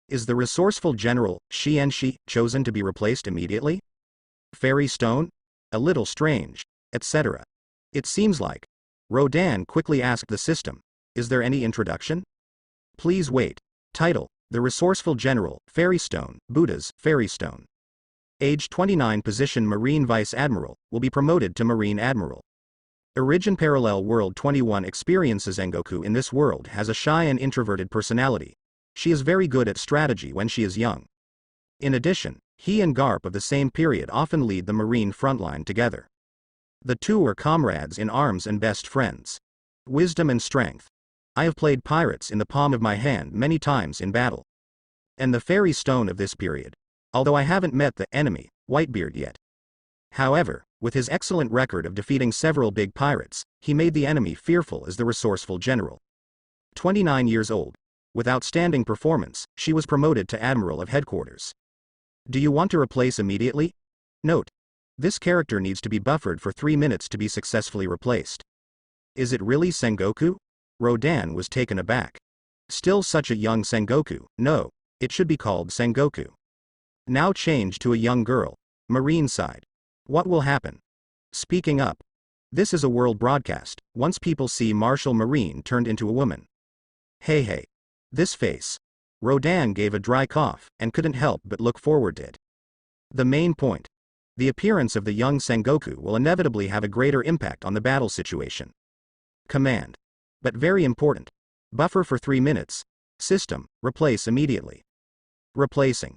Is the resourceful general, she chosen to be replaced immediately? Fairy stone? A little strange, etc. It seems like. Rodan quickly asked the system. Is there any introduction? Please wait. Title: The Resourceful General, Fairy Stone, Buddha's Fairy Stone. Age 29, position Marine Vice Admiral, will be promoted to Marine Admiral. Origin Parallel World 21 experiences Sengoku in this world has a shy and introverted personality. She is very good at strategy when she is young. In addition, he and Garp of the same period often lead the Marine frontline together. The two are comrades in arms and best friends. Wisdom and strength. I have played pirates in the palm of my hand many times in battle. And the fairy stone of this period. Although I haven't met the enemy, Whitebeard, yet. However, with his excellent record of defeating several big pirates, he made the enemy fearful as the resourceful general. 29 years old. With outstanding performance, she was promoted to Admiral of Headquarters. Do you want to replace immediately? Note: this character needs to be buffered for 3 minutes to be successfully replaced. Is it really Sengoku? Rodan was taken aback. Still such a young Sengoku. No, it should be called Sengoku. Now change to a young girl. Marine side. What will happen? Speaking up. This is a world broadcast. Once people see Martial Marine turned into a woman. Hey. This face. Rodan gave a dry cough, and couldn't help but look forward to it. The main point. The appearance of the young Sengoku will inevitably have a greater impact on the battle situation. Command. But very important. Buffer for 3 minutes. System, replace immediately. Replacing.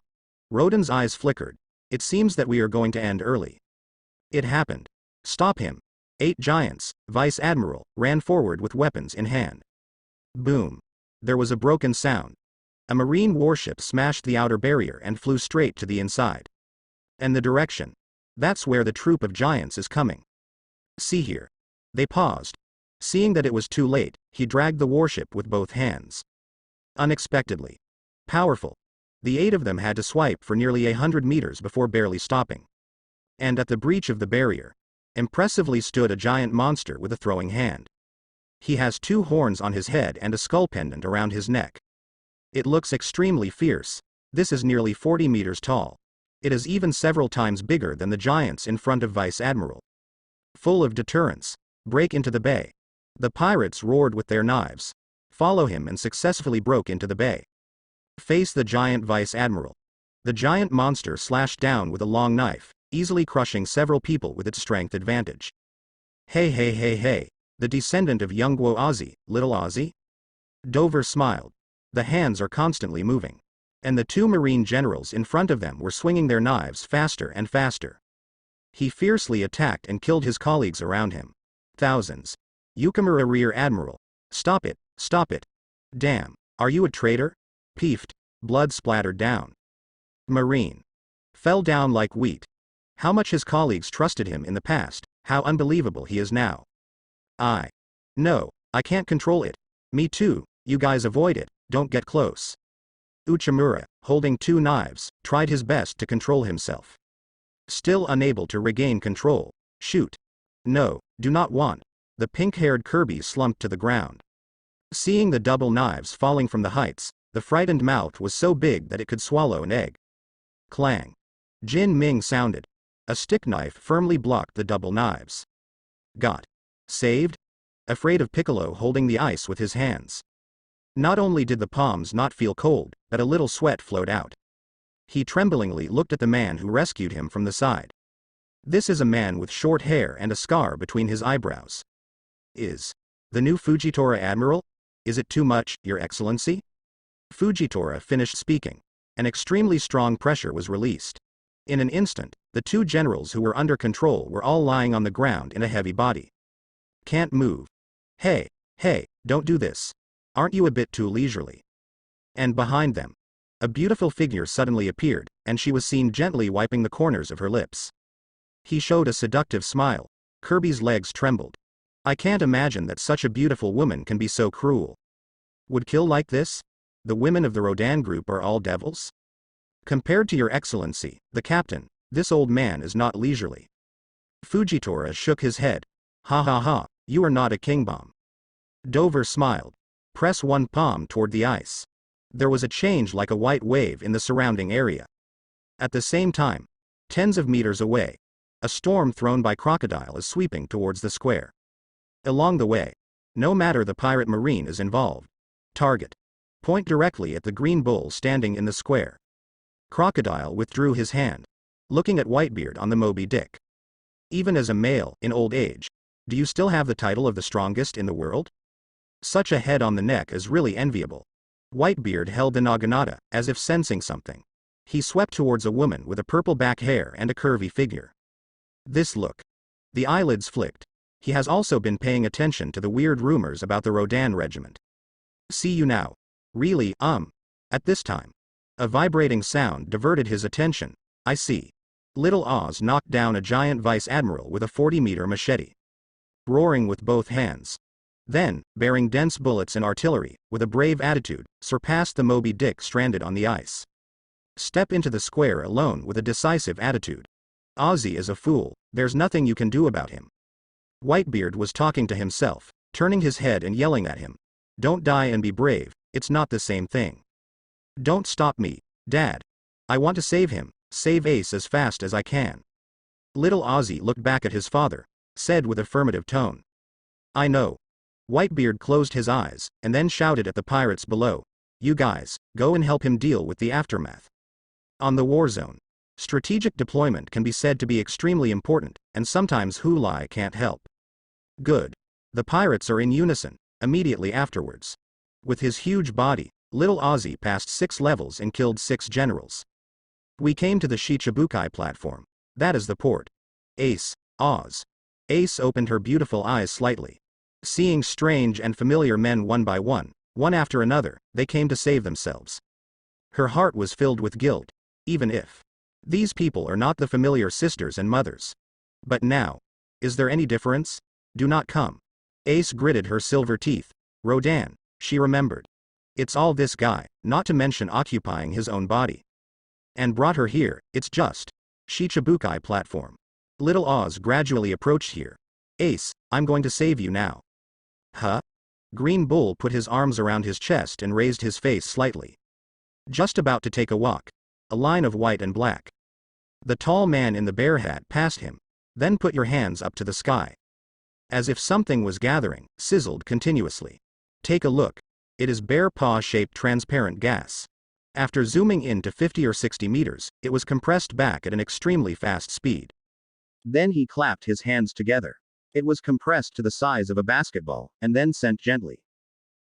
Rodan's eyes flickered. It seems that we are going to end early. It happened. Stop him. 8 giants, Vice Admiral, ran forward with weapons in hand. Boom. There was a broken sound. A marine warship smashed the outer barrier and flew straight to the inside. And the direction. That's where the troop of giants is coming. See here. They paused. Seeing that it was too late, he dragged the warship with both hands. Unexpectedly. Powerful. The 8 of them had to swipe for nearly 100 meters before barely stopping. And at the breach of the barrier, impressively stood a giant monster with a throwing hand. He has 2 horns on his head and a skull pendant around his neck. It looks extremely fierce. This is nearly 40 meters tall. It is even several times bigger than the giants in front of Vice Admiral. Full of deterrence. Break into the bay. The pirates roared with their knives. Follow him and successfully broke into the bay. Face the giant Vice Admiral. The giant monster slashed down with a long knife, easily crushing several people with its strength advantage. Hey. The descendant of young Guo Ozzy, little Ozzy? Dover smiled. The hands are constantly moving. And the 2 marine generals in front of them were swinging their knives faster and faster. He fiercely attacked and killed his colleagues around him. Thousands. Yukimura Rear Admiral. Stop it. Damn. Are you a traitor? Peefed. Blood splattered down. Marine. Fell down like wheat. How much his colleagues trusted him in the past, how unbelievable he is now. No, I can't control it. Me too, you guys avoid it, don't get close. Uchimura, holding 2 knives, tried his best to control himself. Still unable to regain control. Shoot. No, do not want. The pink-haired Kirby slumped to the ground. Seeing the double knives falling from the heights, the frightened mouth was so big that it could swallow an egg. Clang. Jin Ming sounded. A stick knife firmly blocked the double knives. Got. Saved? Afraid of Piccolo holding the ice with his hands. Not only did the palms not feel cold, but a little sweat flowed out. He tremblingly looked at the man who rescued him from the side. This is a man with short hair and a scar between his eyebrows. Is the new Fujitora Admiral? Is it too much, Your Excellency? Fujitora finished speaking. An extremely strong pressure was released. In an instant, the 2 generals who were under control were all lying on the ground in a heavy body. Can't move. Hey, don't do this. Aren't you a bit too leisurely? And behind them, a beautiful figure suddenly appeared, and she was seen gently wiping the corners of her lips. He showed a seductive smile. Kirby's legs trembled. I can't imagine that such a beautiful woman can be so cruel. Would kill like this? The women of the Rodan group are all devils? Compared to Your Excellency, the captain, this old man is not leisurely. Fujitora shook his head. Ha, you are not a king bomb. Dover smiled. Press 1 palm toward the ice. There was a change like a white wave in the surrounding area. At the same time, tens of meters away, a storm thrown by Crocodile is sweeping towards the square. Along the way, no matter the pirate marine is involved. Target. Point directly at the green bull standing in the square. Crocodile withdrew his hand, looking at Whitebeard on the Moby Dick. Even as a male, in old age, do you still have the title of the strongest in the world? Such a head on the neck is really enviable. Whitebeard held the naginata, as if sensing something. He swept towards a woman with a purple back hair and a curvy figure. This look. The eyelids flicked. He has also been paying attention to the weird rumors about the Rodan regiment. See you now. Really, At this time, a vibrating sound diverted his attention. I see. Little Oz knocked down a giant vice admiral with a 40-meter machete. Roaring with both hands. Then, bearing dense bullets and artillery, with a brave attitude, surpassed the Moby Dick stranded on the ice. Step into the square alone with a decisive attitude. Ozzy is a fool, there's nothing you can do about him. Whitebeard was talking to himself, turning his head and yelling at him. Don't die and be brave, it's not the same thing. Don't stop me, Dad. I want to save him, save Ace as fast as I can. Little Ozzy looked back at his father, said with affirmative tone. I know. Whitebeard closed his eyes, and then shouted at the pirates below. You guys, go and help him deal with the aftermath. On the war zone, strategic deployment can be said to be extremely important, and sometimes Hulai can't help. Good. The pirates are in unison, immediately afterwards. With his huge body, Little Ozzy passed 6 levels and killed 6 generals. We came to the Shichibukai platform. That is the port. Ace, Oz. Ace opened her beautiful eyes slightly. Seeing strange and familiar men one by one after another, they came to save themselves. Her heart was filled with guilt, even if these people are not the familiar sisters and mothers. But now, is there any difference? Do not come. Ace gritted her silver teeth. Rodan, she remembered. It's all this guy, not to mention occupying his own body. And brought her here, it's just Shichibukai platform. Little Oz gradually approached here. Ace, I'm going to save you now. Huh? Green Bull put his arms around his chest and raised his face slightly. Just about to take a walk. A line of white and black. The tall man in the bear hat passed him. Then put your hands up to the sky. As if something was gathering, sizzled continuously. Take a look. It is bear paw-shaped transparent gas. After zooming in to 50 or 60 meters, it was compressed back at an extremely fast speed. Then he clapped his hands together. It was compressed to the size of a basketball, and then sent gently.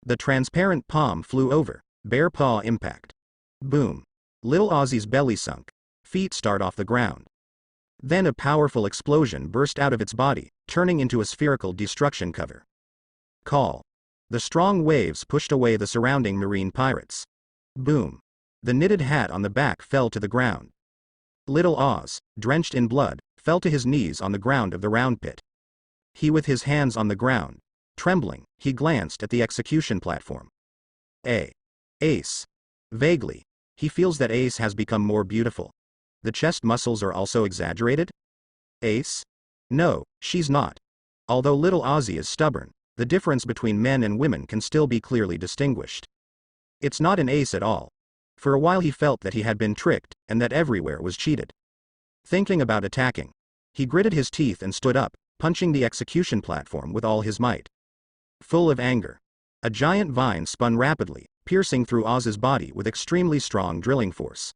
The transparent palm flew over, bear paw impact. Boom. Little Ozzy's belly sunk. Feet start off the ground. Then a powerful explosion burst out of its body, turning into a spherical destruction cover. Call. The strong waves pushed away the surrounding marine pirates. Boom. The knitted hat on the back fell to the ground. Little Oz, drenched in blood, fell to his knees on the ground of the round pit. He with his hands on the ground, trembling, he glanced at the execution platform. Ace. Vaguely, he feels that Ace has become more beautiful. The chest muscles are also exaggerated? Ace? No, she's not. Although little Ozzy is stubborn, the difference between men and women can still be clearly distinguished. It's not an Ace at all. For a while he felt that he had been tricked, and that everywhere was cheated. Thinking about attacking, he gritted his teeth and stood up, punching the execution platform with all his might. Full of anger, a giant vine spun rapidly, piercing through Oz's body with extremely strong drilling force.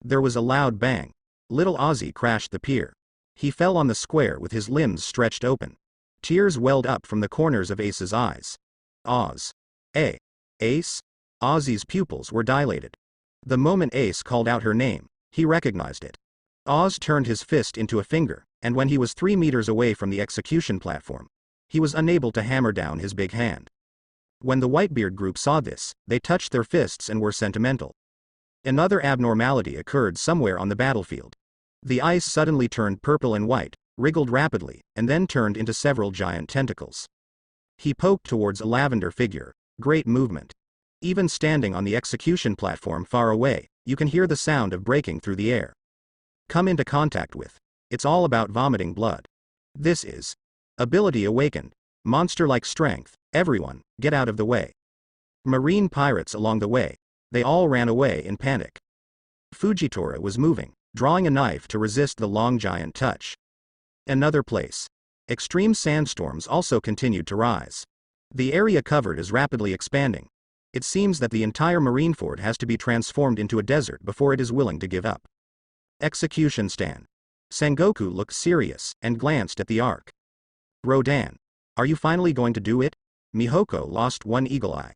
There was a loud bang. Little Ozzy crashed the pier. He fell on the square with his limbs stretched open. Tears welled up from the corners of Ace's eyes. Oz. Ace? Ozzy's pupils were dilated. The moment Ace called out her name, he recognized it. Oz turned his fist into a finger, and when he was 3 meters away from the execution platform, he was unable to hammer down his big hand. When the Whitebeard group saw this, they touched their fists and were sentimental. Another abnormality occurred somewhere on the battlefield. The ice suddenly turned purple and white, wriggled rapidly, and then turned into several giant tentacles. He poked towards a lavender figure. Great movement. Even standing on the execution platform far away, you can hear the sound of breaking through the air. Come into contact with. It's all about vomiting blood. This is ability awakened. Monster-like strength. Everyone, get out of the way. Marine pirates along the way. They all ran away in panic. Fujitora was moving, drawing a knife to resist the long giant touch. Another place. Extreme sandstorms also continued to rise. The area covered is rapidly expanding. It seems that the entire Marineford has to be transformed into a desert before it is willing to give up. Execution stand. Sengoku looked serious and glanced at the arc. Rodan. Are you finally going to do it? Mihoko lost one eagle eye.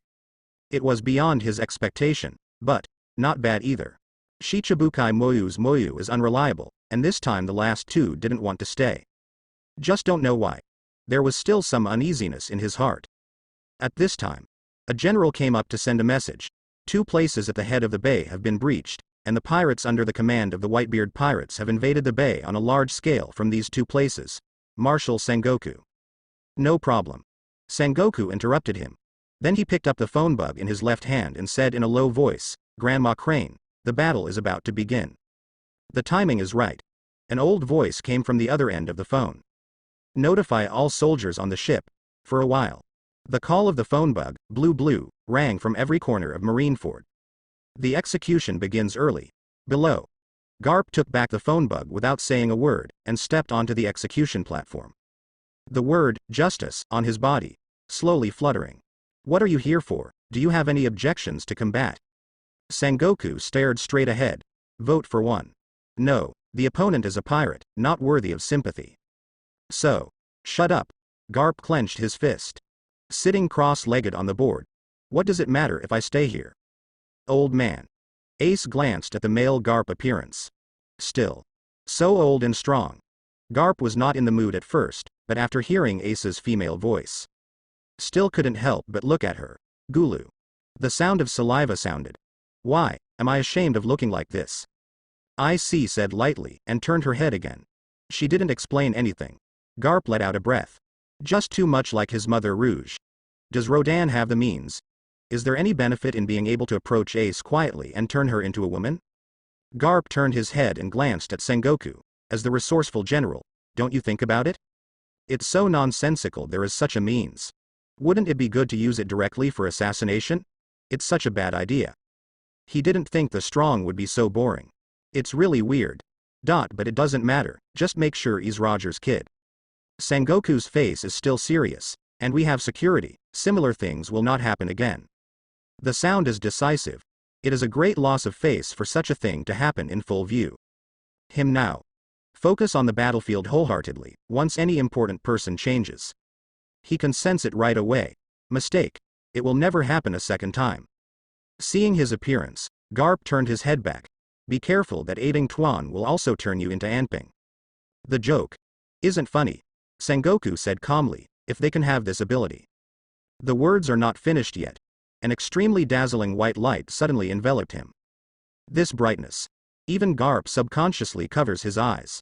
It was beyond his expectation, but not bad either. Shichibukai Moyu's Moyu is unreliable, and this time the last two didn't want to stay. Just don't know why. There was still some uneasiness in his heart. At this time, a general came up to send a message. 2 places at the head of the bay have been breached, and the pirates under the command of the Whitebeard pirates have invaded the bay on a large scale from these 2 places. Marshal Sengoku. No problem. Sengoku interrupted him. Then he picked up the phone bug in his left hand and said in a low voice, Grandma Crane, the battle is about to begin. The timing is right. An old voice came from the other end of the phone. Notify all soldiers on the ship. For a while. The call of the phone bug, blue, rang from every corner of Marineford. The execution begins early. Below. Garp took back the phone bug without saying a word, and stepped onto the execution platform. The word, justice, on his body, slowly fluttering. What are you here for? Do you have any objections to combat? Sengoku stared straight ahead. Vote for one. No, the opponent is a pirate, not worthy of sympathy. So, shut up. Garp clenched his fist. Sitting cross-legged on the board. What does it matter if I stay here? Old man. Ace glanced at the male Garp appearance. Still. So old and strong. Garp was not in the mood at first, but after hearing Ace's female voice. Still couldn't help but look at her. Gulu. The sound of saliva sounded. Why, am I ashamed of looking like this? I see, said lightly, and turned her head again. She didn't explain anything. Garp let out a breath. Just too much like his mother Rouge. Does Rodan have the means? Is there any benefit in being able to approach Ace quietly and turn her into a woman? Garp turned his head and glanced at Sengoku. As the resourceful general, don't you think about it? It's so nonsensical there is such a means. Wouldn't it be good to use it directly for assassination? It's such a bad idea. He didn't think the strong would be so boring. It's really weird. But it doesn't matter, just make sure he's Roger's kid. Sengoku's face is still serious, and we have security, similar things will not happen again. The sound is decisive. It is a great loss of face for such a thing to happen in full view. Him now. Focus on the battlefield wholeheartedly, once any important person changes. He can sense it right away. Mistake. It will never happen a second time. Seeing his appearance, Garp turned his head back. Be careful that aiding Tuan will also turn you into Anping. The joke isn't funny, Sengoku said calmly, if they can have this ability. The words are not finished yet. An extremely dazzling white light suddenly enveloped him. This brightness. Even Garp subconsciously covers his eyes.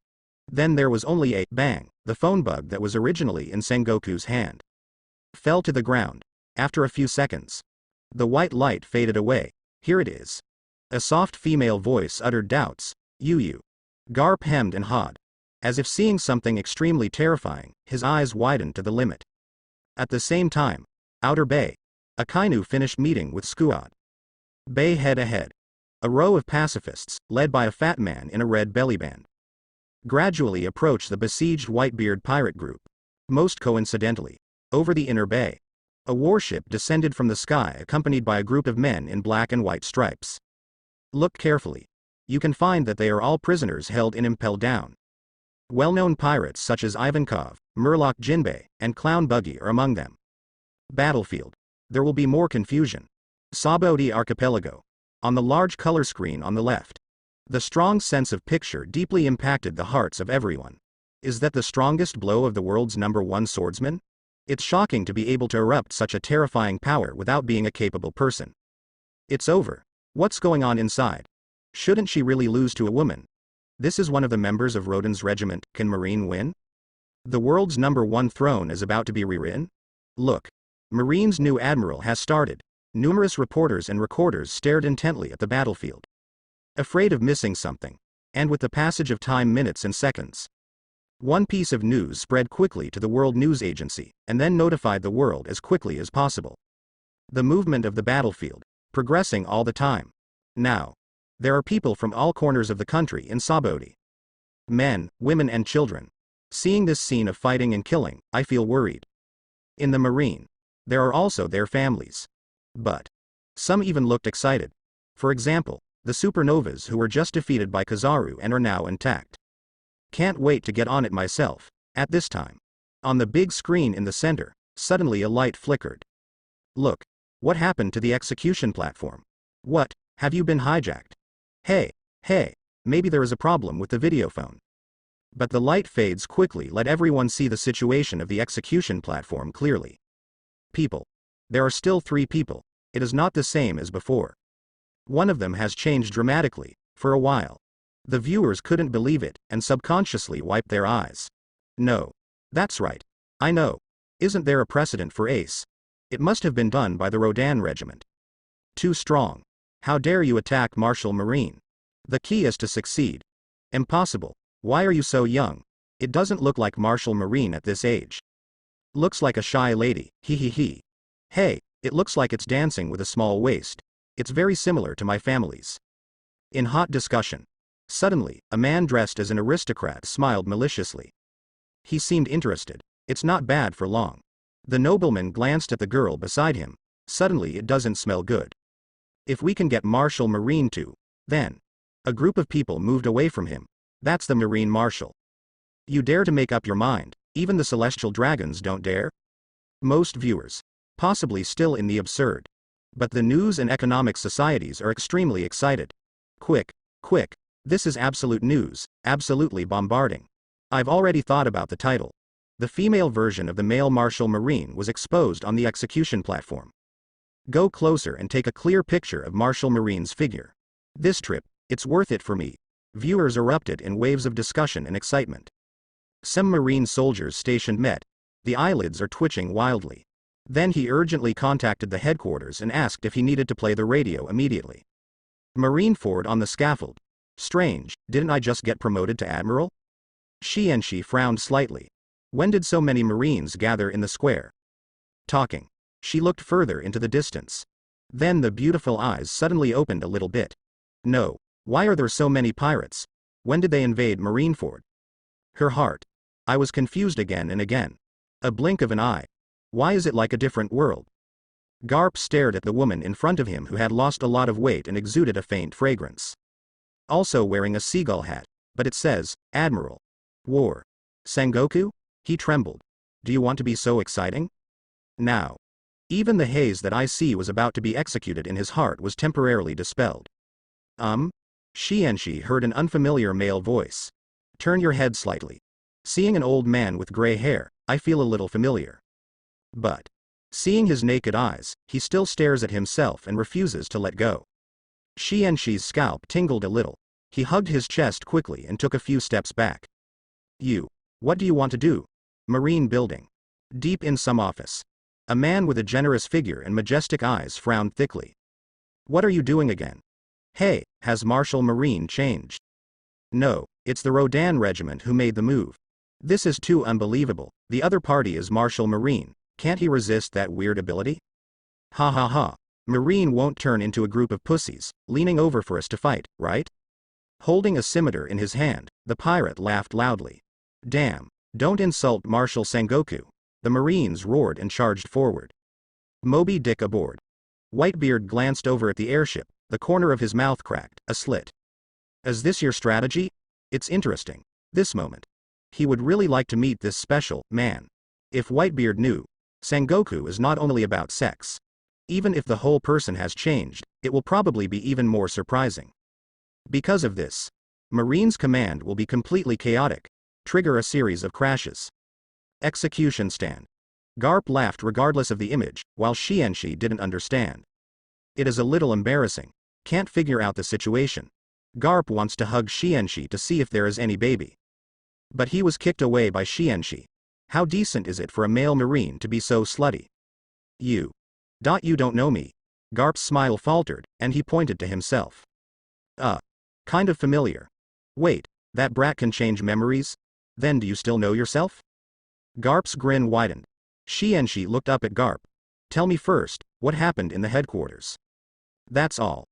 Then there was only a bang, the phone bug that was originally in Sengoku's hand. Fell to the ground. After a few seconds. The white light faded away. Here it is. A soft female voice uttered doubts. You. Garp hemmed and hawed. As if seeing something extremely terrifying, his eyes widened to the limit. At the same time, Outer Bay. Akainu finished meeting with Squad. Bay head ahead. A row of pacifists, led by a fat man in a red bellyband, gradually approached the besieged Whitebeard pirate group. Most coincidentally, over the inner bay, a warship descended from the sky accompanied by a group of men in black and white stripes. Look carefully. You can find that they are all prisoners held in Impel Down. Well-known pirates such as Ivankov, Murloc Jinbei, and Clown Buggy are among them. Battlefield. There will be more confusion. Saboti Archipelago. On the large color screen on the left. The strong sense of picture deeply impacted the hearts of everyone. Is that the strongest blow of the world's #1 swordsman? It's shocking to be able to erupt such a terrifying power without being a capable person. It's over. What's going on inside? Shouldn't she really lose to a woman? This is one of the members of Rodan's regiment. Can Marine win? The world's #1 throne is about to be rewritten? Look. Marine's new admiral has started. Numerous reporters and recorders stared intently at the battlefield. Afraid of missing something. And with the passage of time, minutes and seconds. One piece of news spread quickly to the World News Agency, and then notified the world as quickly as possible. The movement of the battlefield. progressing all the time. Now, there are people from all corners of the country in Sabodi. Men, women and children. Seeing this scene of fighting and killing, I feel worried. In the marine, there are also their families. But some even looked excited. For example, the supernovas who were just defeated by Kizaru and are now intact. Can't wait to get on it myself. At this time, on the big screen in the center, suddenly a light flickered. Look, what happened to the execution platform? What, have you been hijacked? Hey, maybe there is a problem with the video phone. But the light fades quickly, let everyone see the situation of the execution platform clearly. People. There are still 3 people. It is not the same as before. One of them has changed dramatically, for a while. The viewers couldn't believe it, and subconsciously wiped their eyes. No. That's right. I know. Isn't there a precedent for Ace? It must have been done by the Rodan Regiment. Too strong. How dare you attack Martial Marine? The key is to succeed. Impossible. Why are you so young? It doesn't look like Martial Marine at this age. Looks like a shy lady, he. Hey, it looks like it's dancing with a small waist. It's very similar to my family's. In hot discussion. Suddenly, a man dressed as an aristocrat smiled maliciously. He seemed interested. It's not bad for long. The nobleman glanced at the girl beside him. Suddenly it doesn't smell good. If we can get Martial Marine too, then. A group of people moved away from him. That's the Marine Marshal. You dare to make up your mind, even the celestial dragons don't dare? Most viewers. Possibly still in the absurd. But the news and economic societies are extremely excited. Quick. This is absolute news, absolutely bombarding. I've already thought about the title. The female version of the male Martial Marine was exposed on the execution platform. Go closer and take a clear picture of Martial Marine's figure. This trip, it's worth it for me. Viewers erupted in waves of discussion and excitement. Some Marine soldiers stationed met. The eyelids are twitching wildly. Then he urgently contacted the headquarters and asked if he needed to play the radio immediately. Marineford on the scaffold. Strange, didn't I just get promoted to Admiral? She frowned slightly. When did so many Marines gather in the square? Talking. She looked further into the distance. Then the beautiful eyes suddenly opened a little bit. No. Why are there so many pirates? When did they invade Marineford? Her heart. I was confused again and again. A blink of an eye. Why is it like a different world? Garp stared at the woman in front of him who had lost a lot of weight and exuded a faint fragrance. Also wearing a seagull hat, but it says, Admiral. War. Sengoku? He trembled. Do you want to be so exciting? Now. Even the haze that I see was about to be executed in his heart was temporarily dispelled. She heard an unfamiliar male voice. Turn your head slightly. Seeing an old man with gray hair, I feel a little familiar. But, seeing his naked eyes, he still stares at himself and refuses to let go. Shi's scalp tingled a little. He hugged his chest quickly and took a few steps back. What do you want to do? Marine building. Deep in some office. A man with a generous figure and majestic eyes frowned thickly. What are you doing again? Hey, has Martial Marine changed? No, it's the Rodan Regiment who made the move. This is too unbelievable. The other party is Martial Marine. Can't he resist that weird ability? Ha. Marine won't turn into a group of pussies, leaning over for us to fight, right? Holding a scimitar in his hand, the pirate laughed loudly. Damn, don't insult Marshal Sengoku. The Marines roared and charged forward. Moby Dick aboard. Whitebeard glanced over at the airship, the corner of his mouth cracked, a slit. Is this your strategy? It's interesting. This moment. He would really like to meet this special man. If Whitebeard knew, Sengoku is not only about sex. Even if the whole person has changed, it will probably be even more surprising. Because of this, Marine's command will be completely chaotic. Trigger a series of crashes. Execution stand. Garp laughed regardless of the image, while she didn't understand. It is a little embarrassing. Can't figure out the situation. Garp wants to hug she to see if there is any baby. But he was kicked away by she. How decent is it for a male Marine to be so slutty? You don't know me. Garp's smile faltered, and he pointed to himself. Kind of familiar. Wait, that brat can change memories? Then do you still know yourself? Garp's grin widened. She looked up at Garp. Tell me first, what happened in the headquarters? That's all.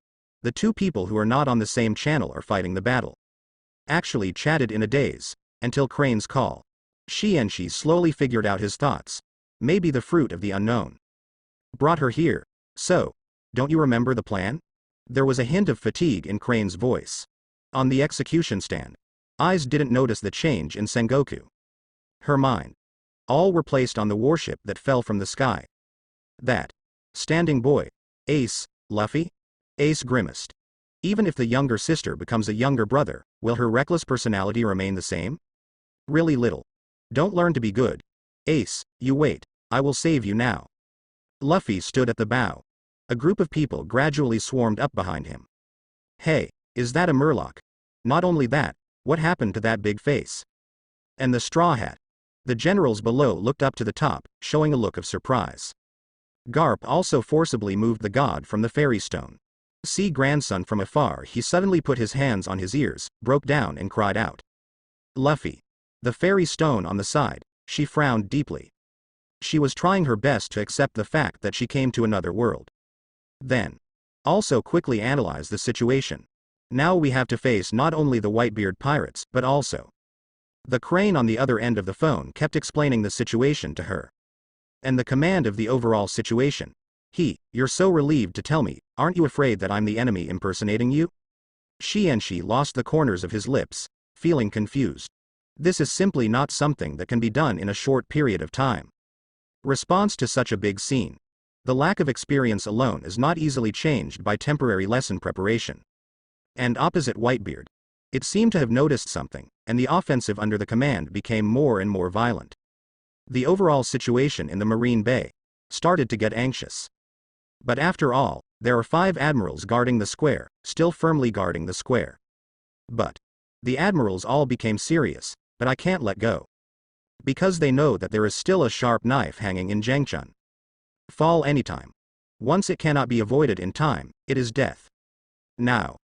The two people who are not on the same channel are fighting the battle. Actually chatted in a daze, until Crane's call. She slowly figured out his thoughts. Maybe the fruit of the unknown brought her here. So, don't you remember the plan? There was a hint of fatigue in Crane's voice. On the execution stand, eyes didn't notice the change in Sengoku. Her mind. All were placed on the warship that fell from the sky. That standing boy, Ace, Luffy? Ace grimaced. Even if the younger sister becomes a younger brother, will her reckless personality remain the same? Really little. Don't learn to be good. Ace, you wait, I will save you now. Luffy stood at the bow. A group of people gradually swarmed up behind him. Hey, is that a Murloc? Not only that, what happened to that big face? And the straw hat? The generals below looked up to the top, showing a look of surprise. Garp also forcibly moved the god from the fairy stone. See grandson from afar, he suddenly put his hands on his ears, broke down and cried out. Luffy. The fairy stone on the side, she frowned deeply. She was trying her best to accept the fact that she came to another world. Then, also quickly analyze the situation. Now we have to face not only the Whitebeard pirates, but also. The Crane on the other end of the phone kept explaining the situation to her. And the command of the overall situation. You're so relieved to tell me, aren't you afraid that I'm the enemy impersonating you? She lost the corners of his lips, feeling confused. This is simply not something that can be done in a short period of time. Response to such a big scene. The lack of experience alone is not easily changed by temporary lesson preparation. And opposite Whitebeard. It seemed to have noticed something, and the offensive under the command became more and more violent. The overall situation in the Marine Bay started to get anxious. But after all, there are 5 admirals guarding the square, still firmly guarding the square. But the admirals all became serious, but I can't let go. Because they know that there is still a sharp knife hanging in Zhangchun. Fall anytime. Once it cannot be avoided in time, it is death. Now.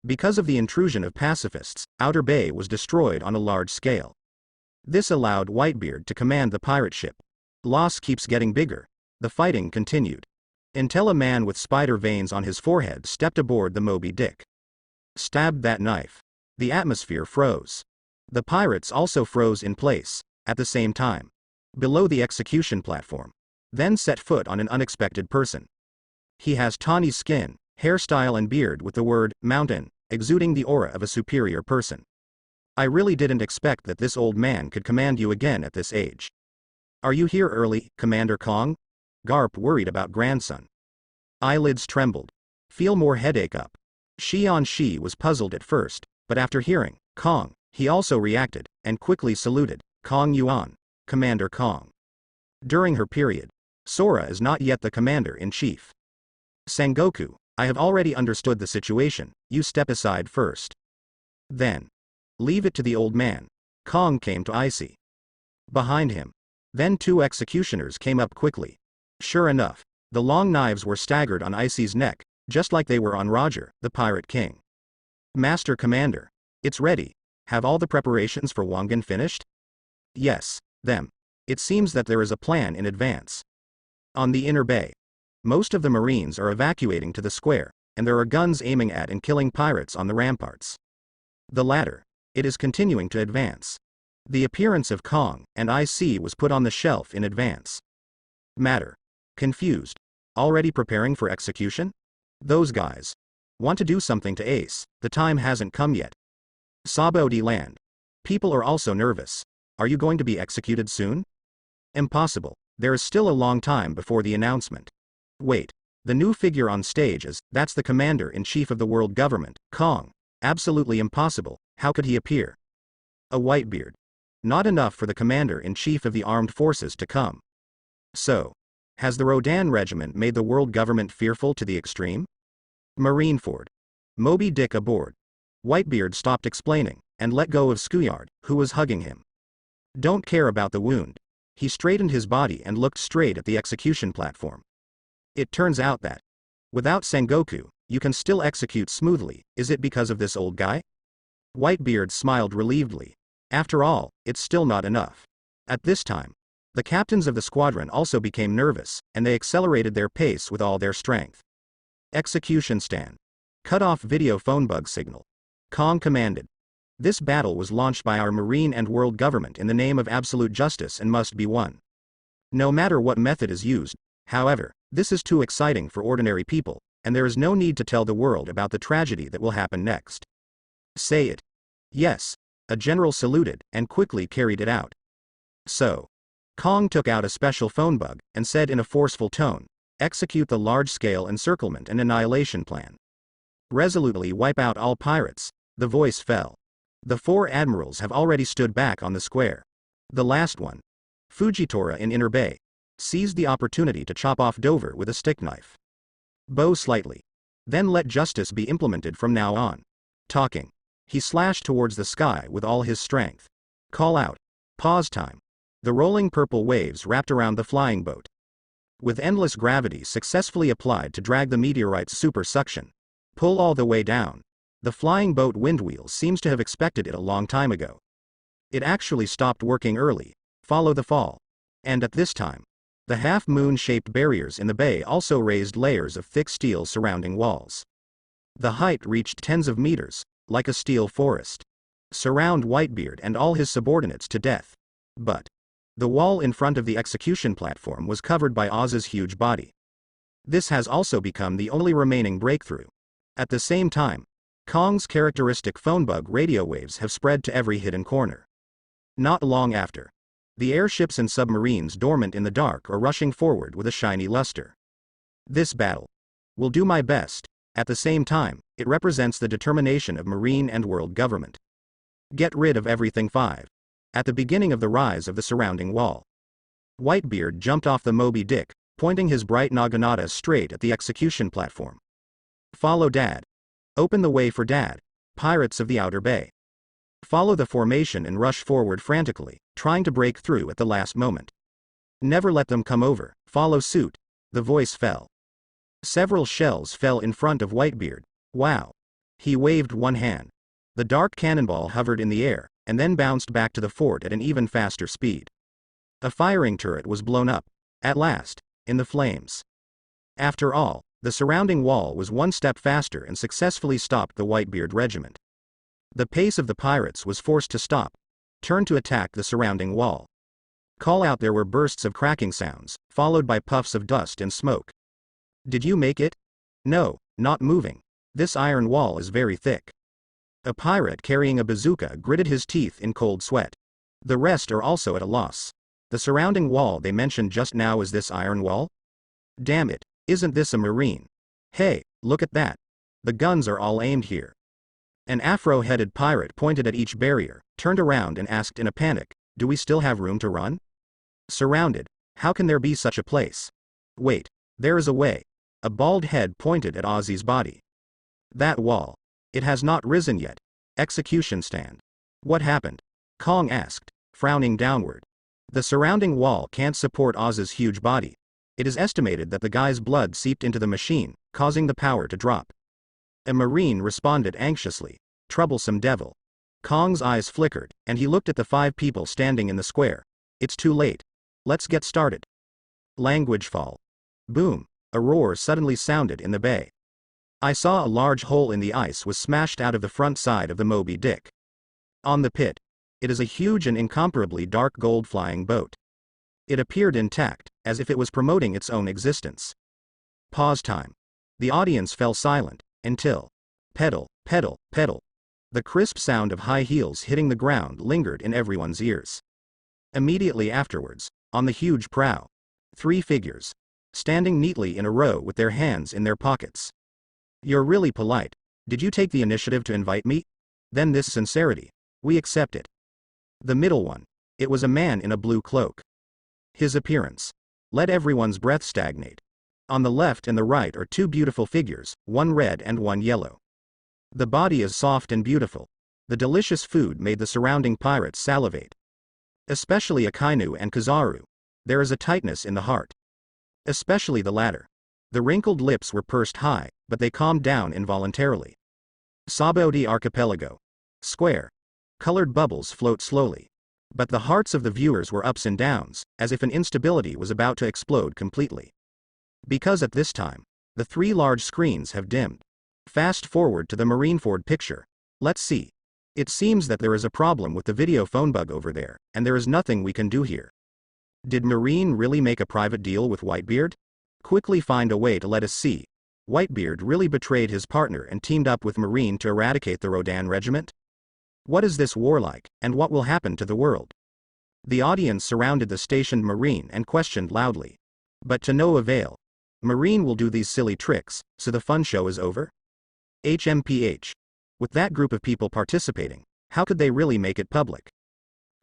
Because of the intrusion of pacifists, Outer Bay was destroyed on a large scale. This allowed Whitebeard to command the pirate ship. Loss keeps getting bigger. The fighting continued. Until a man with spider veins on his forehead stepped aboard the Moby Dick. Stabbed that knife. The atmosphere froze. The pirates also froze in place, at the same time. Below the execution platform. Then set foot on an unexpected person. He has tawny skin, hairstyle and beard with the word, mountain, exuding the aura of a superior person. I really didn't expect that this old man could command you again at this age. Are you here early, Commander Kong? Garp worried about grandson. Eyelids trembled. Feel more headache up. She was puzzled at first, but after hearing, Kong, he also reacted, and quickly saluted, Kong Yuan, Commander Kong. During her period, Sora is not yet the commander-in-chief. Sengoku, I have already understood the situation, you step aside first. Then. Leave it to the old man. Kong came to Icy. Behind him. Then 2 executioners came up quickly. Sure enough, the long knives were staggered on Icy's neck, just like they were on Roger, the Pirate King. Master Commander. It's ready. Have all the preparations for Wangan finished? Yes, them. It seems that there is a plan in advance. On the inner bay. Most of the Marines are evacuating to the square, and there are guns aiming at and killing pirates on the ramparts. The latter. It is continuing to advance. The appearance of Kong and IC was put on the shelf in advance. Matter. Confused. Already preparing for execution? Those guys. Want to do something to Ace, the time hasn't come yet. Sabaody land. People are also nervous. Are you going to be executed soon? Impossible. There is still a long time before the announcement. Wait. The new figure on stage that's the commander-in-chief of the world government, Kong. Absolutely impossible, how could he appear? A Whitebeard. Not enough for the commander-in-chief of the armed forces to come. So. Has the Rodan regiment made the world government fearful to the extreme? Marineford. Moby Dick aboard. Whitebeard stopped explaining, and let go of Skuyard, who was hugging him. Don't care about the wound. He straightened his body and looked straight at the execution platform. It turns out that, without Sengoku, you can still execute smoothly. Is it because of this old guy? Whitebeard smiled relievedly. After all, it's still not enough. At this time, the captains of the squadron also became nervous, and they accelerated their pace with all their strength. Execution stand. Cut off video phone bug signal. Kong commanded. This battle was launched by our marine and world government in the name of absolute justice and must be won. No matter what method is used, however, this is too exciting for ordinary people, and there is no need to tell the world about the tragedy that will happen next. Say it. Yes. A general saluted, and quickly carried it out. So. Kong took out a special phone bug, and said in a forceful tone, execute the large-scale encirclement and annihilation plan. Resolutely wipe out all pirates. The voice fell. The 4 admirals have already stood back on the square. The last one, Fujitora in Inner Bay, seized the opportunity to chop off Dover with a stick knife. Bow slightly. Then let justice be implemented from now on. Talking. He slashed towards the sky with all his strength. Call out. Pause time. The rolling purple waves wrapped around the flying boat. With endless gravity successfully applied to drag the meteorite's super suction. Pull all the way down. The flying boat windwheel seems to have expected it a long time ago. It actually stopped working early. Follow the fall. And at this time, the half-moon-shaped barriers in the bay also raised layers of thick steel surrounding walls. The height reached tens of meters, like a steel forest. Surround Whitebeard and all his subordinates to death. But the wall in front of the execution platform was covered by Oz's huge body. This has also become the only remaining breakthrough. At the same time, Kong's characteristic phone bug radio waves have spread to every hidden corner. Not long after, the airships and submarines dormant in the dark are rushing forward with a shiny luster. This battle will do my best. At the same time, it represents the determination of marine and world government. Get rid of everything. 5. At the beginning of the rise of the surrounding wall, Whitebeard jumped off the Moby Dick, pointing his bright naginata straight at the execution platform. Follow Dad. Open the way for Dad, pirates of the Outer Bay. Follow the formation and rush forward frantically, trying to break through at the last moment. Never let them come over. Follow suit. The voice fell. Several shells fell in front of Whitebeard. Wow. He waved one hand. The dark cannonball hovered in the air, and then bounced back to the fort at an even faster speed. A firing turret was blown up, at last, in the flames. After all, the surrounding wall was one step faster and successfully stopped the Whitebeard regiment. The pace of the pirates was forced to stop, turn to attack the surrounding wall. Call out. There were bursts of cracking sounds, followed by puffs of dust and smoke. Did you make it? No, not moving. This iron wall is very thick. A pirate carrying a bazooka gritted his teeth in cold sweat. The rest are also at a loss. The surrounding wall they mentioned just now is this iron wall? Damn it, isn't this a marine? Hey, look at that. The guns are all aimed here. An afro-headed pirate pointed at each barrier, turned around and asked in a panic, do we still have room to run? Surrounded. How can there be such a place? Wait, there is a way. A bald head pointed at Ozzy's body. That wall. It has not risen yet. Execution stand. What happened? Kong asked, frowning downward. The surrounding wall can't support Oz's huge body. It is estimated that the guy's blood seeped into the machine, causing the power to drop. A marine responded anxiously. Troublesome devil. Kong's eyes flickered, and he looked at the 5 people standing in the square. It's too late. Let's get started. Language fall. Boom. A roar suddenly sounded in the bay. I saw a large hole in the ice was smashed out of the front side of the Moby Dick. On the pit. It is a huge and incomparably dark gold flying boat. It appeared intact, as if it was promoting its own existence. Pause time. The audience fell silent, until pedal, pedal, pedal. The crisp sound of high heels hitting the ground lingered in everyone's ears. Immediately afterwards, on the huge prow, 3 figures, standing neatly in a row with their hands in their pockets. You're really polite. Did you take the initiative to invite me? Then this sincerity. We accept it. The middle one. It was a man in a blue cloak. His appearance let everyone's breath stagnate. On the left and the right are 2 beautiful figures, one red and one yellow. The body is soft and beautiful. The delicious food made the surrounding pirates salivate. Especially Akainu and Kizaru. There is a tightness in the heart. Especially the latter. The wrinkled lips were pursed high, but they calmed down involuntarily. Sabaody Archipelago. Square. Colored bubbles float slowly. But the hearts of the viewers were ups and downs, as if an instability was about to explode completely. Because at this time, The three large screens have dimmed. Fast forward to the Marineford picture. Let's see. It seems that there is a problem with the video phone bug over there, and there is nothing we can do here. Did Marine really make a private deal with Whitebeard? Quickly find a way to let us see. Whitebeard really betrayed his partner and teamed up with Marine to eradicate the Rodan regiment? What is this war like, and what will happen to the world? The audience surrounded the stationed Marine and questioned loudly. But to no avail. Marine will do these silly tricks, so the fun show is over? HMPH. With that group of people participating, how could they really make it public?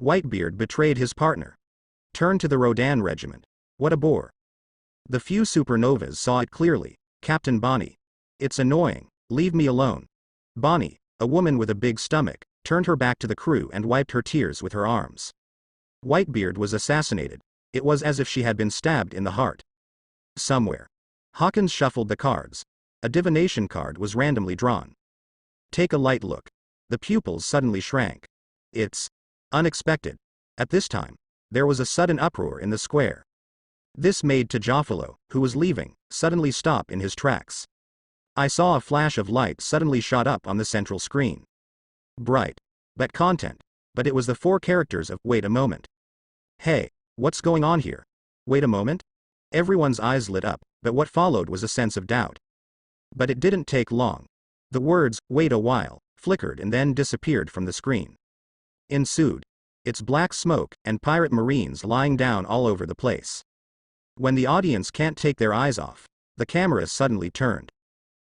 Whitebeard betrayed his partner. Turn to the Rodan regiment. What a bore. The few supernovas saw it clearly. Captain Bonnie. It's annoying, leave me alone. Bonnie, a woman with a big stomach, turned her back to the crew and wiped her tears with her arms. Whitebeard was assassinated. It was as if she had been stabbed in the heart. Somewhere. Hawkins shuffled the cards. A divination card was randomly drawn. Take a light look. The pupils suddenly shrank. It's unexpected. At this time, there was a sudden uproar in the square. This made Tajafalo, who was leaving, suddenly stop in his tracks. I saw a flash of light suddenly shot up on the central screen. Bright. But content. But it was the 4 characters of "Wait a moment. Hey, what's going on here? Wait a moment?" Everyone's eyes lit up, but what followed was a sense of doubt. But it didn't take long. The words, "Wait a while," flickered and then disappeared from the screen. Ensued. It's black smoke, and pirate marines lying down all over the place. When the audience can't take their eyes off, the camera suddenly turned.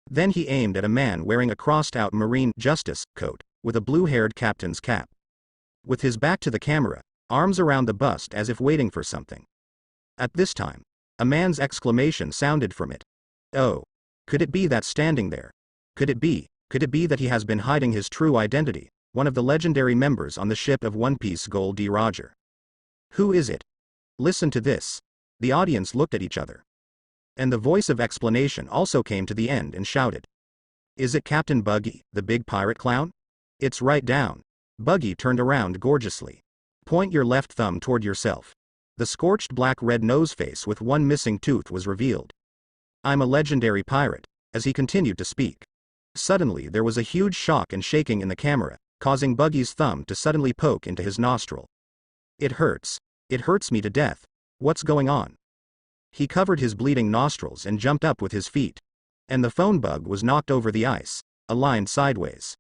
Then he aimed at a man wearing a crossed-out Marine Justice coat, with a blue-haired captain's cap. With his back to the camera, arms around the bust as if waiting for something. At this time, a man's exclamation sounded from it. Oh. Could it be that standing there? Could it be that he has been hiding his true identity, one of the legendary members on the ship of One Piece Gold D. Roger? Who is it? Listen to this. The audience looked at each other. And the voice of explanation also came to the end and shouted. Is it Captain Buggy, the big pirate clown? It's right down. Buggy turned around gorgeously. Point your left thumb toward yourself. The scorched black-red nose face with one missing tooth was revealed. I'm a legendary pirate. As he continued to speak. Suddenly there was a huge shock and shaking in the camera, causing Buggy's thumb to suddenly poke into his nostril. It hurts. It hurts me to death. What's going on? He covered his bleeding nostrils and jumped up with his feet. And the phone bug was knocked over the ice, aligned sideways.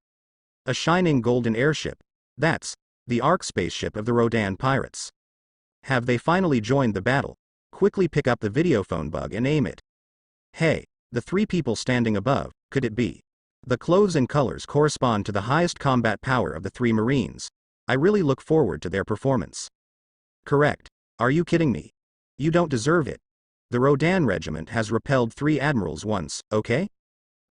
A shining golden airship. That's the Ark spaceship of the Rodan pirates. Have they finally joined the battle? Quickly pick up the video phone bug and aim it. Hey, the 3 people standing above, could it be? The clothes and colors correspond to the highest combat power of the 3 Marines. I really look forward to their performance. Correct. Are you kidding me? You don't deserve it. The Rodan regiment has repelled 3 admirals once, okay?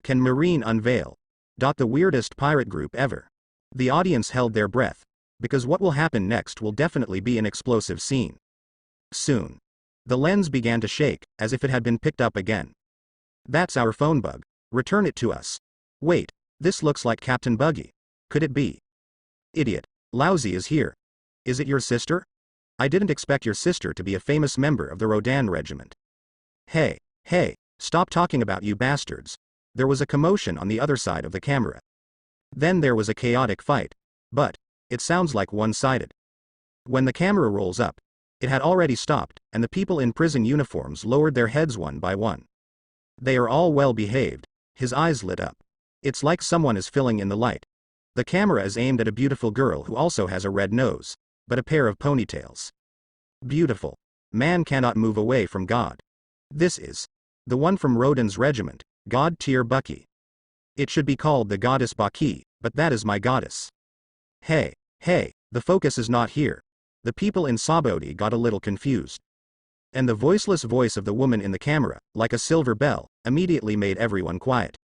Can Marine unveil? The weirdest pirate group ever. The audience held their breath, because what will happen next will definitely be an explosive scene. Soon. The lens began to shake, as if it had been picked up again. That's our phone bug. Return it to us. Wait, this looks like Captain Buggy. Could it be? Idiot. Lousy is here. Is it your sister? I didn't expect your sister to be a famous member of the Rodan regiment. Hey, stop talking about you bastards. There was a commotion on the other side of the camera. Then there was a chaotic fight. But it sounds like one-sided. When the camera rolls up, it had already stopped, and the people in prison uniforms lowered their heads one by one. They are all well behaved. His eyes lit up. It's like someone is filling in the light. The camera is aimed at a beautiful girl who also has a red nose, but a pair of ponytails. Beautiful. Man cannot move away from God. This is the one from Rodan's regiment, God tier Bucky. It should be called the goddess Baki, but that is my goddess. Hey, the focus is not here. The people in Sabodi got a little confused. And the voiceless voice of the woman in the camera, like a silver bell, immediately made everyone quiet.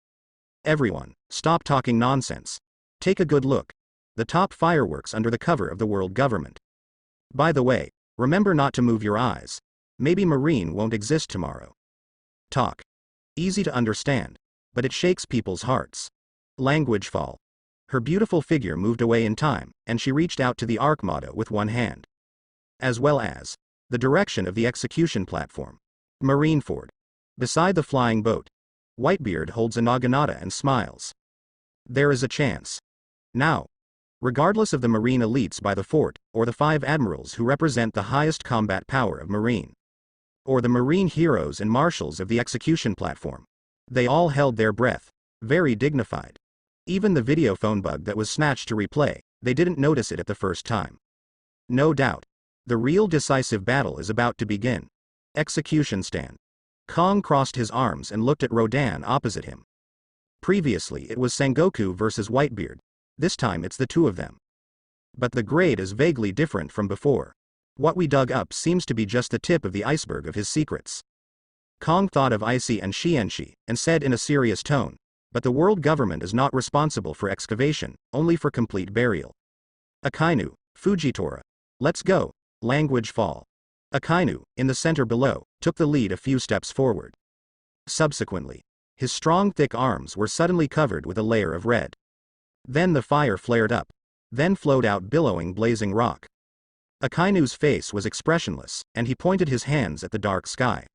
Everyone, stop talking nonsense. Take a good look. The top fireworks under the cover of the world government. By the way, remember not to move your eyes. Maybe Marine won't exist tomorrow. Talk. Easy to understand, but it shakes people's hearts. Language fall. Her beautiful figure moved away in time, and she reached out to the Ark motto with one hand. As well as the direction of the execution platform. Marineford. Beside the flying boat, Whitebeard holds a naginata and smiles. There is a chance. Now. Regardless of the marine elites by the fort, or the 5 admirals who represent the highest combat power of marine, or the marine heroes and marshals of the execution platform. They all held their breath, very dignified. Even the video phone bug that was snatched to replay, they didn't notice it at the first time. No doubt. The real decisive battle is about to begin. Execution stand. Kong crossed his arms and looked at Rodan opposite him. Previously it was Sengoku versus Whitebeard. This time it's the two of them. But the grade is vaguely different from before. What we dug up seems to be just the tip of the iceberg of his secrets. Kong thought of Icy and Shienshi, and said in a serious tone, but the world government is not responsible for excavation, only for complete burial. Akainu, Fujitora. Let's go. Language fall. Akainu, in the center below, took the lead a few steps forward. Subsequently, his strong thick arms were suddenly covered with a layer of red. Then the fire flared up. Then flowed out billowing blazing rock. Akainu's face was expressionless, and he pointed his hands at the dark sky.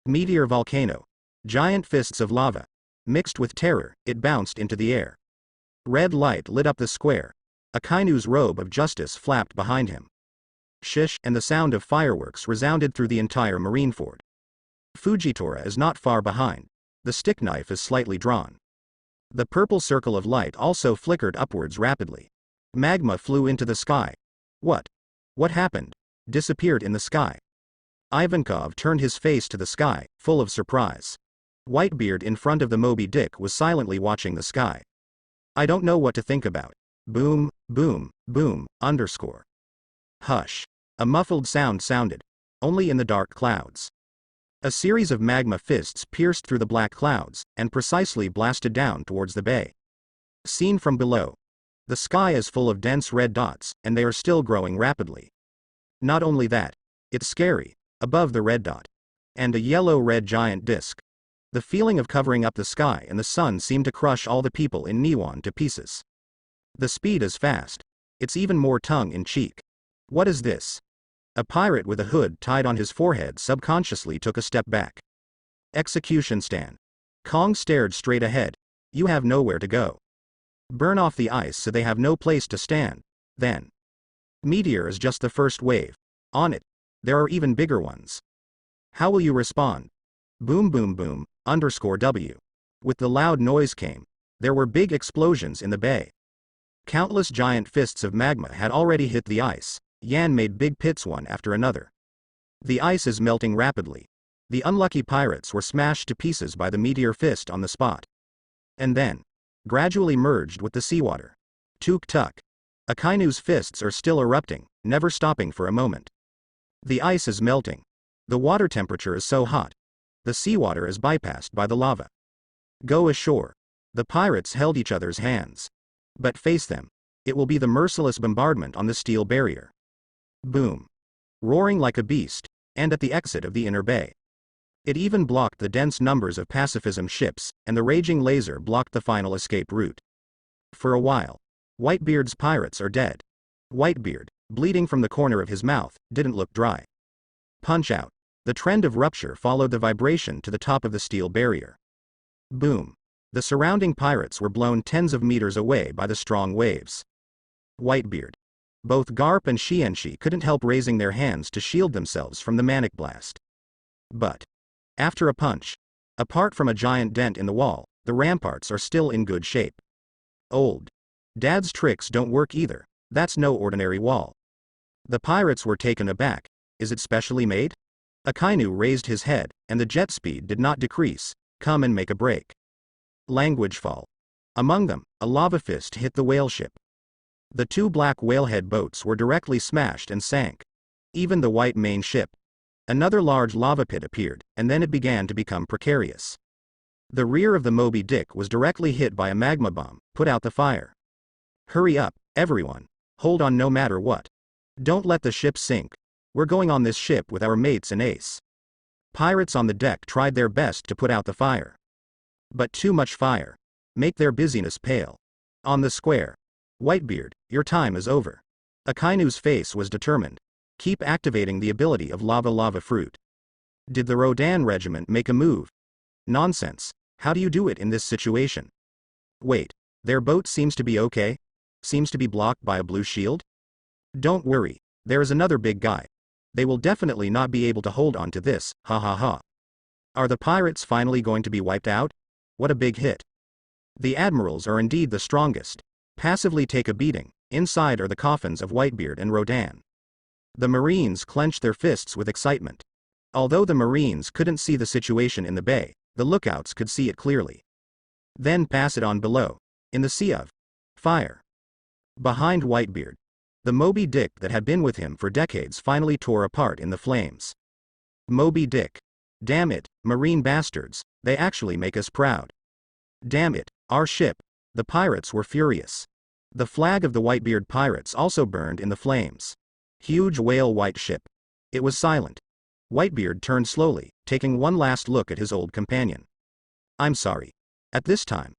Meteor volcano. Giant fists of lava. Mixed with terror, it bounced into the air. Red light lit up the square. Akainu's robe of justice flapped behind him. Shish, and the sound of fireworks resounded through the entire marine fort. Fujitora is not far behind. The stick knife is slightly drawn. The purple circle of light also flickered upwards rapidly. Magma flew into the sky. What? What happened? Disappeared in the sky. Ivankov turned his face to the sky, full of surprise. Whitebeard in front of the Moby Dick was silently watching the sky. I don't know what to think about. Boom, boom, boom, underscore. Hush. A muffled sound sounded. Only in the dark clouds. A series of magma fists pierced through the black clouds, and precisely blasted down towards the bay. Seen from below. The sky is full of dense red dots, and they are still growing rapidly. Not only that. It's scary, above the red dot. And a yellow-red giant disk. The feeling of covering up the sky and the sun seemed to crush all the people in Niwon to pieces. The speed is fast. It's even more tongue-in-cheek. What is this? A pirate with a hood tied on his forehead subconsciously took a step back. Execution stand. Kong stared straight ahead. You have nowhere to go. Burn off the ice so they have no place to stand, then. Meteor is just the first wave. On it. There are even bigger ones. How will you respond? Boom boom boom, underscore W. With the loud noise came. There were big explosions in the bay. Countless giant fists of magma had already hit the ice. Yan made big pits one after another. The ice is melting rapidly. The unlucky pirates were smashed to pieces by the meteor fist on the spot. And then, gradually merged with the seawater. Tuk-tuk. Akainu's fists are still erupting, never stopping for a moment. The ice is melting. The water temperature is so hot. The seawater is bypassed by the lava. Go ashore. The pirates held each other's hands. But face them. It will be the merciless bombardment on the steel barrier. Boom. Roaring like a beast, and at the exit of the inner bay. It even blocked the dense numbers of pacifism ships, and the raging laser blocked the final escape route. For a while. Whitebeard's pirates are dead. Whitebeard, bleeding from the corner of his mouth, didn't look dry. Punch out. The trend of rupture followed the vibration to the top of the steel barrier. Boom. The surrounding pirates were blown tens of meters away by the strong waves. Whitebeard. Both Garp and Shienshi couldn't help raising their hands to shield themselves from the manic blast. But, after a punch, apart from a giant dent in the wall, the ramparts are still in good shape. Old. Dad's tricks don't work either. That's no ordinary wall. The pirates were taken aback. Is it specially made? Akainu raised his head, and the jet speed did not decrease. Come and make a break. Language fall. Among them, a lava fist hit the whale ship. The 2 black whalehead boats were directly smashed and sank. Even the white main ship. Another large lava pit appeared, and then it began to become precarious. The rear of the Moby Dick was directly hit by a magma bomb. Put out the fire. Hurry up, everyone. Hold on no matter what. Don't let the ship sink. We're going on this ship with our mates and Ace. Pirates on the deck tried their best to put out the fire. But too much fire. Make their busyness pale. On the square. Whitebeard, your time is over. Akainu's face was determined. Keep activating the ability of lava fruit. Did the Rodan regiment make a move? Nonsense. How do you do it in this situation? Wait, their boat seems to be okay? Seems to be blocked by a blue shield? Don't worry, there is another big guy. They will definitely not be able to hold on to this, ha ha ha. Are the pirates finally going to be wiped out? What a big hit. The admirals are indeed the strongest. Passively take a beating. Inside are the coffins of Whitebeard and Rodan. The Marines clenched their fists with excitement. Although the Marines couldn't see the situation in the bay, the lookouts could see it clearly. Then pass it on below, in the sea of fire. Behind Whitebeard, the Moby Dick that had been with him for decades finally tore apart in the flames. Moby Dick. Damn it, Marine bastards, they actually make us proud. Damn it, our ship. The pirates were furious. The flag of the Whitebeard pirates also burned in the flames. Huge whale white ship. It was silent. Whitebeard turned slowly, taking one last look at his old companion. I'm sorry. At this time,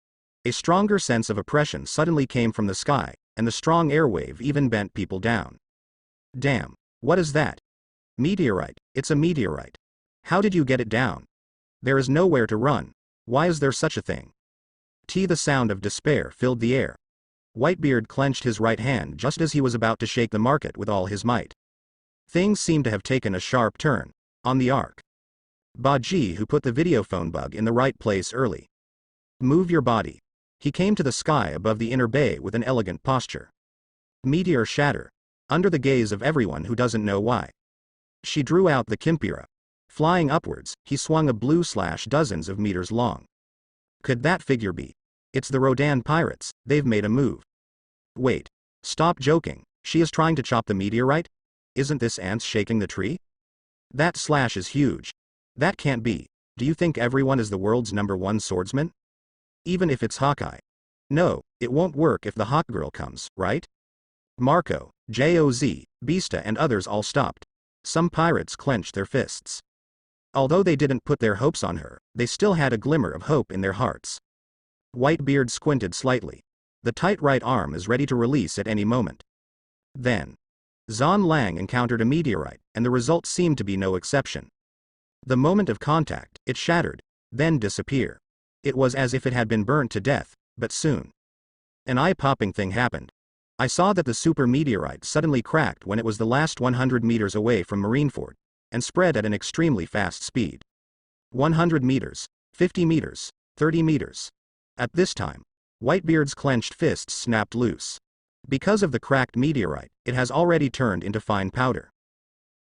a stronger sense of oppression suddenly came from the sky, and the strong airwave even bent people down. Damn, what is that? Meteorite, it's a meteorite. How did you get it down? There is nowhere to run. Why is there such a thing? The sound of despair filled the air. Whitebeard clenched his right hand just as he was about to shake the market with all his might. Things seemed to have taken a sharp turn. On the ark. Baji, who put the videophone bug in the right place early. Move your body. He came to the sky above the inner bay with an elegant posture. Meteor shatter. Under the gaze of everyone who doesn't know why. She drew out the Kimpira. Flying upwards, he swung a blue slash dozens of meters long. Could that figure be? It's the Rodan pirates, they've made a move. Wait. Stop joking, she is trying to chop the meteorite? Isn't this ants shaking the tree? That slash is huge. That can't be. Do you think everyone is the world's #1 swordsman? Even if it's Hawkeye. No, it won't work if the Hawk Girl comes, right? Marco, Joz, Beasta and others all stopped. Some pirates clenched their fists. Although they didn't put their hopes on her, they still had a glimmer of hope in their hearts. Whitebeard squinted slightly. The tight right arm is ready to release at any moment. Then, Zon Lang encountered a meteorite, and the result seemed to be no exception. The moment of contact, it shattered, then disappeared. It was as if it had been burnt to death, but soon. An eye-popping thing happened. I saw that the super meteorite suddenly cracked when it was the last 100 meters away from Marineford, and spread at an extremely fast speed. 100 meters, 50 meters, 30 meters. At this time, Whitebeard's clenched fists snapped loose. Because of the cracked meteorite, it has already turned into fine powder.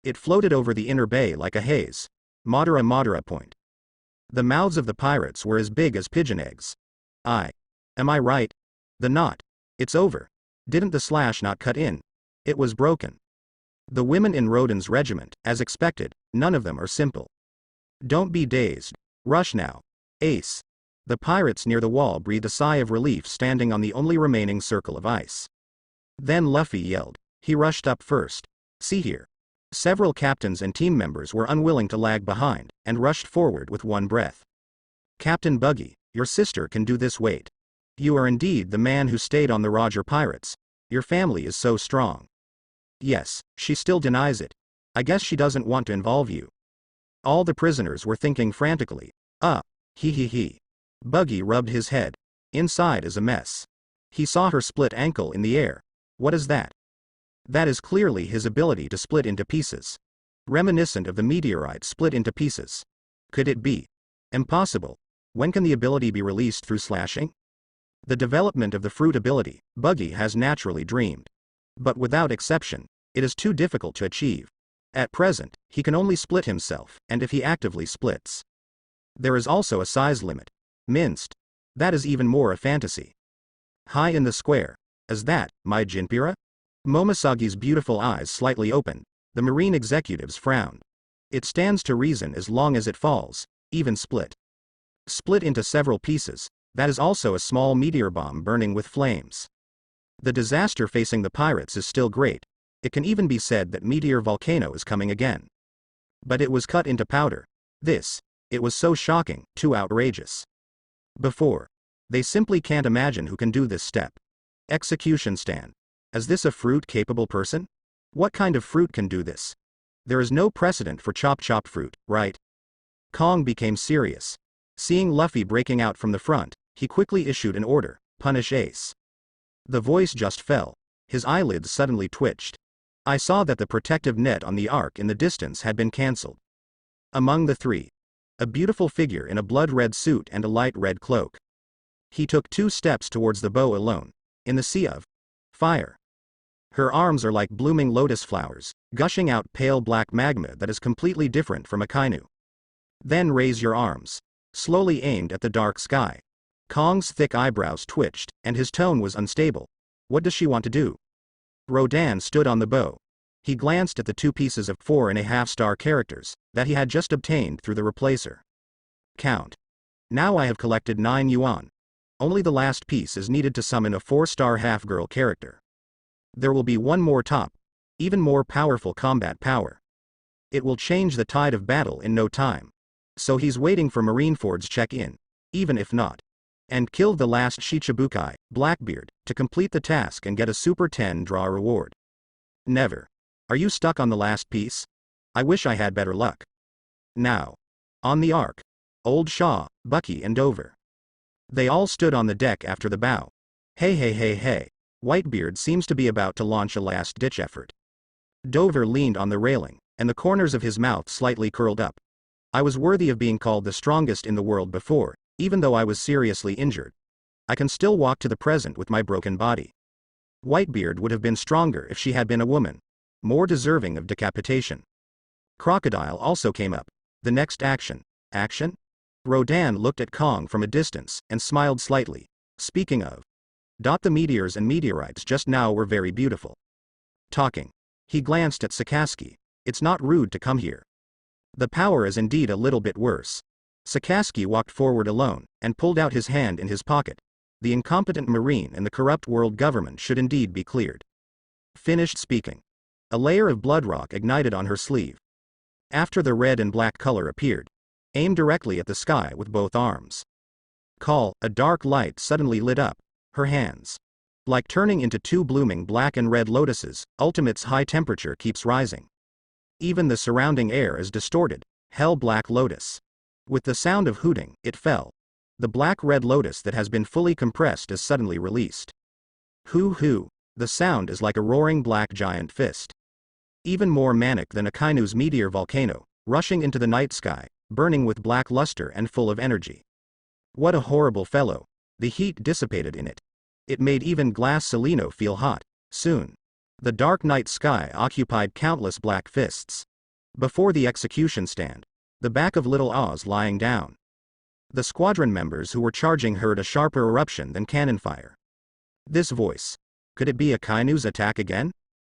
It floated over the inner bay like a haze. Madara point. The mouths of the pirates were as big as pigeon eggs. Am I right? The knot. It's over. Didn't the slash not cut in? It was broken. The women in Rodan's regiment, as expected, none of them are simple. Don't be dazed. Rush now. Ace. The pirates near the wall breathed a sigh of relief standing on the only remaining circle of ice. Then Luffy yelled. He rushed up first. See here. Several captains and team members were unwilling to lag behind, and rushed forward with one breath. Captain Buggy, your sister can do this. Wait. You are indeed the man who stayed on the Roger Pirates. Your family is so strong. Yes, she still denies it. I guess she doesn't want to involve you. All the prisoners were thinking frantically. He. Buggy rubbed his head. Inside is a mess. He saw her split ankle in the air. What is that? That is clearly his ability to split into pieces. Reminiscent of the meteorite split into pieces. Could it be? Impossible. When can the ability be released through slashing? The development of the fruit ability, Buggy has naturally dreamed. But without exception, it is too difficult to achieve. At present, he can only split himself, and if he actively splits. There is also a size limit. Minced. That is even more a fantasy. High in the square. Is that, my Jinpira? Momosagi's beautiful eyes slightly opened. The marine executives frowned. It stands to reason as long as it falls, even split. Split into several pieces, that is also a small meteor bomb burning with flames. The disaster facing the pirates is still great. It can even be said that Meteor Volcano is coming again. But it was cut into powder. It was so shocking, too outrageous. Before. They simply can't imagine who can do this step. Execution stand. Is this a fruit-capable person? What kind of fruit can do this? There is no precedent for chop fruit, right? Kong became serious. Seeing Luffy breaking out from the front, he quickly issued an order, punish Ace. The voice just fell. His eyelids suddenly twitched. I saw that the protective net on the ark in the distance had been cancelled. Among the three, a beautiful figure in a blood-red suit and a light red cloak. He took 2 steps towards the bow alone, in the sea of fire. Her arms are like blooming lotus flowers, gushing out pale black magma that is completely different from Akainu. Then raise your arms. Slowly aimed at the dark sky. Kong's thick eyebrows twitched, and his tone was unstable. What does she want to do? Rodan stood on the bow. He glanced at the 2 pieces of 4.5-star characters that he had just obtained through the replacer. Count. Now I have collected 9 yuan. Only the last piece is needed to summon a 4-star half-girl character. There will be one more top, even more powerful combat power. It will change the tide of battle in no time. So he's waiting for Marineford's check-in, even if not. And killed the last Shichibukai, Blackbeard, to complete the task and get a Super 10 draw reward. Never. Are you stuck on the last piece? I wish I had better luck. Now. On the ark. Old Shaw, Bucky and Dover. They all stood on the deck after the bow. Hey. Whitebeard seems to be about to launch a last-ditch effort. Dover leaned on the railing, and the corners of his mouth slightly curled up. I was worthy of being called the strongest in the world before, even though I was seriously injured. I can still walk to the present with my broken body. Whitebeard would have been stronger if she had been a woman. More deserving of decapitation. Crocodile also came up. The next action. Action? Rodan looked at Kong from a distance, and smiled slightly. Speaking of. The meteors and meteorites just now were very beautiful. Talking. He glanced at Sakaski. It's not rude to come here. The power is indeed a little bit worse. Sakaski walked forward alone, and pulled out his hand in his pocket. The incompetent marine and the corrupt world government should indeed be cleared. Finished speaking. A layer of blood rock ignited on her sleeve. After the red and black color appeared, aim directly at the sky with both arms. Call, a dark light suddenly lit up. Her hands. Like turning into 2 blooming black and red lotuses, Ultimate's high temperature keeps rising. Even the surrounding air is distorted. Hell black lotus. With the sound of hooting, it fell. The black-red lotus that has been fully compressed is suddenly released. Hoo. The sound is like a roaring black giant fist. Even more manic than Akainu's meteor volcano, rushing into the night sky, burning with black luster and full of energy. What a horrible fellow. The heat dissipated in it. It made even Glass Seleno feel hot. Soon. The dark night sky occupied countless black fists. Before the execution stand. The back of Little Oz lying down. The squadron members who were charging heard a sharper eruption than cannon fire. This voice. Could it be Akainu's attack again?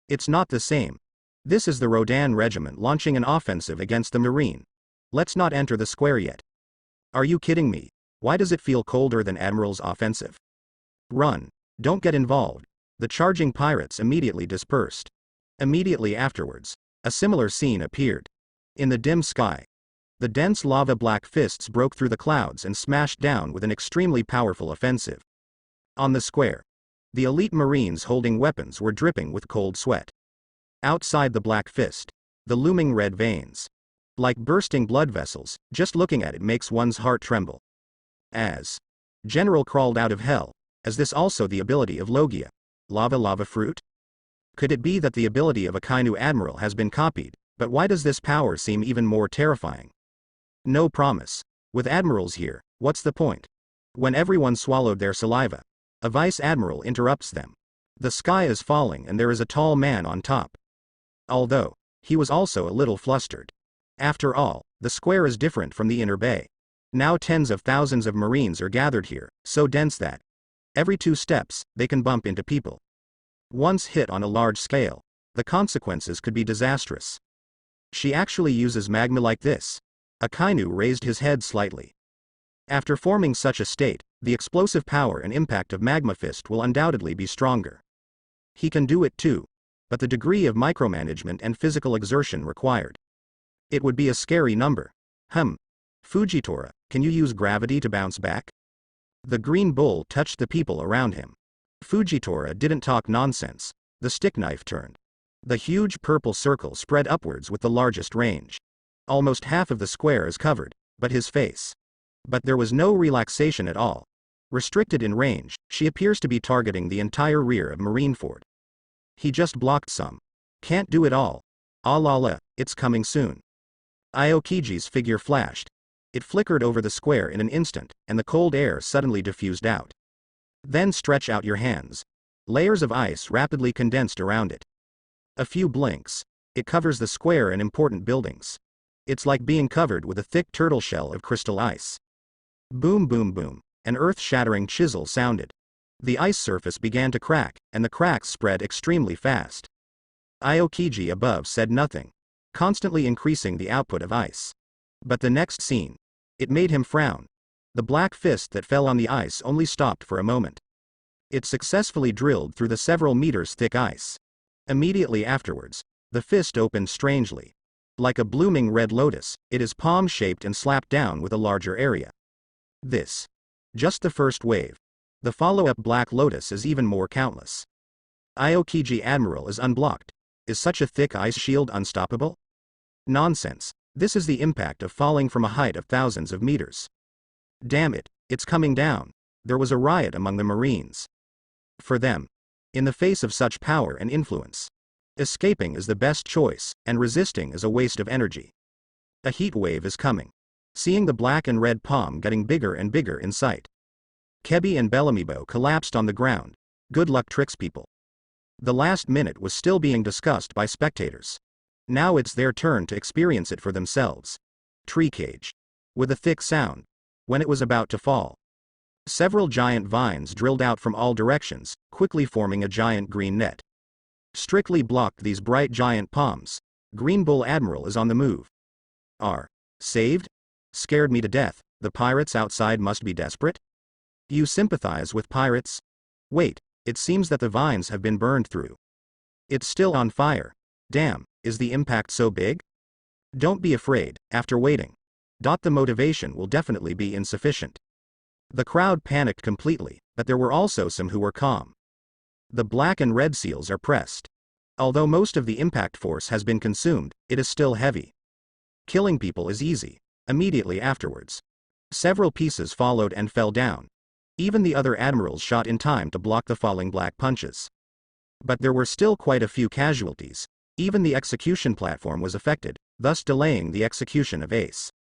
It's not the same. This is the Rodan regiment launching an offensive against the Marine. Let's not enter the square yet. Are you kidding me? Why does it feel colder than Admiral's offensive? Run. Don't get involved. The charging pirates immediately dispersed. Immediately afterwards, a similar scene appeared. In the dim sky, the dense lava black fists broke through the clouds and smashed down with an extremely powerful offensive. On the square, the elite Marines holding weapons were dripping with cold sweat. Outside the black fist, the looming red veins. Like bursting blood vessels, just looking at it makes one's heart tremble. As General crawled out of hell, is this also the ability of Logia? Lava fruit? Could it be that the ability of Akainu Admiral has been copied, but why does this power seem even more terrifying? No promise. With admirals here, what's the point? When everyone swallowed their saliva, a vice admiral interrupts them. The sky is falling and there is a tall man on top. Although, he was also a little flustered. After all, the square is different from the inner bay. Now tens of thousands of Marines are gathered here, so dense that every 2 steps, they can bump into people. Once hit on a large scale, the consequences could be disastrous. She actually uses magma like this. Akainu raised his head slightly. After forming such a state, the explosive power and impact of Magma Fist will undoubtedly be stronger. He can do it too, but the degree of micromanagement and physical exertion required. It would be a scary number. Fujitora, can you use gravity to bounce back? The green bull touched the people around him. Fujitora didn't talk nonsense. The stick knife turned. The huge purple circle spread upwards with the largest range. Almost half of the square is covered, but his face. But there was no relaxation at all. Restricted in range, she appears to be targeting the entire rear of Marineford. He just blocked some. Can't do it all. Ah la la, it's coming soon. Aokiji's figure flashed. It flickered over the square in an instant, and the cold air suddenly diffused out. Then stretch out your hands. Layers of ice rapidly condensed around it. A few blinks. It covers the square and important buildings. It's like being covered with a thick turtle shell of crystal ice. Boom boom boom. An earth-shattering chisel sounded. The ice surface began to crack, and the cracks spread extremely fast. Aokiji above said nothing, constantly increasing the output of ice. But the next scene. It made him frown. The black fist that fell on the ice only stopped for a moment. It successfully drilled through the several meters thick ice. Immediately afterwards, the fist opened strangely. Like a blooming red lotus, it is palm-shaped and slapped down with a larger area. This. Just the first wave. The follow-up black lotus is even more countless. Aokiji Admiral is unblocked. Is such a thick ice shield unstoppable? Nonsense. This is the impact of falling from a height of thousands of meters. Damn it, it's coming down. There was a riot among the Marines. For them. In the face of such power and influence. Escaping is the best choice, and resisting is a waste of energy. A heat wave is coming. Seeing the black and red palm getting bigger and bigger in sight. Kebi and Bellamibo collapsed on the ground. Good luck, tricks people. The last minute was still being discussed by spectators. Now it's their turn to experience it for themselves. Tree cage. With a thick sound. When it was about to fall. Several giant vines drilled out from all directions, quickly forming a giant green net. Strictly blocked these bright giant palms. Green Bull Admiral is on the move. Saved? Scared me to death. The pirates outside must be desperate? You sympathize with pirates? Wait, it seems that the vines have been burned through. It's still on fire. Damn, is the impact so big? Don't be afraid, after waiting. The motivation will definitely be insufficient. The crowd panicked completely, but there were also some who were calm. The black and red seals are pressed. Although most of the impact force has been consumed, it is still heavy. Killing people is easy. Immediately afterwards. Several pieces followed and fell down. Even the other admirals shot in time to block the falling black punches. But there were still quite a few casualties. Even the execution platform was affected, thus delaying the execution of Ace.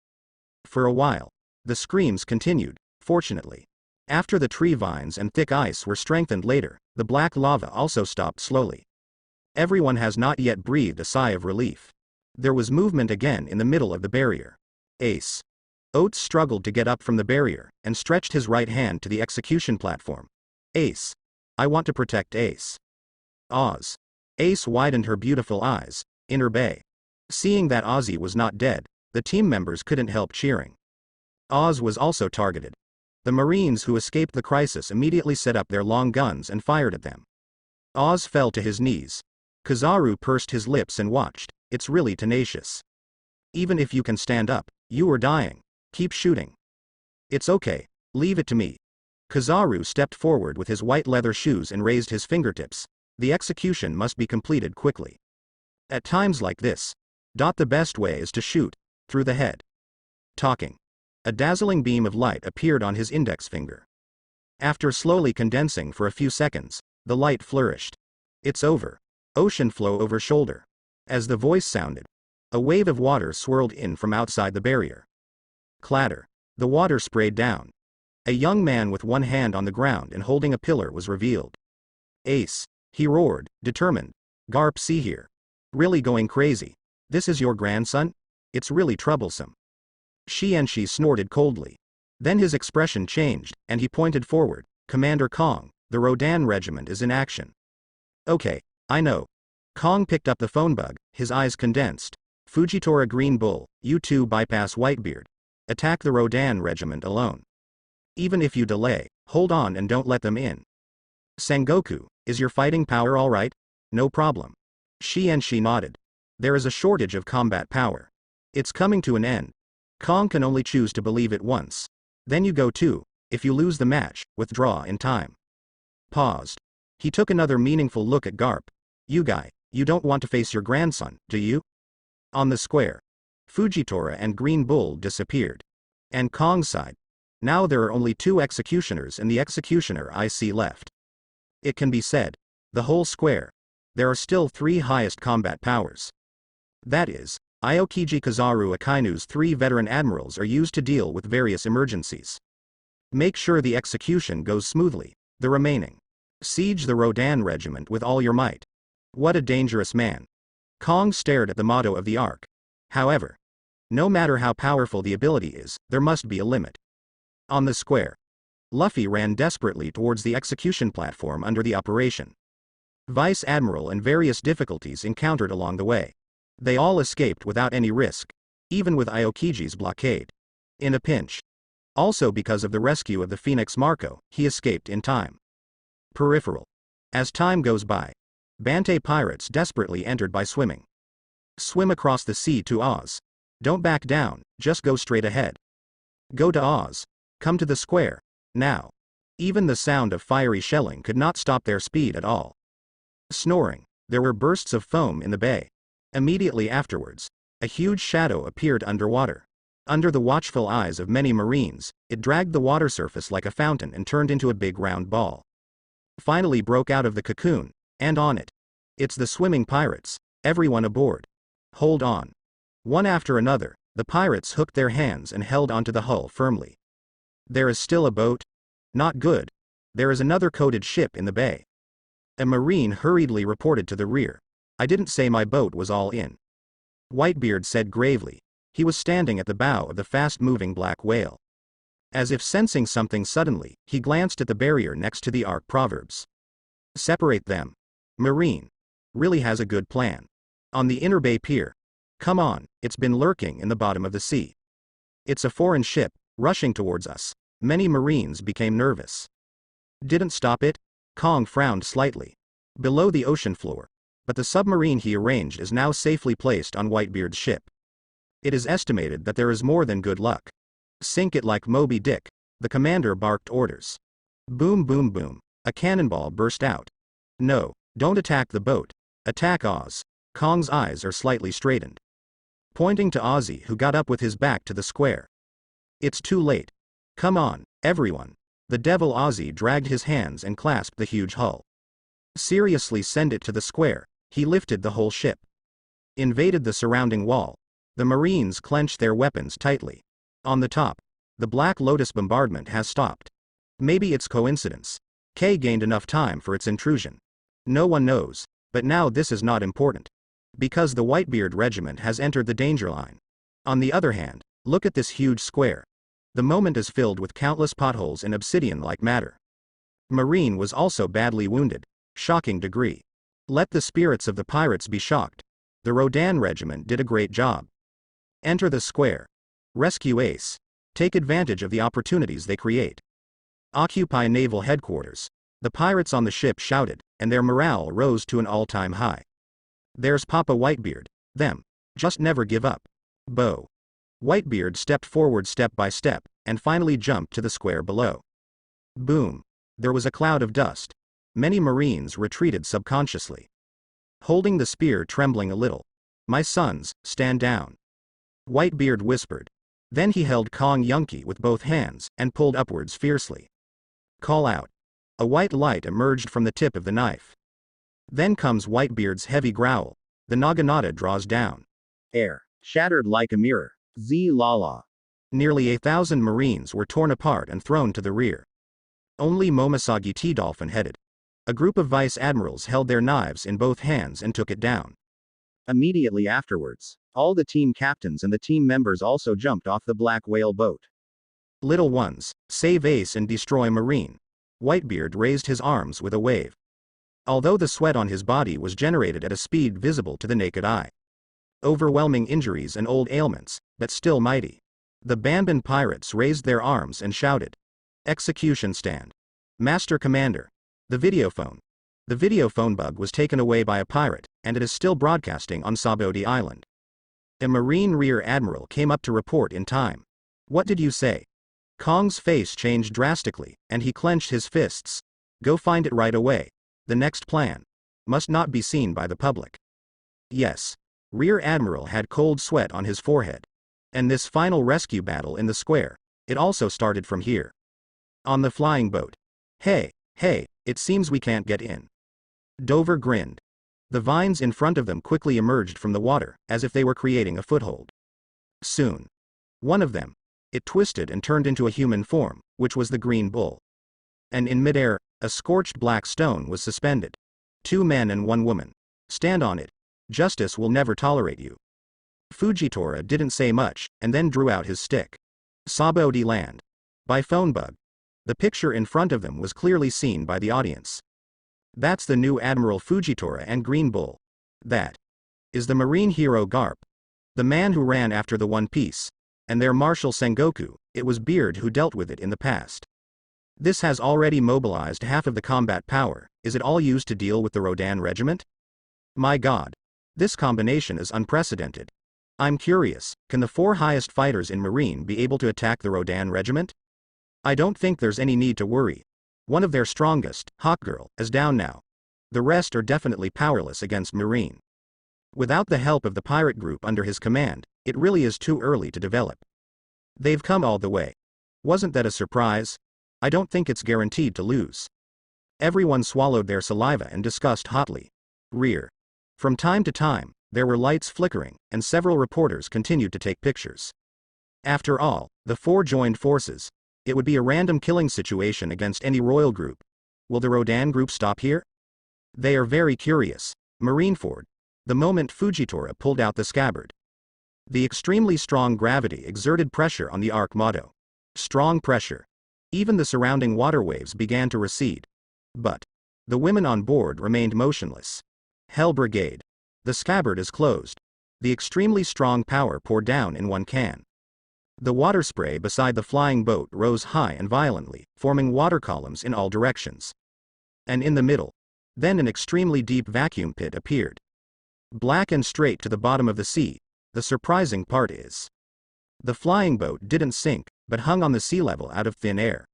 For a while. The screams continued, fortunately. After the tree vines and thick ice were strengthened later, the black lava also stopped slowly. Everyone has not yet breathed a sigh of relief. There was movement again in the middle of the barrier. Ace. Oates struggled to get up from the barrier, and stretched his right hand to the execution platform. Ace. I want to protect Ace. Oz. Ace widened her beautiful eyes, in her bay. Seeing that Ozzy was not dead, the team members couldn't help cheering. Oz was also targeted. The Marines who escaped the crisis immediately set up their long guns and fired at them. Oz fell to his knees. Kizaru pursed his lips and watched. It's really tenacious. Even if you can stand up, you are dying. Keep shooting. It's okay, leave it to me. Kizaru stepped forward with his white leather shoes and raised his fingertips. The execution must be completed quickly. At times like this. The best way is to shoot. Through the head. Talking. A dazzling beam of light appeared on his index finger. After slowly condensing for a few seconds, the light flourished. It's over. Ocean flow over shoulder. As the voice sounded, a wave of water swirled in from outside the barrier. Clatter. The water sprayed down. A young man with one hand on the ground and holding a pillar was revealed. Ace. He roared, determined. Garp, see here. Really going crazy. This is your grandson? It's really troublesome. She snorted coldly. Then his expression changed, and he pointed forward. Commander Kong, the Rodan regiment is in action. Okay, I know. Kong picked up the phone bug, his eyes condensed. Fujitora Green Bull, you two bypass Whitebeard. Attack the Rodan regiment alone. Even if you delay, hold on and don't let them in. Sengoku, is your fighting power alright? No problem. She nodded. There is a shortage of combat power. It's coming to an end. Kong can only choose to believe it once. Then you go too. If you lose the match, withdraw in time. Paused. He took another meaningful look at Garp. You guy, you don't want to face your grandson, do you? On the square. Fujitora and Green Bull disappeared. And Kong sighed. Now there are only 2 executioners and the executioner I see left. It can be said, the whole square, there are still 3 highest combat powers. That is, Aokiji Kazaru Akainu's 3 veteran admirals are used to deal with various emergencies. Make sure the execution goes smoothly. The remaining. Siege the Rodan regiment with all your might. What a dangerous man. Kong stared at the motto of the arc. However, no matter how powerful the ability is, there must be a limit. On the square, Luffy ran desperately towards the execution platform under the operation. Vice Admiral and various difficulties encountered along the way. They all escaped without any risk, even with Aokiji's blockade. In a pinch. Also because of the rescue of the Phoenix Marco, he escaped in time. Peripheral. As time goes by, Bantei pirates desperately entered by swimming. Swim across the sea to Oz. Don't back down, just go straight ahead. Go to Oz. Come to the square. Now. Even the sound of fiery shelling could not stop their speed at all. Snoring, there were bursts of foam in the bay. Immediately afterwards, a huge shadow appeared underwater. Under the watchful eyes of many Marines, it dragged the water surface like a fountain and turned into a big round ball. Finally broke out of the cocoon, and on it. It's the swimming pirates, everyone aboard. Hold on. One after another, the pirates hooked their hands and held onto the hull firmly. There is still a boat? Not good. There is another coated ship in the bay. A Marine hurriedly reported to the rear. I didn't say my boat was all in. Whitebeard said gravely. He was standing at the bow of the fast-moving black whale. As if sensing something suddenly, he glanced at the barrier next to the Ark Proverbs. Separate them. Marine. Really has a good plan. On the inner bay pier. Come on, it's been lurking in the bottom of the sea. It's a foreign ship, rushing towards us. Many Marines became nervous. Didn't stop it? Kong frowned slightly. Below the ocean floor. But the submarine he arranged is now safely placed on Whitebeard's ship. It is estimated that there is more than good luck. Sink it like Moby Dick, the commander barked orders. Boom boom boom, a cannonball burst out. No, don't attack the boat. Attack Oz. Kong's eyes are slightly straightened. Pointing to Ozzy who got up with his back to the square. It's too late. Come on, everyone. The devil Ozzy dragged his hands and clasped the huge hull. Seriously send it to the square, he lifted the whole ship. Invaded the surrounding wall. The Marines clenched their weapons tightly. On the top, the Black Lotus bombardment has stopped. Maybe it's coincidence. K gained enough time for its intrusion. No one knows, but now this is not important. Because the Whitebeard regiment has entered the danger line. On the other hand, look at this huge square. The moment is filled with countless potholes and obsidian-like matter. Marine was also badly wounded. Shocking degree. Let the spirits of the pirates be shocked. The Rodan regiment did a great job. Enter the square. Rescue Ace. Take advantage of the opportunities they create. Occupy naval headquarters. The pirates on the ship shouted, and their morale rose to an all-time high. There's Papa Whitebeard. Them. Just never give up. Bo. Whitebeard stepped forward step by step, and finally jumped to the square below. Boom. There was a cloud of dust. Many Marines retreated subconsciously. Holding the spear trembling a little. My sons, stand down. Whitebeard whispered. Then he held Kong Yunky with both hands, and pulled upwards fiercely. Call out. A white light emerged from the tip of the knife. Then comes Whitebeard's heavy growl. The Naginata draws down. Air. Shattered like a mirror. Z-la-la. Nearly 1,000 Marines were torn apart and thrown to the rear. Only Momoshagi T-Dolphin headed. A group of vice admirals held their knives in both hands and took it down. Immediately afterwards, all the team captains and the team members also jumped off the Black Whale boat. Little ones, save Ace and destroy Marine. Whitebeard raised his arms with a wave. Although the sweat on his body was generated at a speed visible to the naked eye. Overwhelming injuries and old ailments, but still mighty. The Banban pirates raised their arms and shouted. Execution stand. Master Commander. The videophone. The videophone bug was taken away by a pirate, and it is still broadcasting on Sabodi Island. A Marine Rear Admiral came up to report in time. What did you say? Kong's face changed drastically, and he clenched his fists. Go find it right away. The next plan. Must not be seen by the public. Yes. Rear Admiral had cold sweat on his forehead. And this final rescue battle in the square. It also started from here. On the flying boat. Hey, it seems we can't get in. Dover grinned. The vines in front of them quickly emerged from the water, as if they were creating a foothold. Soon. One of them. It twisted and turned into a human form, which was the green bull. And in midair, a scorched black stone was suspended. 2 men and 1 woman. Stand on it. Justice will never tolerate you. Fujitora didn't say much, and then drew out his stick. Sabaody land. By phone bug. The picture in front of them was clearly seen by the audience. That's the new Admiral Fujitora and Green Bull. That is the marine hero Garp. The man who ran after the One Piece. And their Marshal Sengoku. It was Beard who dealt with it in the past. This has already mobilized half of the combat power. Is it all used to deal with the Rodan regiment? My god. This combination is unprecedented. I'm curious, can the 4 highest fighters in Marine be able to attack the Rodan regiment? I don't think there's any need to worry. One of their strongest, Hawkgirl, is down now. The rest are definitely powerless against Marine. Without the help of the pirate group under his command, it really is too early to develop. They've come all the way. Wasn't that a surprise? I don't think it's guaranteed to lose. Everyone swallowed their saliva and discussed hotly. Rear. From time to time, there were lights flickering, and several reporters continued to take pictures. After all, the 4 joined forces. It would be a random killing situation against any royal group. Will the Rodan group stop here? They are very curious. Marineford. The moment Fujitora pulled out the scabbard. The extremely strong gravity exerted pressure on the Ark motto. Strong pressure. Even the surrounding water waves began to recede. But the women on board remained motionless. Hell Brigade. The scabbard is closed. The extremely strong power poured down in one can. The water spray beside the flying boat rose high and violently, forming water columns in all directions. And in the middle, then an extremely deep vacuum pit appeared. Black and straight to the bottom of the sea. The surprising part is, the flying boat didn't sink, but hung on the sea level out of thin air.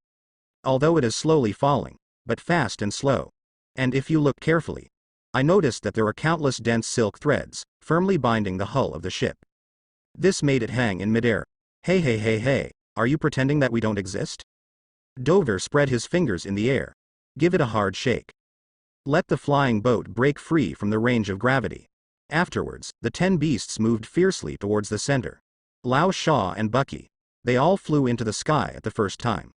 Although it is slowly falling, but fast and slow. And if you look carefully, I noticed that there are countless dense silk threads, firmly binding the hull of the ship. This made it hang in midair. Hey, are you pretending that we don't exist? Dover spread his fingers in the air. Give it a hard shake. Let the flying boat break free from the range of gravity. Afterwards, the 10 beasts moved fiercely towards the center. Lao Sha and Bucky. They all flew into the sky at the first time.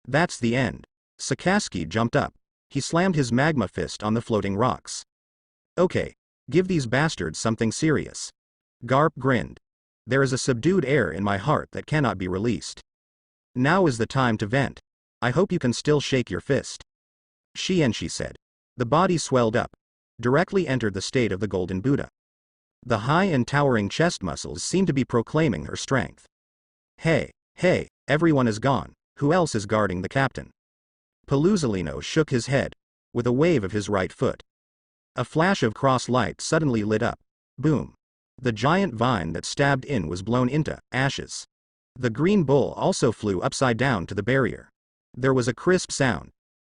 That's the end. Sakaski jumped up. He slammed his magma fist on the floating rocks. Okay, give these bastards something serious. Garp grinned. There is a subdued air in my heart that cannot be released. Now is the time to vent. I hope you can still shake your fist. She said. The body swelled up. Directly entered the state of the Golden Buddha. The high and towering chest muscles seemed to be proclaiming her strength. Hey, everyone is gone. Who else is guarding the captain? Paluzolino shook his head, with a wave of his right foot. A flash of cross light suddenly lit up. Boom. The giant vine that stabbed in was blown into ashes. The green bull also flew upside down to the barrier. There was a crisp sound.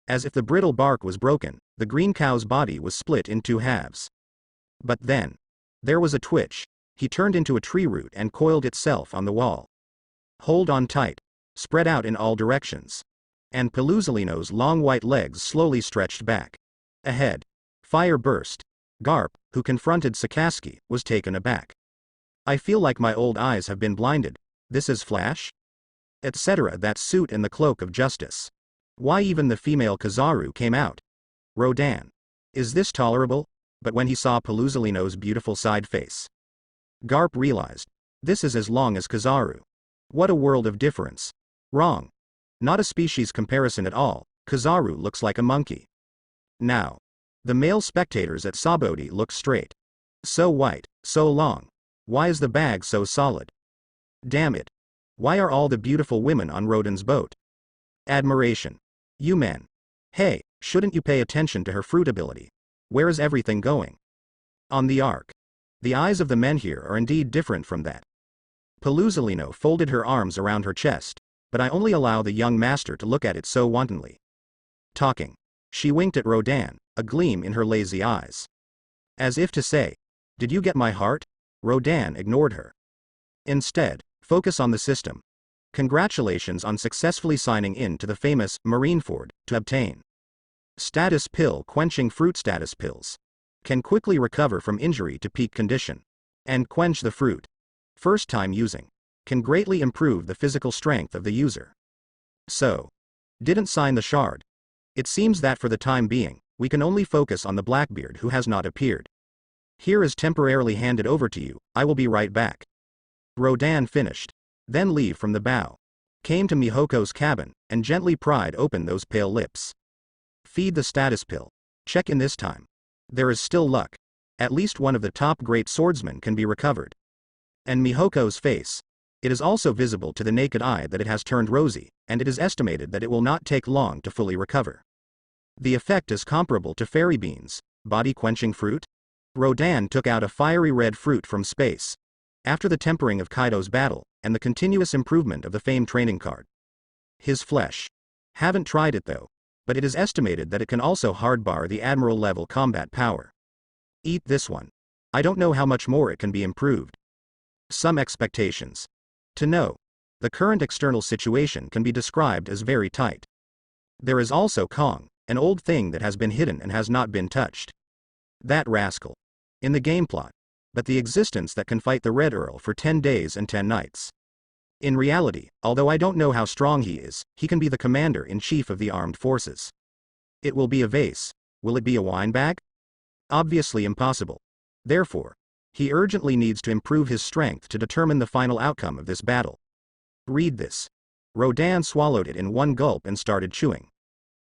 As if the brittle bark was broken, the green cow's body was split in 2 halves. But then, there was a twitch. He turned into a tree root and coiled itself on the wall. Hold on tight. Spread out in all directions. And Paluzolino's long white legs slowly stretched back. Ahead. Fire burst. Garp, who confronted Sakaski, was taken aback. I feel like my old eyes have been blinded. This is Flash? Etc. That suit and the cloak of justice. Why even the female Kizaru came out? Rodan. Is this tolerable? But when he saw Paluzolino's beautiful side face, Garp realized, this is as long as Kizaru. What a world of difference. Wrong. Not a species comparison at all. Kizaru looks like a monkey. Now, the male spectators at Sabaody look straight. So white, so long. Why is the bag so solid? Damn it. Why are all the beautiful women on Rodan's boat? Admiration. You men. Hey, shouldn't you pay attention to her fruitability? Where is everything going? On the Ark. The eyes of the men here are indeed different from that. Paluzolino folded her arms around her chest, but I only allow the young master to look at it so wantonly. Talking. She winked at Rodan, a gleam in her lazy eyes. As if to say, did you get my heart? Rodan ignored her. Instead, focus on the system. Congratulations on successfully signing in to the famous Marineford to obtain status pill quenching fruit. Status pills can quickly recover from injury to peak condition and quench the fruit. First time using can greatly improve the physical strength of the user. So, didn't sign the shard. It seems that for the time being, we can only focus on the Blackbeard who has not appeared. Here is temporarily handed over to you, I will be right back. Rodan finished. Then leave from the bow. Came to Mihoko's cabin, and gently pried open those pale lips. Feed the status pill. Check in this time. There is still luck. At least one of the top great swordsmen can be recovered. And Mihoko's face. It is also visible to the naked eye that it has turned rosy, and it is estimated that it will not take long to fully recover. The effect is comparable to fairy beans, body-quenching fruit. Rodan took out a fiery red fruit from space. After the tempering of Kaido's battle, and the continuous improvement of the famed training card. His flesh. Haven't tried it though, but it is estimated that it can also hardbar the Admiral level combat power. Eat this one. I don't know how much more it can be improved. Some expectations. To know. The current external situation can be described as very tight. There is also Kong, an old thing that has been hidden and has not been touched. That rascal. In the game plot. But the existence that can fight the Red Earl for 10 days and 10 nights. In reality, although I don't know how strong he is, he can be the commander-in-chief of the armed forces. It will be a vase. Will it be a wine bag? Obviously impossible. Therefore, he urgently needs to improve his strength to determine the final outcome of this battle. Read this. Rodan swallowed it in one gulp and started chewing.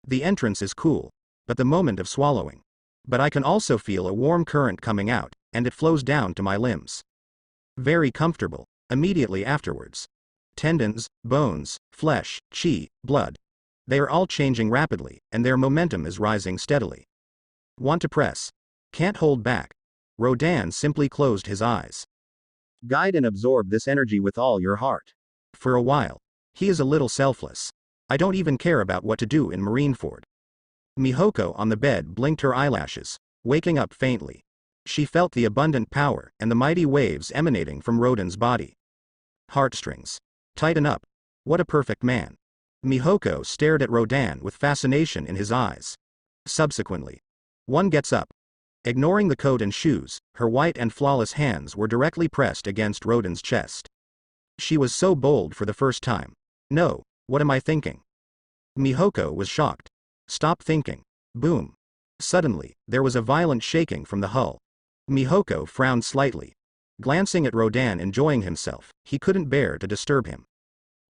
The entrance is cool, but the moment of swallowing. But I can also feel a warm current coming out, and it flows down to my limbs. Very comfortable. Immediately afterwards. Tendons, bones, flesh, chi, blood. They are all changing rapidly, and their momentum is rising steadily. Want to press. Can't hold back. Rodan simply closed his eyes. Guide and absorb this energy with all your heart. For a while. He is a little selfless. I don't even care about what to do in Marineford. Mihoko on the bed blinked her eyelashes, waking up faintly. She felt the abundant power and the mighty waves emanating from Rodan's body. Heartstrings. Tighten up. What a perfect man. Mihoko stared at Rodan with fascination in his eyes. Subsequently. One gets up. Ignoring the coat and shoes, her white and flawless hands were directly pressed against Rodan's chest. She was so bold for the first time. No, what am I thinking? Mihoko was shocked. Stop thinking. Boom. Suddenly, there was a violent shaking from the hull. Mihoko frowned slightly. Glancing at Rodan enjoying himself, he couldn't bear to disturb him.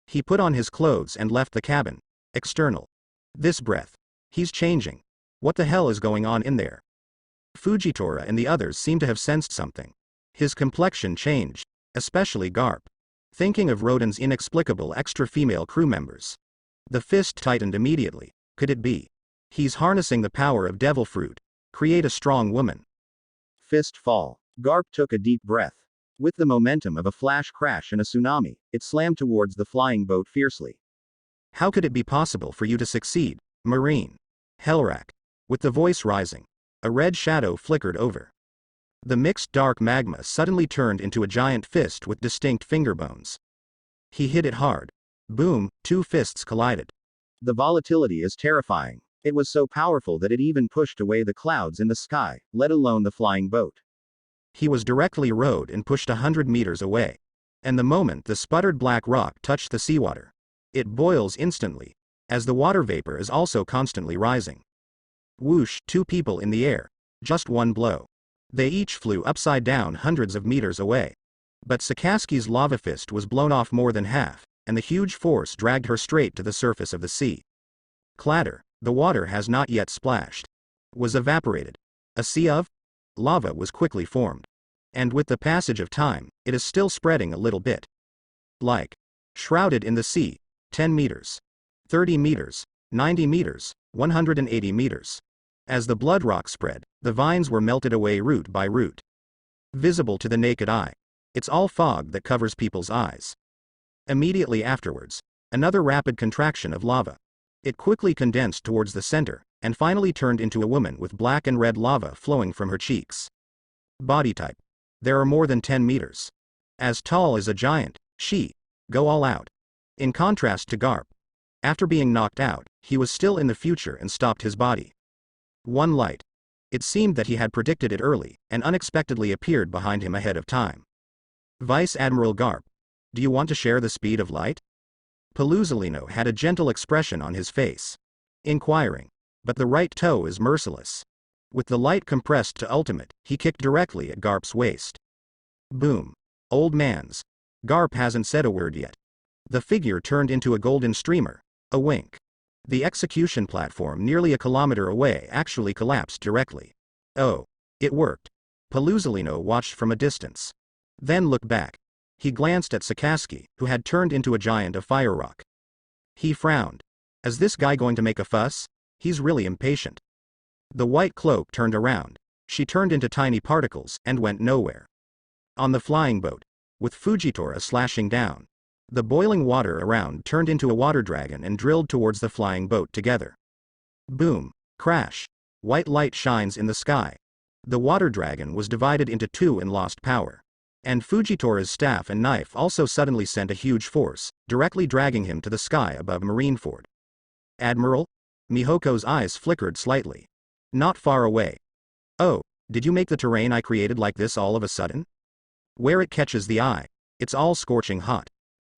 He put on his clothes and left the cabin. External. This breath. He's changing. What the hell is going on in there? Fujitora and the others seem to have sensed something. His complexion changed, especially Garp. Thinking of Rodan's inexplicable extra female crew members. The fist tightened immediately. Could it be? He's harnessing the power of devil fruit. Create a strong woman. Fist fall. Garp took a deep breath. With the momentum of a flash crash and a tsunami, it slammed towards the flying boat fiercely. How could it be possible for you to succeed, Marine? Hellrack. With the voice rising, a red shadow flickered over. The mixed dark magma suddenly turned into a giant fist with distinct finger bones. He hit it hard. Boom, two fists collided. The volatility is terrifying. It was so powerful that it even pushed away the clouds in the sky, let alone the flying boat. He was directly rowed and pushed 100 meters away. And the moment the sputtered black rock touched the seawater, it boils instantly, as the water vapor is also constantly rising. Whoosh, two people in the air. Just one blow. They each flew upside down hundreds of meters away. But Sakaski's lava fist was blown off more than half, and the huge force dragged her straight to the surface of the sea. Clatter. The water has not yet splashed. Was evaporated. A sea of lava was quickly formed. And with the passage of time, it is still spreading a little bit. Like shrouded in the sea, 10 meters, 30 meters, 90 meters, 180 meters. As the blood rock spread, the vines were melted away root by root. Visible to the naked eye. It's all fog that covers people's eyes. Immediately afterwards, another rapid contraction of lava. It quickly condensed towards the center, and finally turned into a woman with black and red lava flowing from her cheeks. Body type. There are more than 10 meters. As tall as a giant. She. Go all out. In contrast to Garp, after being knocked out, he was still in the future and stopped his body. One light. It seemed that he had predicted it early, and unexpectedly appeared behind him ahead of time. Vice Admiral Garp, do you want to share the speed of light? Paluzolino had a gentle expression on his face. Inquiring. But the right toe is merciless. With the light compressed to ultimate, he kicked directly at Garp's waist. Boom. Old man's. Garp hasn't said a word yet. The figure turned into a golden streamer. A wink. The execution platform nearly a kilometer away actually collapsed directly. Oh. It worked. Paluzolino watched from a distance. Then looked back. He glanced at Sakaski, who had turned into a giant of fire rock. He frowned. Is this guy going to make a fuss? He's really impatient. The white cloak turned around. She turned into tiny particles and went nowhere. On the flying boat, with Fujitora slashing down, the boiling water around turned into a water dragon and drilled towards the flying boat together. Boom. Crash. White light shines in the sky. The water dragon was divided into two and lost power. And Fujitora's staff and knife also suddenly sent a huge force, directly dragging him to the sky above Marineford. Admiral? Mihoko's eyes flickered slightly. Not far away. Oh, did you make the terrain I created like this all of a sudden? Where it catches the eye, it's all scorching hot.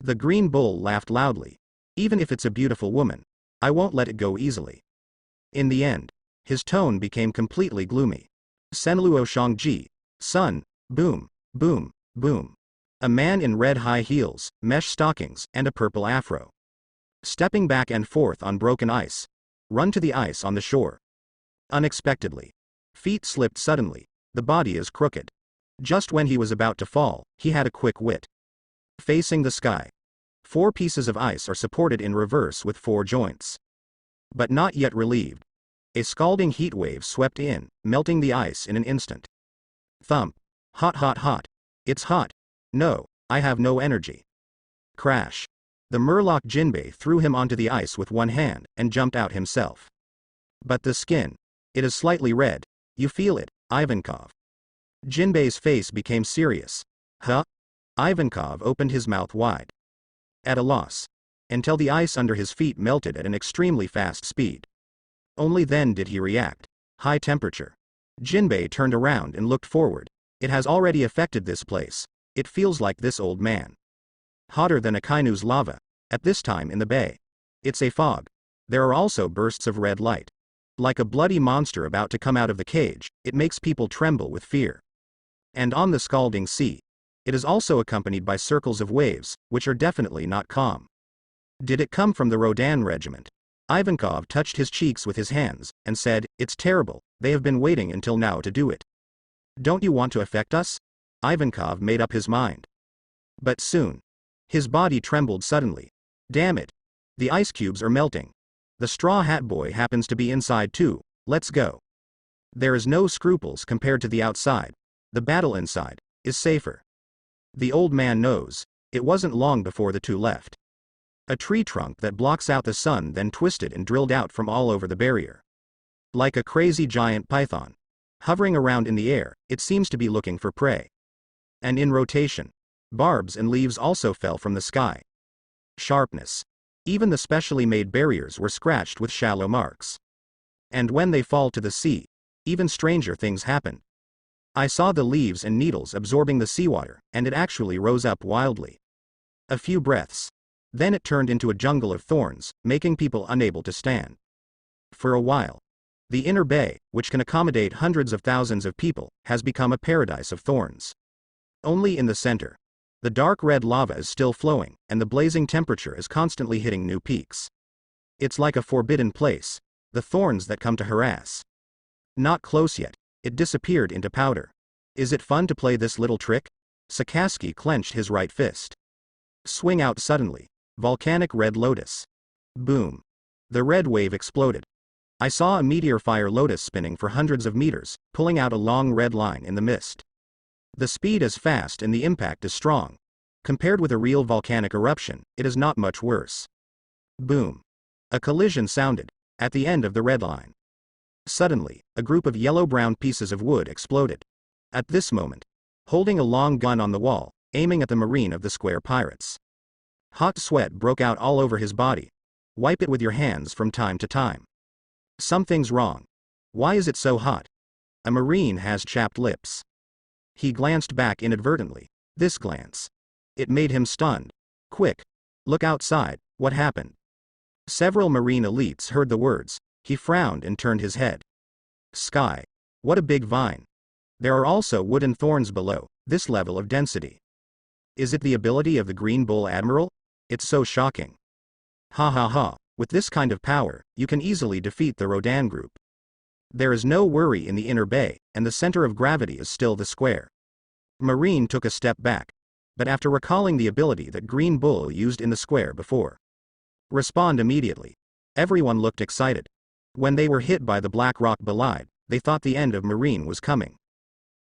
The green bull laughed loudly. Even if it's a beautiful woman, I won't let it go easily. In the end, his tone became completely gloomy. Senluo Shangji, son, boom, boom, boom. A man in red high heels, mesh stockings, and a purple afro. Stepping back and forth on broken ice. Run to the ice on the shore. Unexpectedly. Feet slipped suddenly. The body is crooked. Just when he was about to fall, he had a quick wit. Facing the sky. 4 pieces of ice are supported in reverse with 4 joints. But not yet relieved. A scalding heat wave swept in, melting the ice in an instant. Thump. Hot hot hot. It's hot. No, I have no energy. Crash. The Murloc Jinbei threw him onto the ice with one hand, and jumped out himself. But the skin. It is slightly red. You feel it, Ivankov. Jinbei's face became serious. Huh? Ivankov opened his mouth wide. At a loss. Until the ice under his feet melted at an extremely fast speed. Only then did he react. High temperature. Jinbei turned around and looked forward. It has already affected this place. It feels like this old man. Hotter than a Kainu's lava, at this time in the bay. It's a fog. There are also bursts of red light. Like a bloody monster about to come out of the cage, it makes people tremble with fear. And on the scalding sea, it is also accompanied by circles of waves, which are definitely not calm. Did it come from the Rodan regiment? Ivankov touched his cheeks with his hands, and said, it's terrible, they have been waiting until now to do it. Don't you want to affect us? Ivankov made up his mind. But soon. His body trembled suddenly. Damn it. The ice cubes are melting. The Straw Hat Boy happens to be inside too, let's go. There is no scruples compared to the outside. The battle inside is safer. The old man knows. It wasn't long before the two left. A tree trunk that blocks out the sun then twisted and drilled out from all over the barrier. Like a crazy giant python. Hovering around in the air, it seems to be looking for prey. And in rotation. Barbs and leaves also fell from the sky. Sharpness. Even the specially made barriers were scratched with shallow marks. And when they fall to the sea, even stranger things happen. I saw the leaves and needles absorbing the seawater, and it actually rose up wildly. A few breaths. Then it turned into a jungle of thorns, making people unable to stand. For a while. The inner bay, which can accommodate hundreds of thousands of people, has become a paradise of thorns. Only in the center. The dark red lava is still flowing, and the blazing temperature is constantly hitting new peaks. It's like a forbidden place. The thorns that come to harass. Not close yet. It disappeared into powder. Is it fun to play this little trick? Sakaski clenched his right fist. Swing out suddenly. Volcanic red lotus. Boom. The red wave exploded. I saw a meteor fire lotus spinning for hundreds of meters, pulling out a long red line in the mist. The speed is fast and the impact is strong. Compared with a real volcanic eruption, it is not much worse. Boom. A collision sounded, at the end of the red line. Suddenly, a group of yellow-brown pieces of wood exploded. At this moment, holding a long gun on the wall, aiming at the marine of the square pirates. Hot sweat broke out all over his body. Wipe it with your hands from time to time. Something's wrong. Why is it so hot? A Marine has chapped lips. He glanced back inadvertently. This glance. It made him stunned. Quick. Look outside, what happened? Several Marine elites heard the words. He frowned and turned his head. Sky. What a big vine. There are also wooden thorns below, this level of density. Is it the ability of the Green Bull Admiral? It's so shocking. Ha ha ha, with this kind of power, you can easily defeat the Rodan group. There is no worry in the inner bay, and the center of gravity is still the square. Marine took a step back. But after recalling the ability that Green Bull used in the square before. Respond immediately. Everyone looked excited. When they were hit by the black rock bolide, they thought the end of Marine was coming.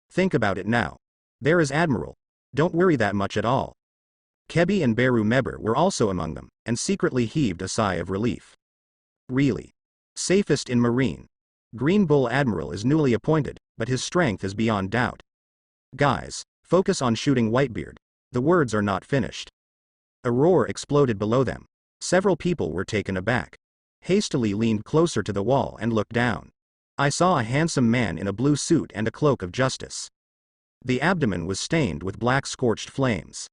Think about it now. There is Admiral. Don't worry that much at all. Kebi and Beru Meber were also among them, and secretly heaved a sigh of relief. Really. Safest in Marine. Green Bull Admiral is newly appointed, but his strength is beyond doubt. Guys, focus on shooting Whitebeard. The words are not finished. A roar exploded below them. Several people were taken aback. Hastily leaned closer to the wall and looked down. I saw a handsome man in a blue suit and a cloak of justice. The abdomen was stained with black scorched flames.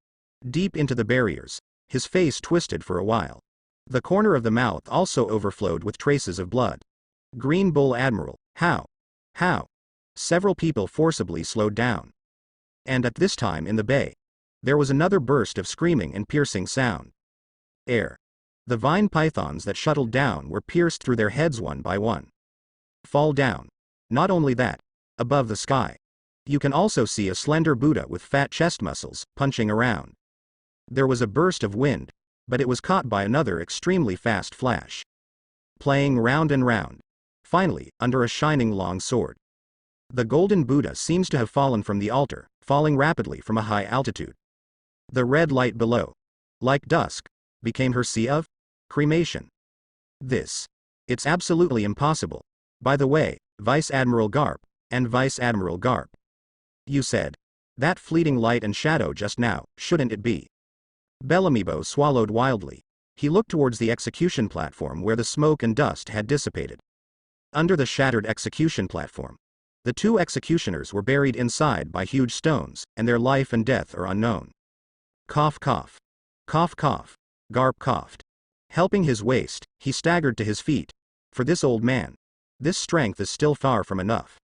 Deep into the barriers, his face twisted for a while. The corner of the mouth also overflowed with traces of blood. Green Bull Admiral, how? How? Several people forcibly slowed down. And at this time in the bay, there was another burst of screaming and piercing sound. Air. The vine pythons that shuttled down were pierced through their heads one by one. Fall down. Not only that, above the sky, you can also see a slender Buddha with fat chest muscles, punching around. There was a burst of wind, but it was caught by another extremely fast flash. Playing round and round. Finally, under a shining long sword. The golden Buddha seems to have fallen from the altar, falling rapidly from a high altitude. The red light below, like dusk, became her sea of cremation. It's absolutely impossible. By the way, Vice Admiral Garp, and Vice Admiral Garp. You said that fleeting light and shadow just now, shouldn't it be? Bellamibo swallowed wildly. He looked towards the execution platform where the smoke and dust had dissipated. Under the shattered execution platform, the two executioners were buried inside by huge stones, and their life and death are unknown. Cough cough. Cough cough. Garp coughed. Helping his waist, he staggered to his feet. For this old man, this strength is still far from enough.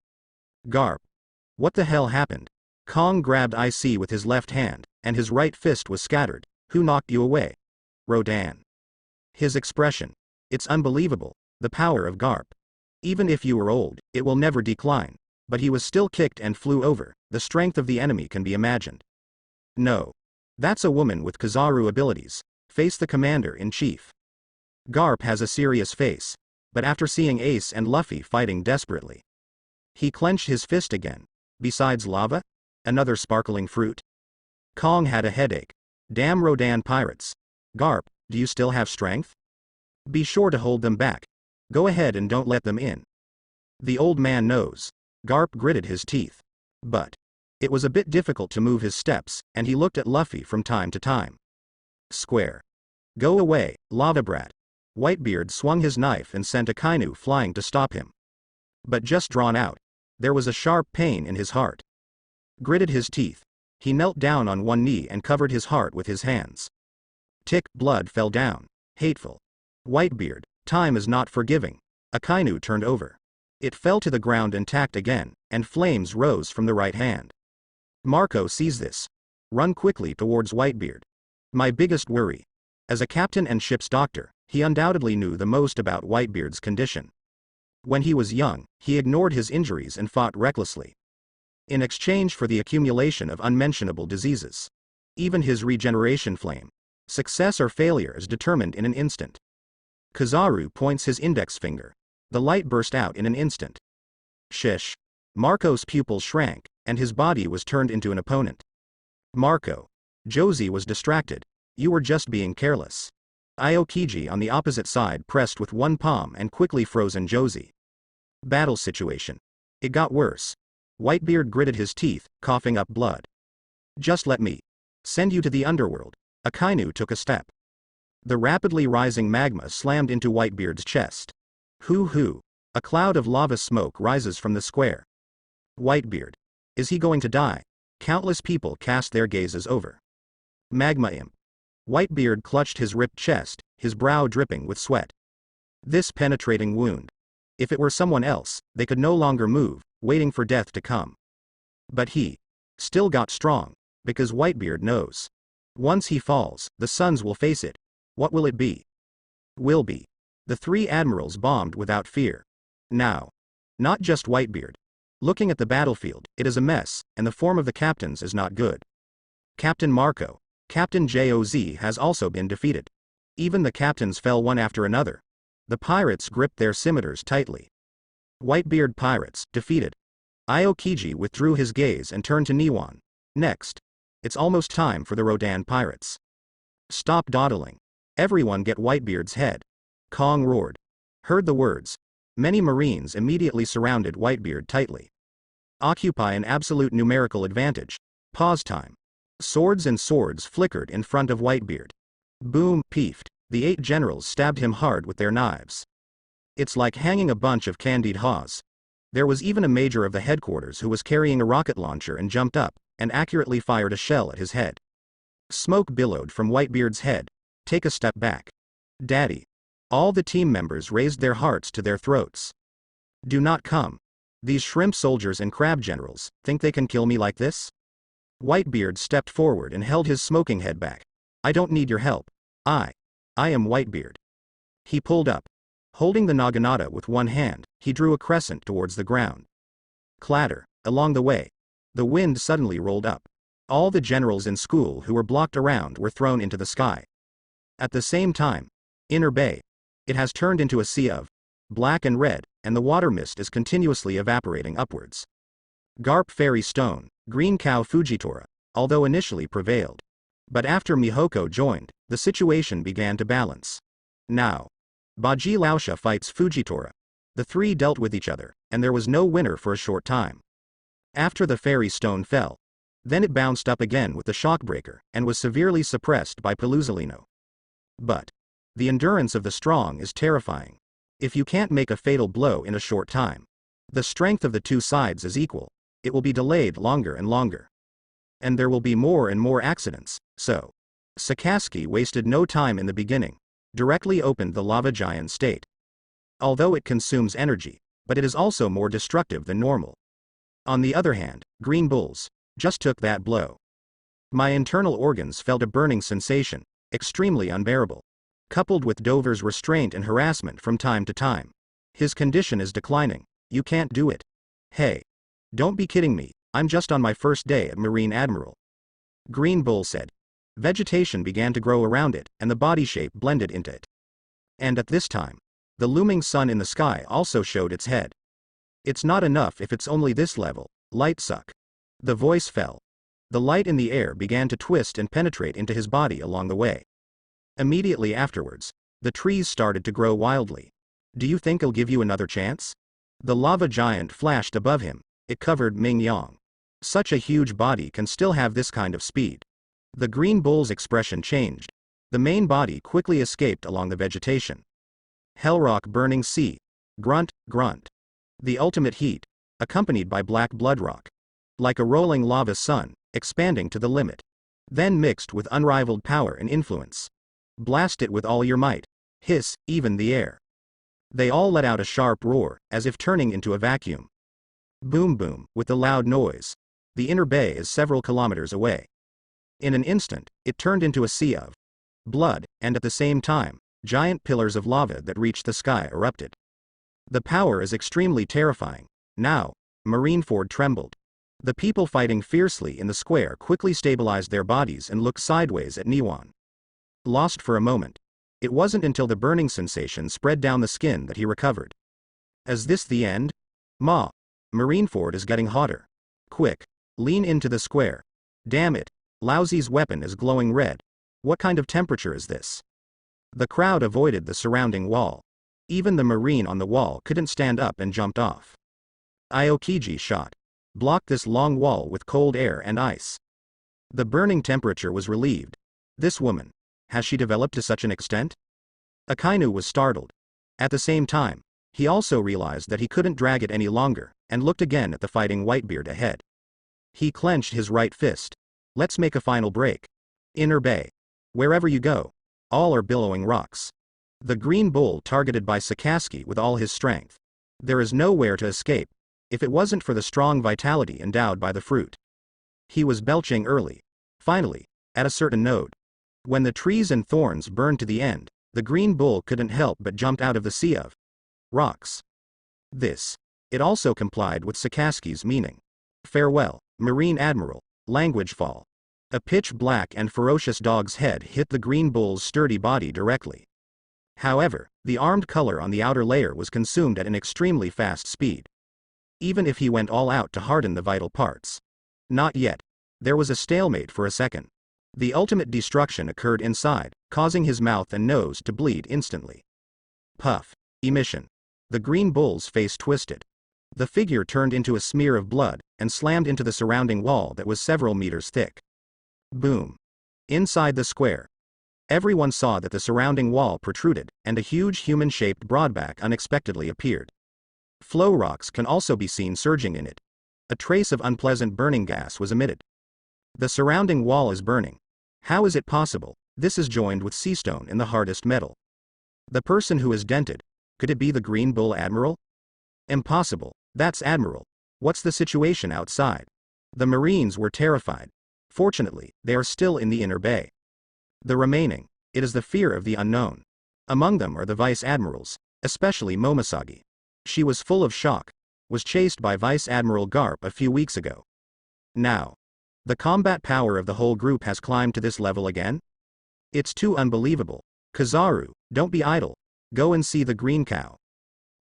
Garp. What the hell happened? Kong grabbed IC with his left hand, and his right fist was scattered. Who knocked you away? Rodan. His expression. It's unbelievable, the power of Garp. Even if you were old, it will never decline. But he was still kicked and flew over. The strength of the enemy can be imagined. No. That's a woman with Kizaru abilities. Face the commander-in-chief. Garp has a serious face. But after seeing Ace and Luffy fighting desperately, he clenched his fist again. Besides lava? Another sparkling fruit? Kong had a headache. Damn Rodan pirates. Garp, do you still have strength? Be sure to hold them back. Go ahead and don't let them in. The old man knows. Garp gritted his teeth. But it was a bit difficult to move his steps, and he looked at Luffy from time to time. Square. Go away, lava brat. Whitebeard swung his knife and sent Akainu flying to stop him. But just drawn out. There was a sharp pain in his heart. Gritted his teeth. He knelt down on one knee and covered his heart with his hands. Tick, blood fell down. Hateful. Whitebeard, time is not forgiving. Akainu turned over. It fell to the ground intact again, and flames rose from the right hand. Marco sees this. Run quickly towards Whitebeard. My biggest worry. As a captain and ship's doctor, he undoubtedly knew the most about Whitebeard's condition. When he was young, he ignored his injuries and fought recklessly. In exchange for the accumulation of unmentionable diseases. Even his regeneration flame. Success or failure is determined in an instant. Kizaru points his index finger. The light burst out in an instant. Shish. Marco's pupils shrank, and his body was turned into an opponent. Marco. Josie was distracted. You were just being careless. Aokiji on the opposite side pressed with one palm and quickly frozen Josie. Battle situation. It got worse. Whitebeard gritted his teeth, coughing up blood. Just let me send you to the underworld. Akainu took a step. The rapidly rising magma slammed into Whitebeard's chest. Hoo hoo. A cloud of lava smoke rises from the square. Whitebeard. Is he going to die? Countless people cast their gazes over. Magma imp. Whitebeard clutched his ripped chest, his brow dripping with sweat. This penetrating wound. If it were someone else, they could no longer move, waiting for death to come. But he still got strong, because Whitebeard knows. Once he falls, the suns will face it. What will it be? Will be. The three admirals bombed without fear. Now. Not just Whitebeard. Looking at the battlefield, it is a mess, and the form of the captains is not good. Captain Marco, Captain Joz has also been defeated. Even the captains fell one after another. The pirates gripped their scimitars tightly. Whitebeard pirates, defeated. Aokiji withdrew his gaze and turned to Niwan. Next. It's almost time for the Rodan pirates. Stop dawdling. Everyone get Whitebeard's head. Kong roared. Heard the words. Many marines immediately surrounded Whitebeard tightly. Occupy an absolute numerical advantage. Pause time. Swords and swords flickered in front of Whitebeard. Boom, peefed. The 8 generals stabbed him hard with their knives. It's like hanging a bunch of candied haws. There was even a major of the headquarters who was carrying a rocket launcher and jumped up, and accurately fired a shell at his head. Smoke billowed from Whitebeard's head. Take a step back. Daddy. All the team members raised their hearts to their throats. Do not come. These shrimp soldiers and crab generals think they can kill me like this? Whitebeard stepped forward and held his smoking head back. I don't need your help. I am Whitebeard. He pulled up. Holding the naginata with one hand, he drew a crescent towards the ground. Clatter. Along the way. The wind suddenly rolled up. All the generals in school who were blocked around were thrown into the sky. At the same time, Inner Bay. It has turned into a sea of black and red, and the water mist is continuously evaporating upwards. Garp Fairy Stone, Green Cow Fujitora, although initially prevailed. But after Mihoko joined, the situation began to balance. Now. Baji Laosha fights Fujitora. The three dealt with each other, and there was no winner for a short time. After the Fairy Stone fell. Then it bounced up again with the Shockbreaker, and was severely suppressed by Peluzalino. But. The endurance of the strong is terrifying. If you can't make a fatal blow in a short time. The strength of the two sides is equal. It will be delayed longer and longer. And there will be more and more accidents, so. Sakaski wasted no time in the beginning. Directly opened the lava giant state. Although it consumes energy, but it is also more destructive than normal. On the other hand, Green Bulls just took that blow. My internal organs felt a burning sensation, extremely unbearable. Coupled with Dover's restraint and harassment from time to time. His condition is declining. You can't do it. Hey. Don't be kidding me, I'm just on my first day at Marine Admiral. Green Bull said. Vegetation began to grow around it, and the body shape blended into it. And at this time, the looming sun in the sky also showed its head. It's not enough if it's only this level, light suck. The voice fell. The light in the air began to twist and penetrate into his body along the way. Immediately afterwards, the trees started to grow wildly. Do you think I'll give you another chance? The lava giant flashed above him. It covered Ming Yang. Such a huge body can still have this kind of speed. The Green Bull's expression changed. The main body quickly escaped along the vegetation. Hellrock Burning Sea. Grunt, grunt. The ultimate heat, accompanied by black blood rock. Like a rolling lava sun, expanding to the limit. Then mixed with unrivaled power and influence. Blast it with all your might. Hiss, even the air. They all let out a sharp roar, as if turning into a vacuum. Boom boom, with the loud noise. The Inner Bay is several kilometers away. In an instant, it turned into a sea of blood, and at the same time, giant pillars of lava that reached the sky erupted. The power is extremely terrifying. Now, Marineford trembled. The people fighting fiercely in the square quickly stabilized their bodies and looked sideways at Niwan. Lost for a moment. It wasn't until the burning sensation spread down the skin that he recovered. Is this the end? Ma. Marineford is getting hotter. Quick. Lean into the square. Damn it. Lousy's weapon is glowing red. What kind of temperature is this? The crowd avoided the surrounding wall. Even the marine on the wall couldn't stand up and jumped off. Aokiji shot. Blocked this long wall with cold air and ice. The burning temperature was relieved. This woman Has she developed to such an extent? Akainu was startled. At the same time, he also realized that he couldn't drag it any longer, and looked again at the fighting Whitebeard ahead. He clenched his right fist. Let's make a final break. Inner Bay. Wherever you go. All are billowing rocks. The green bull targeted by Sakaski with all his strength. There is nowhere to escape, if it wasn't for the strong vitality endowed by the fruit. He was belching early. Finally, at a certain node. When the trees and thorns burned to the end, the green bull couldn't help but jumped out of the sea of rocks. It also complied with Sakaski's meaning. Farewell, Marine Admiral. Language fall. A pitch black and ferocious dog's head hit the green bull's sturdy body directly. However, the armed color on the outer layer was consumed at an extremely fast speed. Even if he went all out to harden the vital parts. Not yet. There was a stalemate for a second. The ultimate destruction occurred inside, causing his mouth and nose to bleed instantly. Puff. Emission. The green bull's face twisted. The figure turned into a smear of blood, and slammed into the surrounding wall that was several meters thick. Boom. Inside the square. Everyone saw that the surrounding wall protruded, and a huge human-shaped broadback unexpectedly appeared. Flow rocks can also be seen surging in it. A trace of unpleasant burning gas was emitted. The surrounding wall is burning. How is it possible? This is joined with sea stone in the hardest metal. The person who is dented. Could it be the Green Bull Admiral? Impossible. That's Admiral. What's the situation outside? The Marines were terrified. Fortunately, they are still in the Inner Bay. The remaining. It is the fear of the unknown. Among them are the Vice Admirals, especially Momoshagi. She was full of shock. Was chased by Vice Admiral Garp a few weeks ago. Now. The combat power of the whole group has climbed to this level again? It's too unbelievable. Kizaru, don't be idle. Go and see the green cow.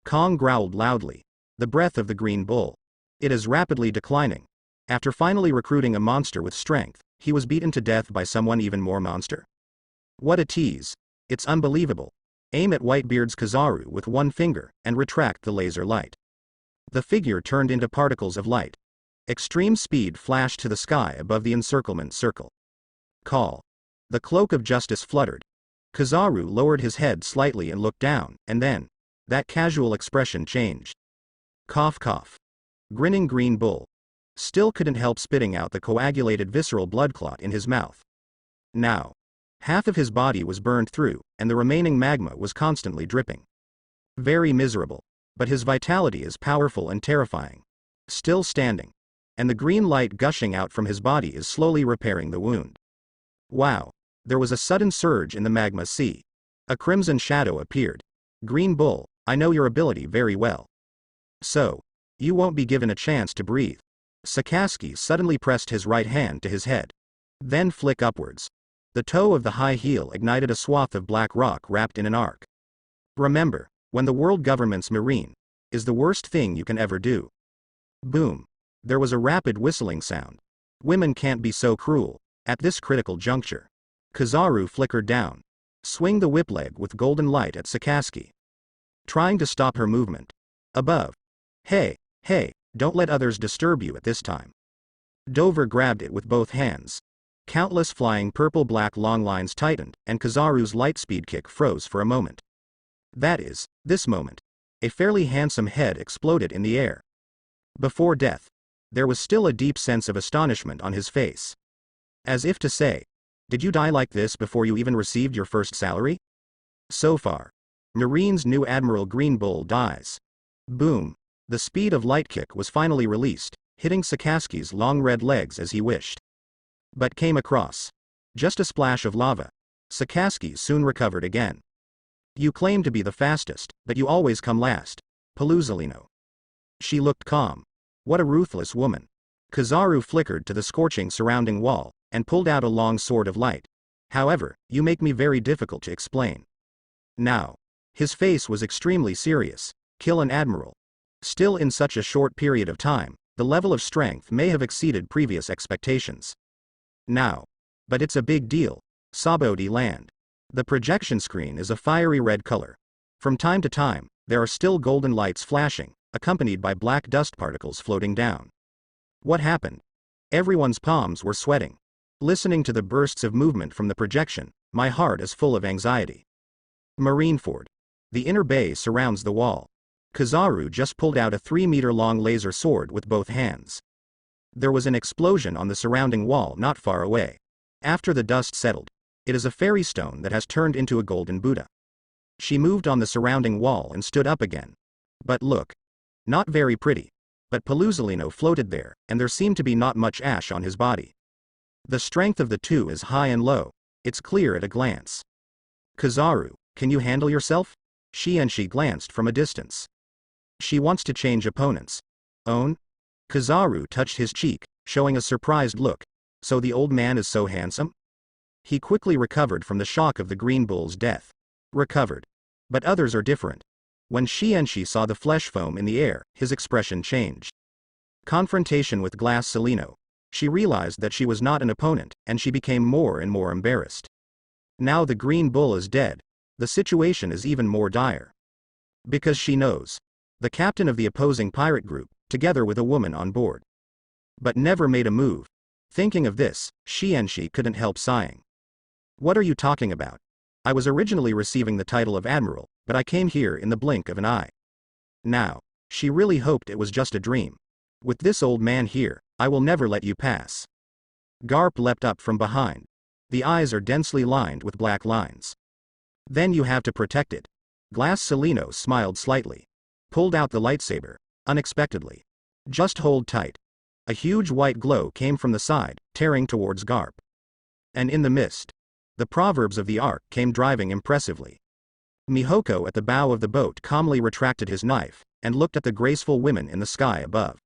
Kong growled loudly. The breath of the green bull. It is rapidly declining. After finally recruiting a monster with strength, he was beaten to death by someone even more monster. What a tease. It's unbelievable. Aim at Whitebeard's Kizaru with one finger, and retract the laser light. The figure turned into particles of light. Extreme speed flashed to the sky above the encirclement circle. Call. The cloak of justice fluttered. Kizaru lowered his head slightly and looked down, and then, that casual expression changed. Cough cough. Grinning green bull. Still couldn't help spitting out the coagulated visceral blood clot in his mouth. Now. Half of his body was burned through, and the remaining magma was constantly dripping. Very miserable. But his vitality is powerful and terrifying. Still standing. And the green light gushing out from his body is slowly repairing the wound. Wow. There was a sudden surge in the magma sea. A crimson shadow appeared. Green Bull, I know your ability very well. So. You won't be given a chance to breathe. Sakaski suddenly pressed his right hand to his head. Then flick upwards. The toe of the high heel ignited a swath of black rock wrapped in an arc. Remember, when the world government's marine is the worst thing you can ever do. Boom. There was a rapid whistling sound. Women can't be so cruel. At this critical juncture. Kizaru flickered down. Swing the whip leg with golden light at Sakaski. Trying to stop her movement. Above. Hey, don't let others disturb you at this time. Dover grabbed it with both hands. Countless flying purple-black long lines tightened, and Kizaru's light speed kick froze for a moment. That is, this moment. A fairly handsome head exploded in the air. Before death. There was still a deep sense of astonishment on his face. As if to say, did you die like this before you even received your first salary? So far. Marine's new Admiral Green Bull dies. Boom. The speed of light kick was finally released, hitting Sakaski's long red legs as he wished. But came across. Just a splash of lava. Sakaski soon recovered again. You claim to be the fastest, but you always come last. Paluzolino. She looked calm. What a ruthless woman. Kizaru flickered to the scorching surrounding wall, and pulled out a long sword of light. However, you make me very difficult to explain. Now. His face was extremely serious. Kill an admiral. Still in such a short period of time, the level of strength may have exceeded previous expectations. Now. But it's a big deal. Sabodi land. The projection screen is a fiery red color. From time to time, there are still golden lights flashing, accompanied by black dust particles floating down. What happened? Everyone's palms were sweating. Listening to the bursts of movement from the projection, My heart is full of anxiety. Marineford. The inner bay surrounds the wall. Kizaru just pulled out a 3-meter-long laser sword with both hands. There was an explosion on the surrounding wall not far away. After the dust settled, it is a fairy stone that has turned into a golden Buddha. She moved on the surrounding wall and stood up again. But look. Not very pretty. But Paluzolino floated there, and there seemed to be not much ash on his body. The strength of the two is high and low. It's clear at a glance. Kizaru, can you handle yourself? She glanced from a distance. She wants to change opponents. Own? Kizaru touched his cheek, showing a surprised look. So the old man is so handsome? He quickly recovered from the shock of the green bull's death. Recovered. But others are different. When she saw the flesh foam in the air, his expression changed. Confrontation with Glass Salino. She realized that she was not an opponent, and she became more and more embarrassed. Now the green bull is dead. The situation is even more dire. Because she knows. The captain of the opposing pirate group, together with a woman on board. But never made a move. Thinking of this, she couldn't help sighing. What are you talking about? I was originally receiving the title of admiral, but I came here in the blink of an eye. Now, she really hoped it was just a dream. With this old man here, I will never let you pass. Garp leapt up from behind. The eyes are densely lined with black lines. Then you have to protect it. Glass Salino smiled slightly. Pulled out the lightsaber, unexpectedly. Just hold tight. A huge white glow came from the side, tearing towards Garp. And in the mist, the proverbs of the ark came driving impressively. Mihoko at the bow of the boat calmly retracted his knife, and looked at the graceful women in the sky above.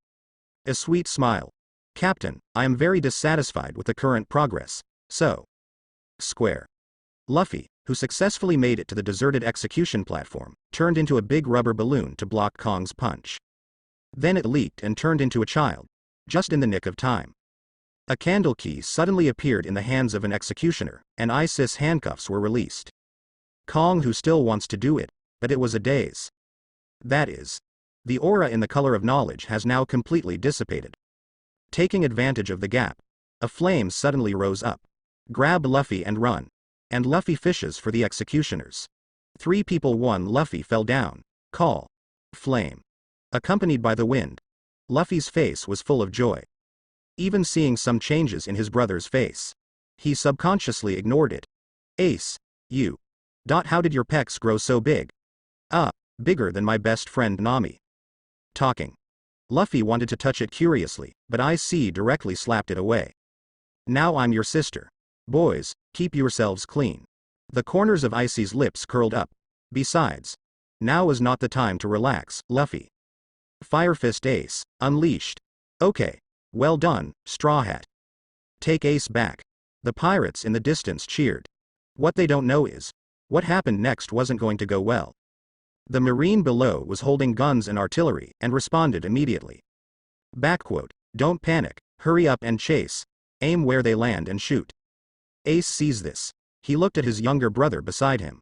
A sweet smile. Captain, I am very dissatisfied with the current progress, so. Square. Luffy, who successfully made it to the deserted execution platform, turned into a big rubber balloon to block Kong's punch. Then it leaked and turned into a child, just in the nick of time. A candle key suddenly appeared in the hands of an executioner, and Isis handcuffs were released. Kong who still wants to do it, but it was a daze. That is. The aura in the color of knowledge has now completely dissipated. Taking advantage of the gap, a flame suddenly rose up. Grab Luffy and run. And Luffy fishes for the executioners. 3 people 1 Luffy fell down. Call. Flame. Accompanied by the wind. Luffy's face was full of joy. Even seeing some changes in his brother's face. He subconsciously ignored it. Ace. You. How did your pecs grow so big? Bigger than my best friend Nami. Talking. Luffy wanted to touch it curiously, but IC directly slapped it away. Now I'm your sister. Boys, keep yourselves clean. The corners of Icy's lips curled up. Besides. Now is not the time to relax, Luffy. Fire Fist Ace, unleashed. Okay. Well done, Straw Hat. Take Ace back. The pirates in the distance cheered. What they don't know is, what happened next wasn't going to go well. The marine below was holding guns and artillery and responded immediately. Backquote, don't panic, hurry up and chase. Aim where they land and shoot. Ace sees this. He looked at his younger brother beside him.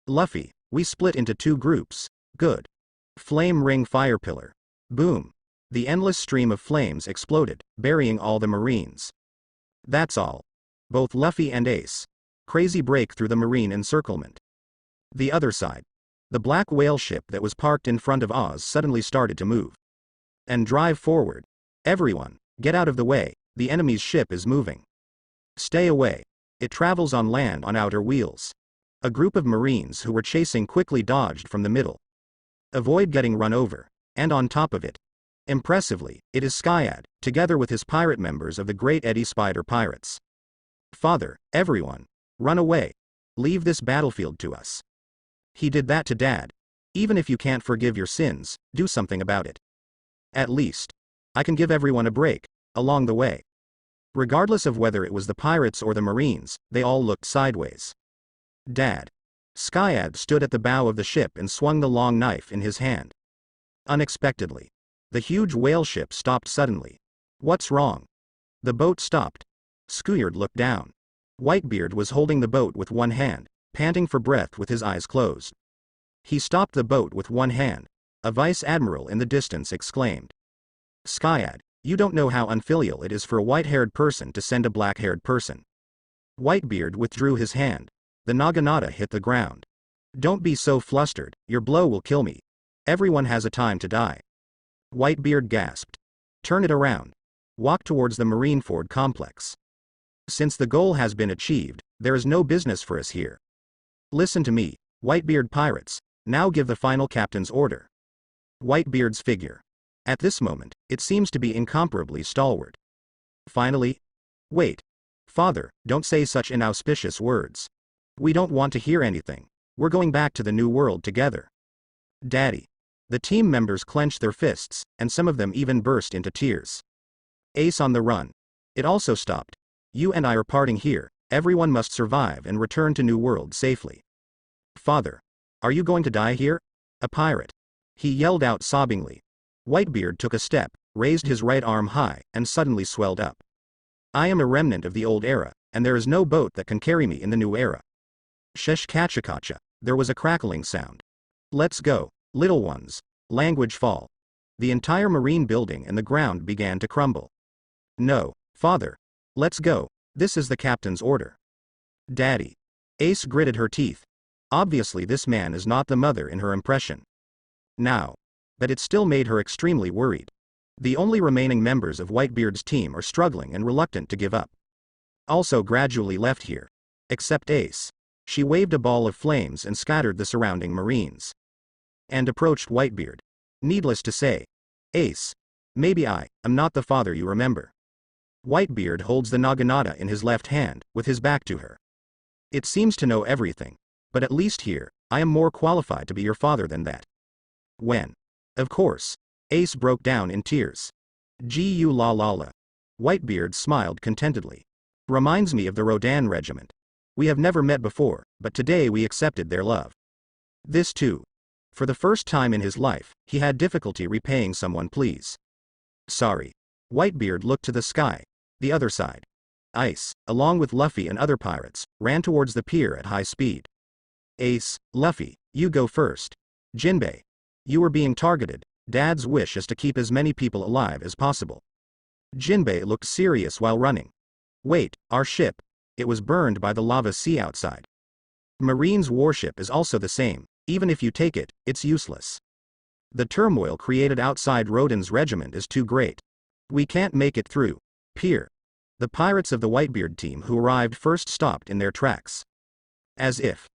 Luffy, we split into 2 groups. Good. Flame ring fire pillar. Boom. The endless stream of flames exploded, burying all the marines. That's all. Both Luffy and Ace. Crazy break through the marine encirclement. The other side. The black whale ship that was parked in front of Oz suddenly started to move. And drive forward. Everyone, get out of the way, the enemy's ship is moving. Stay away. It travels on land on outer wheels. A group of marines who were chasing quickly dodged from the middle. Avoid getting run over. And on top of it. Impressively, it is Skyad, together with his pirate members of the Great Eddie Spider Pirates. Father, everyone. Run away. Leave this battlefield to us. He did that to Dad. Even if you can't forgive your sins, do something about it. At least. I can give everyone a break, along the way. Regardless of whether it was the pirates or the marines, they all looked sideways. Dad. Skyad stood at the bow of the ship and swung the long knife in his hand. Unexpectedly. The huge whale ship stopped suddenly. What's wrong? The boat stopped. Skyard looked down. Whitebeard was holding the boat with one hand, panting for breath with his eyes closed. He stopped the boat with one hand. A vice admiral in the distance exclaimed. Skyad, you don't know how unfilial it is for a white-haired person to send a black-haired person. Whitebeard withdrew his hand. The naginata hit the ground. Don't be so flustered, your blow will kill me. Everyone has a time to die. Whitebeard gasped. Turn it around. Walk towards the Marineford complex. Since the goal has been achieved, there is no business for us here. Listen to me, Whitebeard pirates, now give the final captain's order. Whitebeard's figure. At this moment, it seems to be incomparably stalwart. Finally, wait. Father, don't say such inauspicious words. We don't want to hear anything. We're going back to the new world together. Daddy. The team members clenched their fists, and some of them even burst into tears. Ace on the run. It also stopped. You and I are parting here, everyone must survive and return to New World safely. Father. Are you going to die here? A pirate. He yelled out sobbingly. Whitebeard took a step, raised his right arm high, and suddenly swelled up. I am a remnant of the old era, and there is no boat that can carry me in the new era. Sheshkachakacha. There was a crackling sound. Let's go, little ones. Language fall. The entire marine building and the ground began to crumble. No, father. Let's go, this is the captain's order. Daddy. Ace gritted her teeth. Obviously this man is not the mother in her impression. Now. But it still made her extremely worried. The only remaining members of Whitebeard's team are struggling and reluctant to give up. Also gradually left here. Except Ace. She waved a ball of flames and scattered the surrounding marines. And approached Whitebeard. Needless to say. Ace. Maybe I am not the father you remember. Whitebeard holds the naginata in his left hand, with his back to her. It seems to know everything. But at least here, I am more qualified to be your father than that. When? Of course. Ace broke down in tears. Gu la la la. Whitebeard smiled contentedly. Reminds me of the Rodan regiment. We have never met before, but today we accepted their love. This too. For the first time in his life, he had difficulty repaying someone please. Sorry. Whitebeard looked to the sky. The other side. Ice, along with Luffy and other pirates, ran towards the pier at high speed. Ace, Luffy, you go first. Jinbei. You are being targeted. Dad's wish is to keep as many people alive as possible. Jinbei looked serious while running. Wait, our ship. It was burned by the lava sea outside. Marine's warship is also the same. Even if you take it, it's useless. The turmoil created outside Rodan's regiment is too great. We can't make it through. Pier. The pirates of the Whitebeard team who arrived first stopped in their tracks. As if.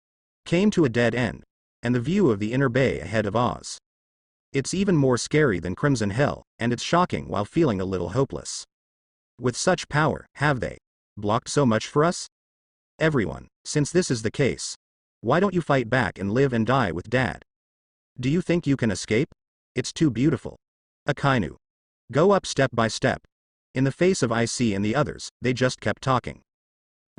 Came to a dead end. And the view of the inner bay ahead of Oz. It's even more scary than Crimson Hell, and it's shocking while feeling a little hopeless. With such power, have they blocked so much for us? Everyone, since this is the case, why don't you fight back and live and die with Dad? Do you think you can escape? It's too beautiful. Akainu. Go up step by step. In the face of Icy and the others, they just kept talking.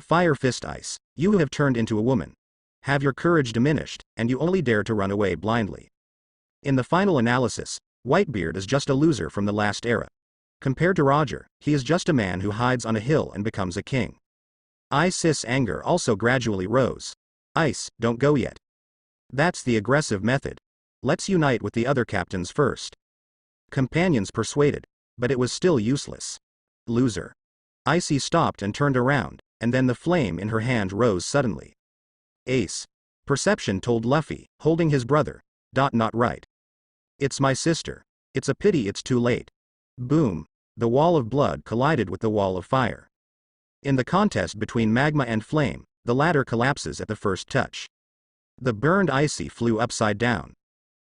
Fire Fist Ice, you have turned into a woman. Have your courage diminished, and you only dare to run away blindly. In the final analysis, Whitebeard is just a loser from the last era. Compared to Roger, he is just a man who hides on a hill and becomes a king. Ice's anger also gradually rose. Ice, don't go yet. That's the aggressive method. Let's unite with the other captains first. Companions persuaded, but it was still useless. Loser. Icy stopped and turned around, and then the flame in her hand rose suddenly. Ace. Perception told Luffy, holding his brother. Not right. It's my sister. It's a pity it's too late. Boom. The wall of blood collided with the wall of fire. In the contest between magma and flame, the latter collapses at the first touch. The burned Icy flew upside down.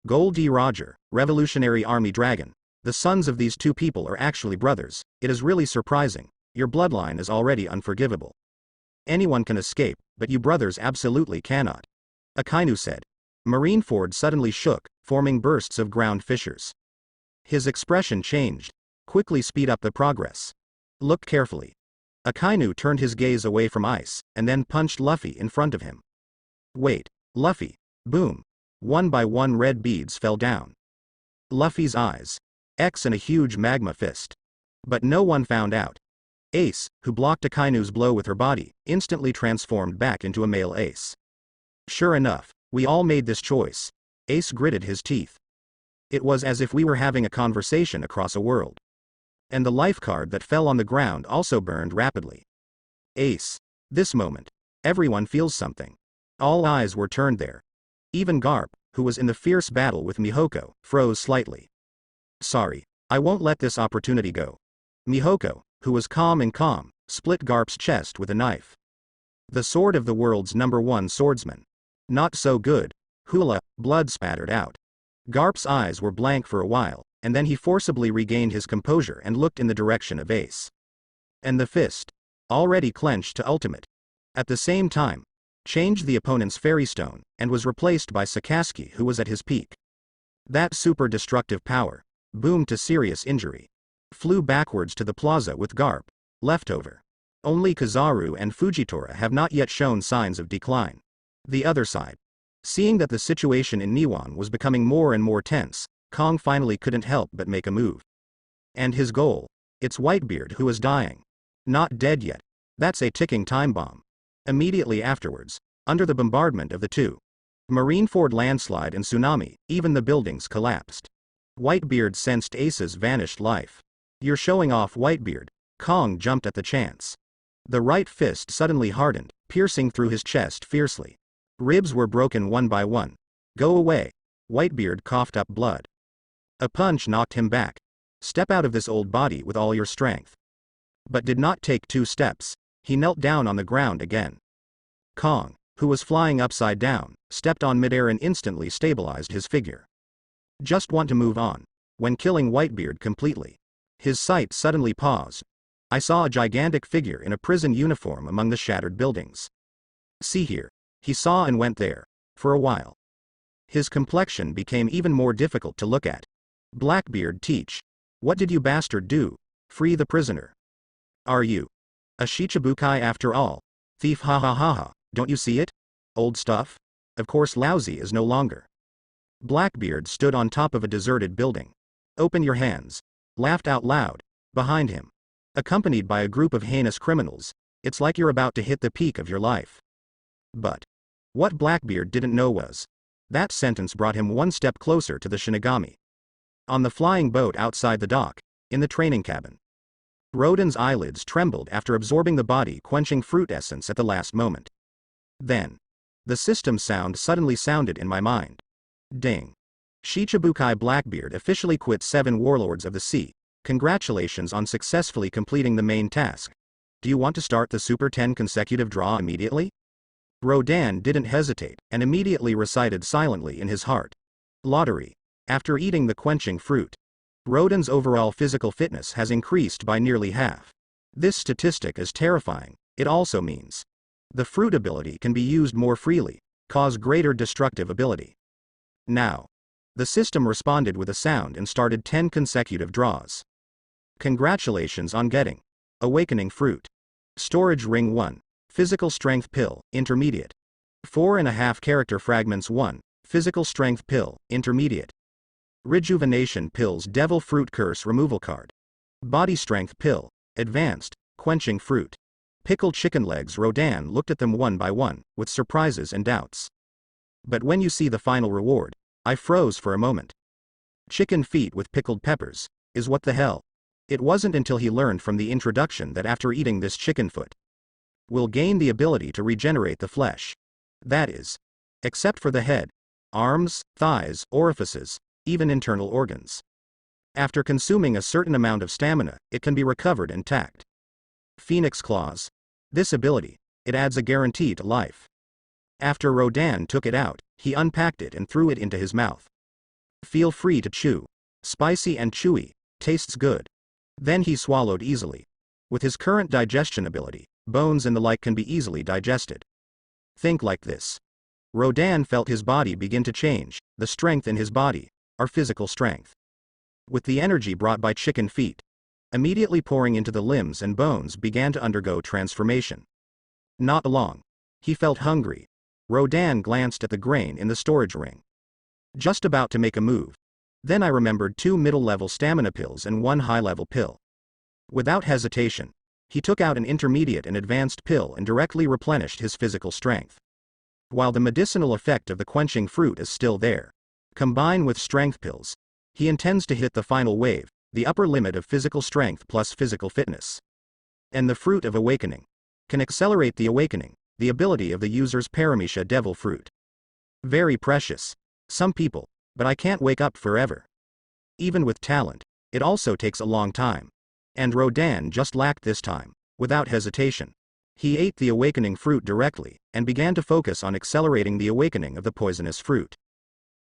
Gold D. Roger, Revolutionary Army Dragon. The sons of these two people are actually brothers. It is really surprising. Your bloodline is already unforgivable. Anyone can escape, but you brothers absolutely cannot. Akainu said. Marineford suddenly shook, forming bursts of ground fissures. His expression changed. Quickly speed up the progress. Look carefully. Akainu turned his gaze away from Ice, and then punched Luffy in front of him. Wait, Luffy. Boom. One by one red beads fell down. Luffy's eyes. X and a huge magma fist. But no one found out. Ace, who blocked Akainu's blow with her body, instantly transformed back into a male Ace. Sure enough, we all made this choice. Ace gritted his teeth. It was as if we were having a conversation across a world. And the life card that fell on the ground also burned rapidly. Ace. This moment, everyone feels something. All eyes were turned there. Even Garp, who was in the fierce battle with Mihoko, froze slightly. Sorry, I won't let this opportunity go. Mihoko, who was calm, split Garp's chest with a knife. The sword of the world's #1 swordsman. Not so good. Hula, blood spattered out. Garp's eyes were blank for a while, and then he forcibly regained his composure and looked in the direction of Ace. And the fist, already clenched to ultimate, at the same time, changed the opponent's fairy stone, and was replaced by Sakazuki, who was at his peak. That super destructive power, boomed to serious injury, flew backwards to the plaza with Garp left over. Only Kizaru and Fujitora have not yet shown signs of decline. The other side. Seeing that the situation in Niwan was becoming more and more tense, Kong finally couldn't help but make a move. And his goal? It's Whitebeard, who is dying. Not dead yet. That's a ticking time bomb. Immediately afterwards, under the bombardment of the two Marineford landslide and tsunami, even the buildings collapsed. Whitebeard sensed Ace's vanished life. You're showing off, Whitebeard. Kong jumped at the chance. The right fist suddenly hardened, piercing through his chest fiercely. Ribs were broken one by one. Go away. Whitebeard coughed up blood. A punch knocked him back. Step out of this old body with all your strength. But did not take 2 steps. He knelt down on the ground again. Kong, who was flying upside down, stepped on midair and instantly stabilized his figure. Just want to move on. When killing Whitebeard completely. His sight suddenly paused. I saw a gigantic figure in a prison uniform among the shattered buildings. See here. He saw and went there. For a while. His complexion became even more difficult to look at. Blackbeard, teach. What did you bastard do? Free the prisoner. Are you a Shichibukai after all? Thief, ha ha ha ha, don't you see it? Old stuff? Of course lousy is no longer. Blackbeard stood on top of a deserted building. Open your hands. Laughed out loud. Behind him. Accompanied by a group of heinous criminals. It's like you're about to hit the peak of your life. But what Blackbeard didn't know was that sentence brought him one step closer to the Shinigami. On the flying boat outside the dock, in the training cabin. Rodan's eyelids trembled after absorbing the body-quenching fruit essence at the last moment. Then, the system sound suddenly sounded in my mind. Ding. Shichibukai Blackbeard officially quit 7 Warlords of the Sea. Congratulations on successfully completing the main task. Do you want to start the Super 10 consecutive draw immediately? Rodan didn't hesitate, and immediately recited silently in his heart. Lottery. After eating the quenching fruit, Rodan's overall physical fitness has increased by nearly half. This statistic is terrifying. It also means the fruit ability can be used more freely, cause greater destructive ability. Now, the system responded with a sound and started 10 consecutive draws. Congratulations on getting Awakening Fruit. Storage Ring 1. Physical Strength Pill, Intermediate. 4.5 Character Fragments 1. Physical Strength Pill, Intermediate. Rejuvenation Pills Devil Fruit Curse Removal Card. Body Strength Pill, Advanced, Quenching Fruit. Pickled Chicken Legs. Rodan looked at them one by one, with surprises and doubts. But when you see the final reward, I froze for a moment. Chicken feet with pickled peppers, is what the hell? It wasn't until he learned from the introduction that after eating this chicken foot, will gain the ability to regenerate the flesh. That is, except for the head, arms, thighs, orifices, even internal organs. After consuming a certain amount of stamina, it can be recovered intact. Phoenix Claws. This ability, it adds a guarantee to life. After Rodan took it out, he unpacked it and threw it into his mouth. Feel free to chew. Spicy and chewy, tastes good. Then he swallowed easily. With his current digestion ability, bones and the like can be easily digested. Think like this. Rodan felt his body begin to change, the strength in his body, our physical strength. With the energy brought by chicken feet, immediately pouring into the limbs and bones began to undergo transformation. Not long. He felt hungry. Rodan glanced at the grain in the storage ring. Just about to make a move. Then I remembered 2 middle-level stamina pills and 1 high-level pill. Without hesitation, he took out an intermediate and advanced pill and directly replenished his physical strength. While the medicinal effect of the quenching fruit is still there, combined with strength pills, he intends to hit the final wave, the upper limit of physical strength plus physical fitness. And the fruit of awakening. Can accelerate the awakening, the ability of the user's Paramecia devil fruit. Very precious. Some people, but I can't wake up forever. Even with talent, it also takes a long time. And Rodan just lacked this time. Without hesitation, he ate the awakening fruit directly, and began to focus on accelerating the awakening of the poisonous fruit.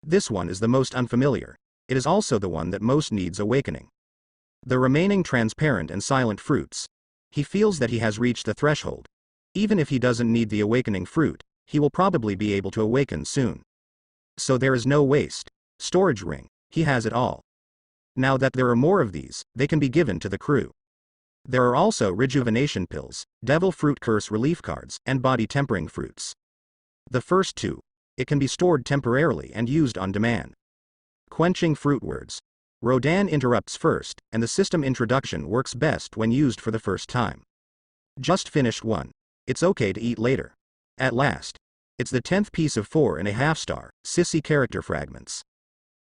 This one is the most unfamiliar. It is also the one that most needs awakening. The remaining transparent and silent fruits. He feels that he has reached the threshold. Even if he doesn't need the awakening fruit, he will probably be able to awaken soon. So there is no waste. Storage ring, he has it all. Now that there are more of these, they can be given to the crew. There are also rejuvenation pills, devil fruit curse relief cards, and body tempering fruits. The first two, it can be stored temporarily and used on demand. Quenching fruit words. Rodan interrupts first, and the system introduction works best when used for the first time. Just finished one. It's okay to eat later. At last. It's the 10th piece of 4.5 star, sissy character fragments.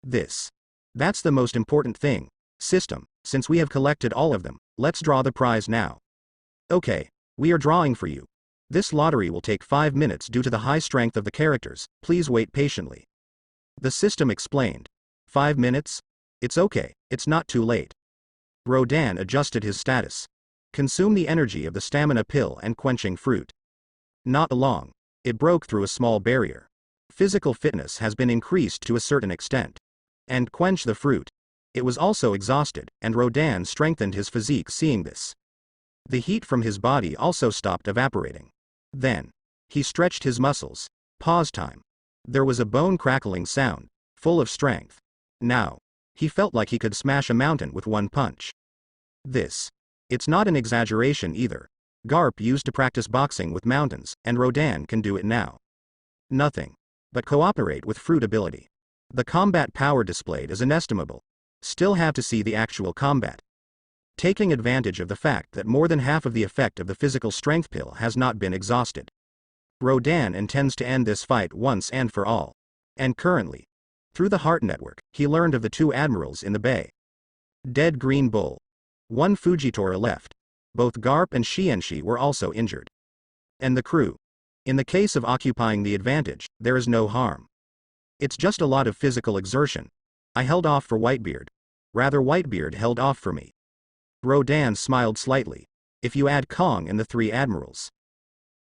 That's the most important thing. System, since we have collected all of them, let's draw the prize now. Okay, we are drawing for you. This lottery will take 5 minutes due to the high strength of the characters, please wait patiently. The system explained. 5 minutes? It's okay, it's not too late. Rodan adjusted his status. Consume the energy of the stamina pill and quenching fruit. Not long. It broke through a small barrier. Physical fitness has been increased to a certain extent. And quench the fruit. It was also exhausted, and Rodan strengthened his physique seeing this. The heat from his body also stopped evaporating. Then, he stretched his muscles. Pause time. There was a bone crackling sound, full of strength. Now, he felt like he could smash a mountain with one punch. It's not an exaggeration either. Garp used to practice boxing with mountains, and Rodan can do it now. Nothing but cooperate with fruit ability. The combat power displayed is inestimable. Still have to see the actual combat. Taking advantage of the fact that more than half of the effect of the physical strength pill has not been exhausted. Rodan intends to end this fight once and for all. And currently, through the Heart Network, he learned of the 2 admirals in the bay. Dead Green Bull. 1 Fujitora left. Both Garp and Xianxi were also injured. And the crew. In the case of occupying the advantage, there is no harm. It's just a lot of physical exertion. I held off for Whitebeard. Rather, Whitebeard held off for me. Rodan smiled slightly. If you add Kong and the 3 admirals.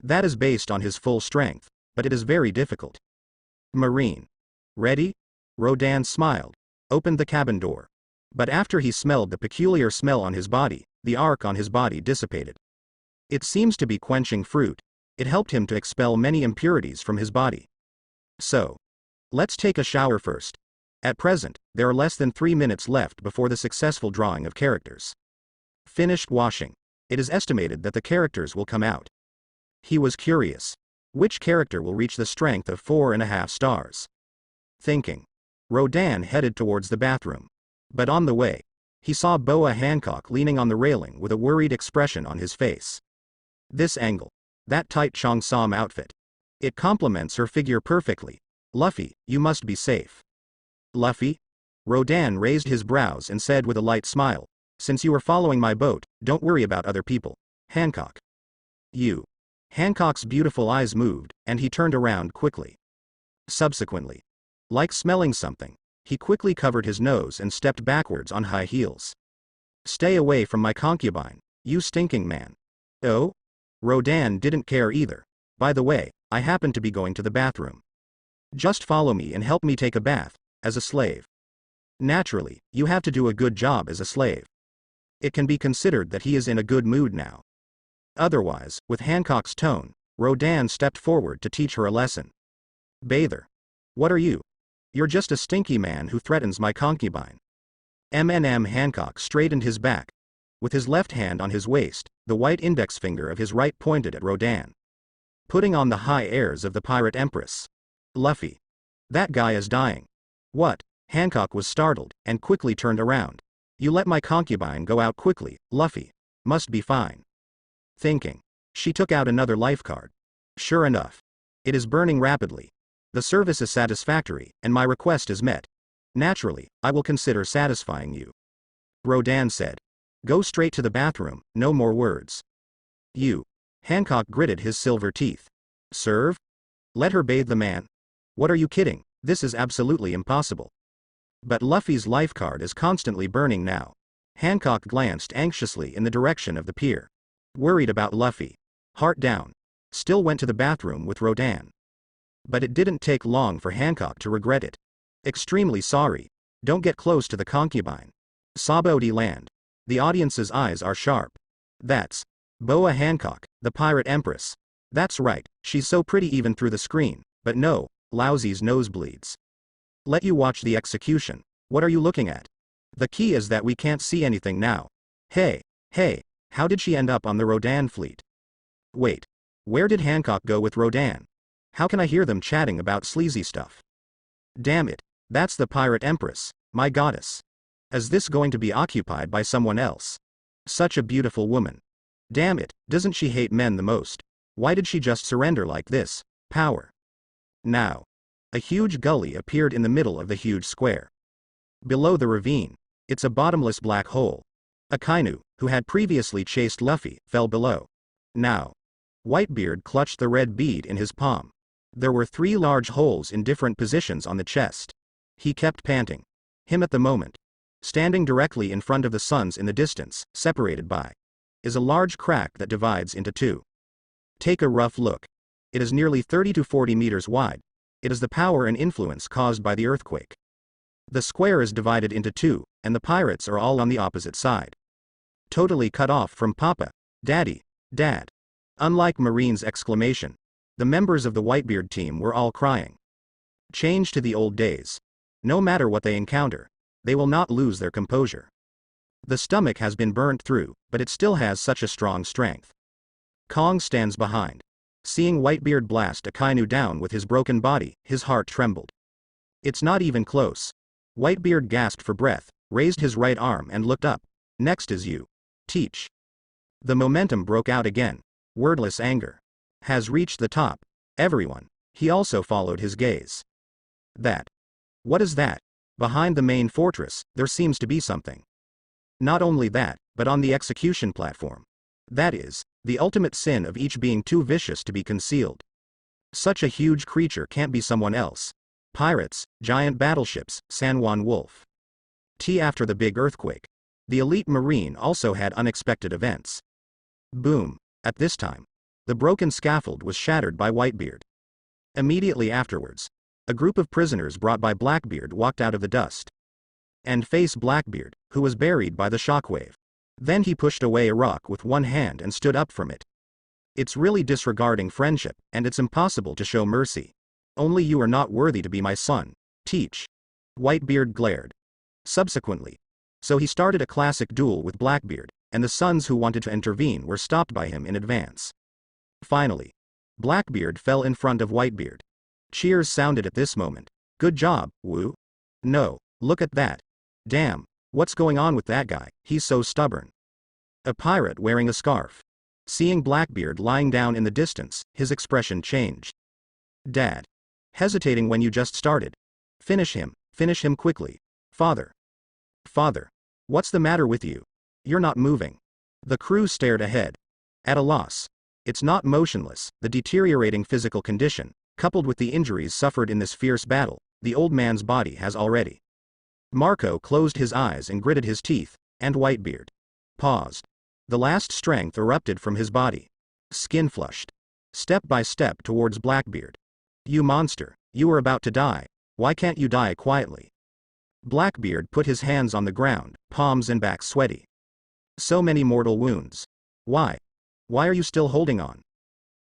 That is based on his full strength, but it is very difficult. Marine. Ready? Rodan smiled. Opened the cabin door. But after he smelled the peculiar smell on his body, the arc on his body dissipated. It seems to be quenching fruit. It helped him to expel many impurities from his body. So, let's take a shower first. At present, there are less than 3 minutes left before the successful drawing of characters. Finished washing. It is estimated that the characters will come out. He was curious. Which character will reach the strength of 4.5 stars? Thinking. Rodan headed towards the bathroom. But on the way, he saw Boa Hancock leaning on the railing with a worried expression on his face. This angle. That tight Cheongsam outfit. It complements her figure perfectly. Luffy, you must be safe. Luffy? Rodan raised his brows and said with a light smile, since you are following my boat, don't worry about other people. Hancock. You. Hancock's beautiful eyes moved, and he turned around quickly. Subsequently, like smelling something, he quickly covered his nose and stepped backwards on high heels. Stay away from my concubine, you stinking man. Oh? Rodan didn't care either. By the way, I happen to be going to the bathroom. Just follow me and help me take a bath, as a slave. Naturally, you have to do a good job as a slave. It can be considered that he is in a good mood now. Otherwise, with Hancock's tone, Rodan stepped forward to teach her a lesson. Bather. What are you? You're just a stinky man who threatens my concubine. Hancock straightened his back. With his left hand on his waist, the white index finger of his right pointed at Rodan. Putting on the high airs of the pirate empress. Luffy. That guy is dying. What? Hancock was startled, and quickly turned around. You let my concubine go out quickly, Luffy. Must be fine. Thinking. She took out another life card. Sure enough. It is burning rapidly. The service is satisfactory, and my request is met. Naturally, I will consider satisfying you. Rodan said. Go straight to the bathroom, no more words. You. Hancock gritted his silver teeth. Serve? Let her bathe the man? What are you kidding? This is absolutely impossible. But Luffy's lifecard is constantly burning now. Hancock glanced anxiously in the direction of the pier. Worried about Luffy. Heart down. Still went to the bathroom with Rodan. But it didn't take long for Hancock to regret it. Extremely sorry. Don't get close to the concubine. Sabaody land. The audience's eyes are sharp. That's Boa Hancock, the pirate empress. That's right, she's so pretty even through the screen, but no, Lousy's nosebleeds. Let you watch the execution. What are you looking at? The key is that we can't see anything now. Hey, how did she end up on the Rodan fleet? Wait, where did Hancock go with Rodan? How can I hear them chatting about sleazy stuff? Damn it, that's the pirate empress, my goddess. Is this going to be occupied by someone else? Such a beautiful woman. Damn it, doesn't she hate men the most? Why did she just surrender like this? Power. Now. A huge gully appeared in the middle of the huge square. Below the ravine, it's a bottomless black hole. Akainu, who had previously chased Luffy, fell below. Now. Whitebeard clutched the red bead in his palm. There were 3 large holes in different positions on the chest. He kept panting. Him at the moment. Standing directly in front of the suns in the distance, separated by, is a large crack that divides into 2. Take a rough look. It is nearly 30 to 40 meters wide. It is the power and influence caused by the earthquake. The square is divided into 2, and the pirates are all on the opposite side. Totally cut off from Papa, Daddy, Dad. Unlike Marine's exclamation, the members of the Whitebeard team were all crying. Change to the old days. No matter what they encounter, they will not lose their composure. The stomach has been burnt through, but it still has such a strong strength. Kong stands behind. Seeing Whitebeard blast Akainu down with his broken body, his heart trembled. It's not even close. Whitebeard gasped for breath, raised his right arm and looked up. Next is you. Teach. The momentum broke out again. Wordless anger. Has reached the top. Everyone. He also followed his gaze. That. What is that? Behind the main fortress, there seems to be something. Not only that, but on the execution platform. That is, the ultimate sin of each being too vicious to be concealed. Such a huge creature can't be someone else. Pirates, giant battleships, San Juan Wolf. After the big earthquake. The elite marine also had unexpected events. Boom. At this time, the broken scaffold was shattered by Whitebeard. Immediately afterwards, a group of prisoners brought by Blackbeard walked out of the dust. And faced Blackbeard, who was buried by the shockwave. Then he pushed away a rock with one hand and stood up from it. It's really disregarding friendship, and it's impossible to show mercy. Only you are not worthy to be my son. Teach. Whitebeard glared. Subsequently. So he started a classic duel with Blackbeard, and the sons who wanted to intervene were stopped by him in advance. Finally. Blackbeard fell in front of Whitebeard. Cheers sounded at this moment. Good job, Wu. No, look at that. Damn, what's going on with that guy? He's so stubborn. A pirate wearing a scarf. Seeing Blackbeard lying down in the distance, his expression changed. Dad. Hesitating when you just started. Finish him quickly. Father. Father. What's the matter with you? You're not moving. The crew stared ahead. At a loss. It's not motionless, the deteriorating physical condition, coupled with the injuries suffered in this fierce battle, the old man's body has already. Marco closed his eyes and gritted his teeth, and Whitebeard paused. The last strength erupted from his body. Skin flushed. Step by step towards Blackbeard. You monster, you are about to die. Why can't you die quietly? Blackbeard put his hands on the ground, palms and back sweaty. So many mortal wounds. Why? Why are you still holding on?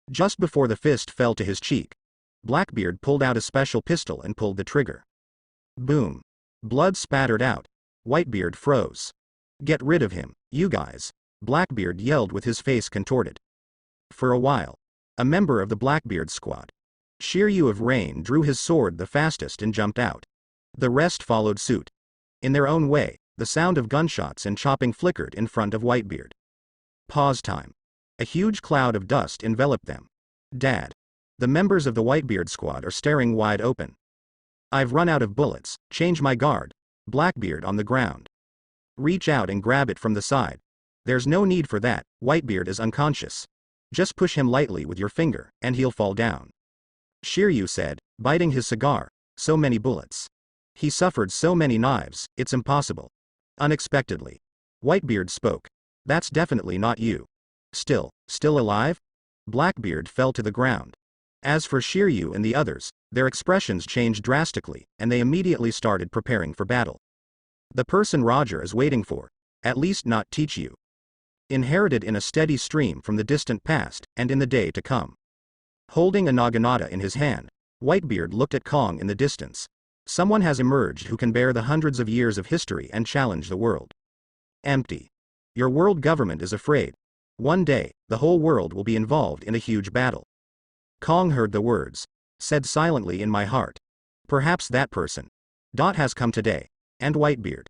Just before the fist fell to his cheek, Blackbeard pulled out a special pistol and pulled the trigger. Boom. Blood spattered out. Whitebeard froze. Get rid of him, you guys. Blackbeard yelled with his face contorted. For a while, a member of the Blackbeard squad, Shiryu of Rain, drew his sword the fastest and jumped out. The rest followed suit. In their own way, the sound of gunshots and chopping flickered in front of Whitebeard. Pause time. A huge cloud of dust enveloped them. Dad. The members of the Whitebeard squad are staring wide open. I've run out of bullets, change my guard. Blackbeard on the ground. Reach out and grab it from the side. There's no need for that, Whitebeard is unconscious. Just push him lightly with your finger, and he'll fall down. Shiryu said, biting his cigar. So many bullets. He suffered so many knives, it's impossible. Unexpectedly, Whitebeard spoke. That's definitely not you. Still alive? Blackbeard fell to the ground. As for Shiryu and the others, their expressions changed drastically, and they immediately started preparing for battle. The person Roger is waiting for. At least not teach you. Inherited in a steady stream from the distant past, and in the day to come. Holding a naginata in his hand, Whitebeard looked at Kong in the distance. Someone has emerged who can bear the hundreds of years of history and challenge the world. Empty. Your world government is afraid. One day, the whole world will be involved in a huge battle. Kong heard the words. Said silently in my heart. Perhaps that person. Has come today. And Whitebeard.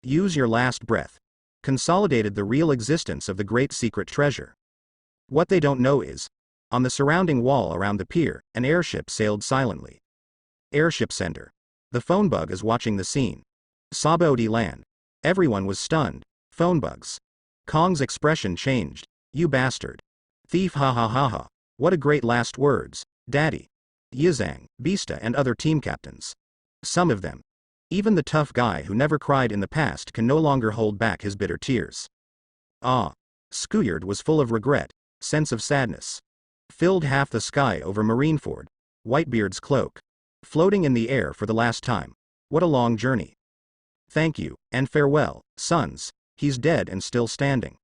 Use your last breath. Consolidated the real existence of the great secret treasure. What they don't know is, on the surrounding wall around the pier, an airship sailed silently. Airship center. The phone bug is watching the scene. Sabaody land. Everyone was stunned. Phone bugs. Kong's expression changed. You bastard. Thief, ha ha ha ha. What a great last words, Daddy. Yizang, Beasta and other team captains. Some of them. Even the tough guy who never cried in the past can no longer hold back his bitter tears. Ah. Skuyard was full of regret, sense of sadness. Filled half the sky over Marineford. Whitebeard's cloak. Floating in the air for the last time. What a long journey. Thank you, and farewell, sons. He's dead and still standing.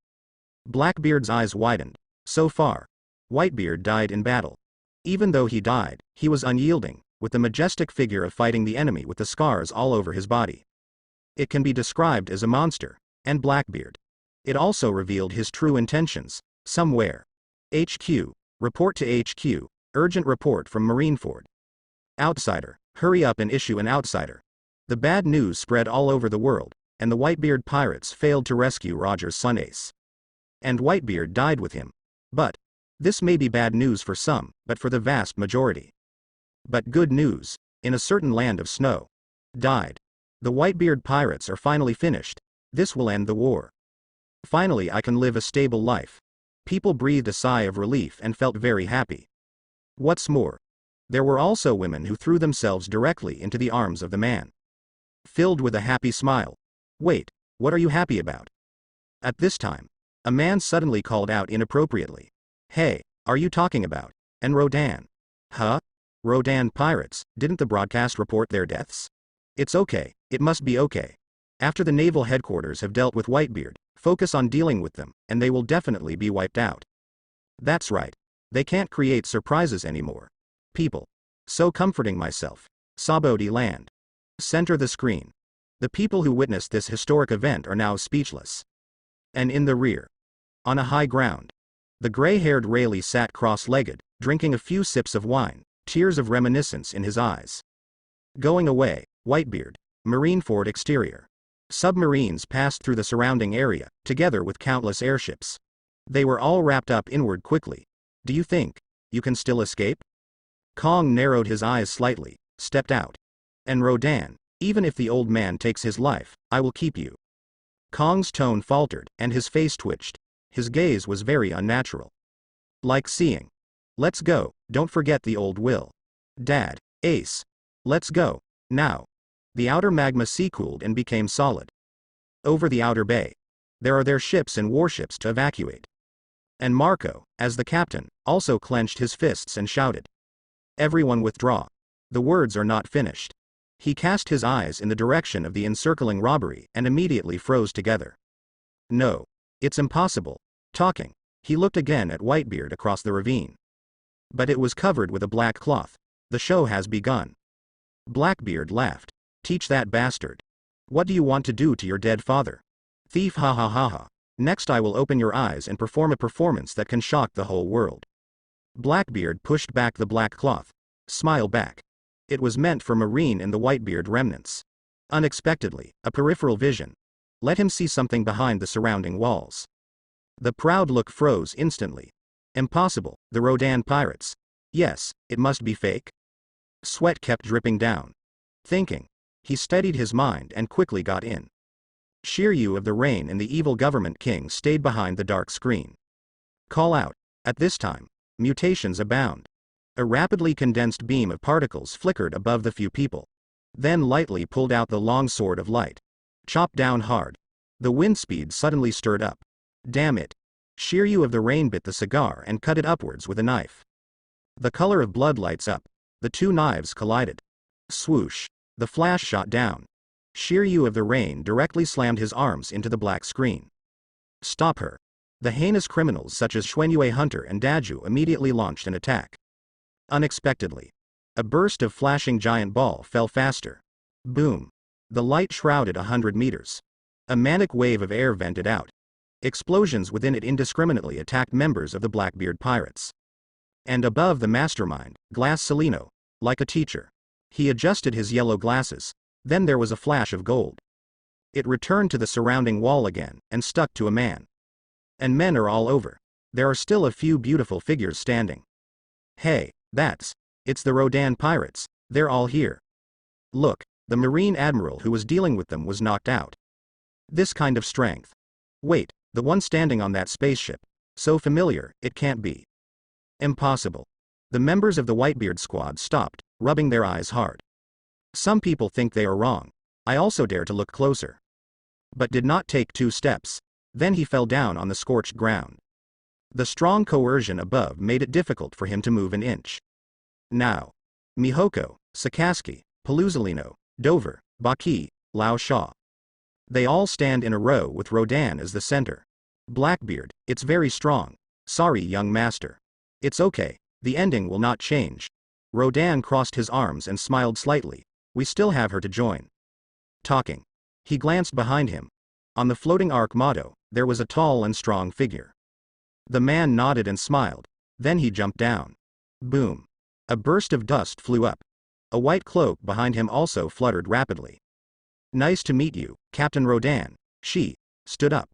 Blackbeard's eyes widened. So far. Whitebeard died in battle. Even though he died, he was unyielding, with the majestic figure of fighting the enemy with the scars all over his body. It can be described as a monster, and Blackbeard. It also revealed his true intentions, somewhere. HQ. Report to HQ, urgent report from Marineford. Outsider, hurry up and issue an outsider. The bad news spread all over the world, and the Whitebeard pirates failed to rescue Roger's son Ace. And Whitebeard died with him. But, this may be bad news for some, but for the vast majority. But good news, in a certain land of snow. Died. The Whitebeard pirates are finally finished. This will end the war. Finally I can live a stable life. People breathed a sigh of relief and felt very happy. What's more, there were also women who threw themselves directly into the arms of the man. Filled with a happy smile. Wait, what are you happy about? At this time, a man suddenly called out inappropriately. Hey, are you talking about? And Rodan? Huh? Rodan pirates, didn't the broadcast report their deaths? It's okay, it must be okay. After the naval headquarters have dealt with Whitebeard, focus on dealing with them, and they will definitely be wiped out. That's right. They can't create surprises anymore. People. So comforting myself. Sabaody land. Center the screen. The people who witnessed this historic event are now speechless. And in the rear. On a high ground. The gray-haired Rayleigh sat cross-legged, drinking a few sips of wine, tears of reminiscence in his eyes. Going away, Whitebeard. Marineford exterior. Submarines passed through the surrounding area, together with countless airships. They were all wrapped up inward quickly. Do you think you can still escape? Kong narrowed his eyes slightly, stepped out. And Rodan, even if the old man takes his life, I will keep you. Kong's tone faltered, and his face twitched. His gaze was very unnatural. Like seeing. Let's go, don't forget the old will. Dad, Ace. Let's go, now. The outer magma sea-cooled and became solid. Over the outer bay. There are their ships and warships to evacuate. And Marco, as the captain, also clenched his fists and shouted. Everyone withdraw. The words are not finished. He cast his eyes in the direction of the encircling robbery and immediately froze together. No. It's impossible. Talking. He looked again at Whitebeard across the ravine. But it was covered with a black cloth. The show has begun. Blackbeard laughed. Teach that bastard. What do you want to do to your dead father? Thief, ha ha ha ha. Next I will open your eyes and perform a performance that can shock the whole world. Blackbeard pushed back the black cloth. Smile back. It was meant for Marine and the Whitebeard remnants. Unexpectedly, a peripheral vision. Let him see something behind the surrounding walls. The proud look froze instantly. Impossible, the Rodan pirates. Yes, it must be fake. Sweat kept dripping down. Thinking. He steadied his mind and quickly got in. Shiryu of the Rain and the evil government king stayed behind the dark screen. Call out. At this time, mutations abound. A rapidly condensed beam of particles flickered above the few people. Then lightly pulled out the long sword of light. Chopped down hard. The wind speed suddenly stirred up. Damn it. Shiryu of the Rain bit the cigar and cut it upwards with a knife. The color of blood lights up. The two knives collided. Swoosh. The flash shot down. Shiryu of the Rain directly slammed his arms into the black screen. Stop her. The heinous criminals such as Xuanyue Hunter and Daju immediately launched an attack. Unexpectedly, a burst of flashing giant ball fell faster. Boom. The light shrouded 100 meters. A manic wave of air vented out. Explosions within it indiscriminately attacked members of the Blackbeard pirates. And above the mastermind, Glass Salino, like a teacher. He adjusted his yellow glasses. Then there was a flash of gold. It returned to the surrounding wall again, and stuck to a man. And men are all over. There are still a few beautiful figures standing. Hey, it's the Rodan pirates, they're all here. Look, the Marine Admiral who was dealing with them was knocked out. This kind of strength. Wait, the one standing on that spaceship. So familiar, it can't be. Impossible. The members of the Whitebeard squad stopped, rubbing their eyes hard. Some people think they are wrong. I also dare to look closer. But did not take 2 steps. Then he fell down on the scorched ground. The strong coercion above made it difficult for him to move an inch. Now. Mihoko, Sakaski, Paluzolino, Dover, Baki, Lao Sha. They all stand in a row with Rodan as the center. Blackbeard, it's very strong. Sorry, young master. It's okay, the ending will not change. Rodan crossed his arms and smiled slightly. We still have her to join. Talking. He glanced behind him. On the floating arcmado, there was a tall and strong figure. The man nodded and smiled. Then he jumped down. Boom. A burst of dust flew up. A white cloak behind him also fluttered rapidly. Nice to meet you, Captain Rodan. She stood up.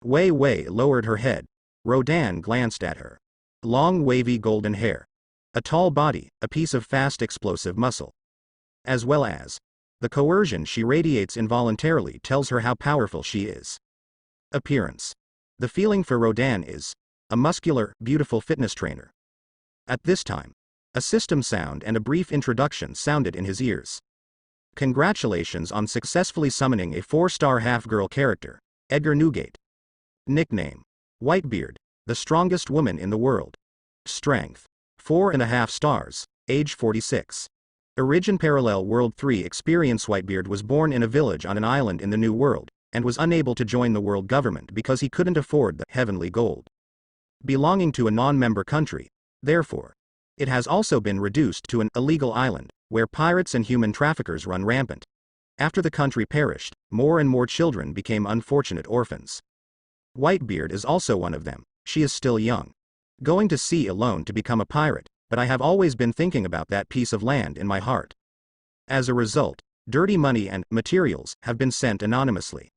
Wei Wei lowered her head. Rodan glanced at her. Long wavy golden hair. A tall body, a piece of fast explosive muscle. As well as the coercion she radiates involuntarily tells her how powerful she is. Appearance. The feeling for Rodan is a muscular, beautiful fitness trainer. At this time, a system sound and a brief introduction sounded in his ears. Congratulations on successfully summoning a 4-star half-girl character, Edgar Newgate. Nickname. Whitebeard, the strongest woman in the world. Strength. 4.5 stars, age 46. Origin Parallel World 3 Experience. Whitebeard was born in a village on an island in the New World, and was unable to join the world government because he couldn't afford the heavenly gold. Belonging to a non-member country, therefore, it has also been reduced to an illegal island, where pirates and human traffickers run rampant. After the country perished, more and more children became unfortunate orphans. Whitebeard is also one of them. She is still young. Going to sea alone to become a pirate, but I have always been thinking about that piece of land in my heart. As a result, dirty money and materials have been sent anonymously.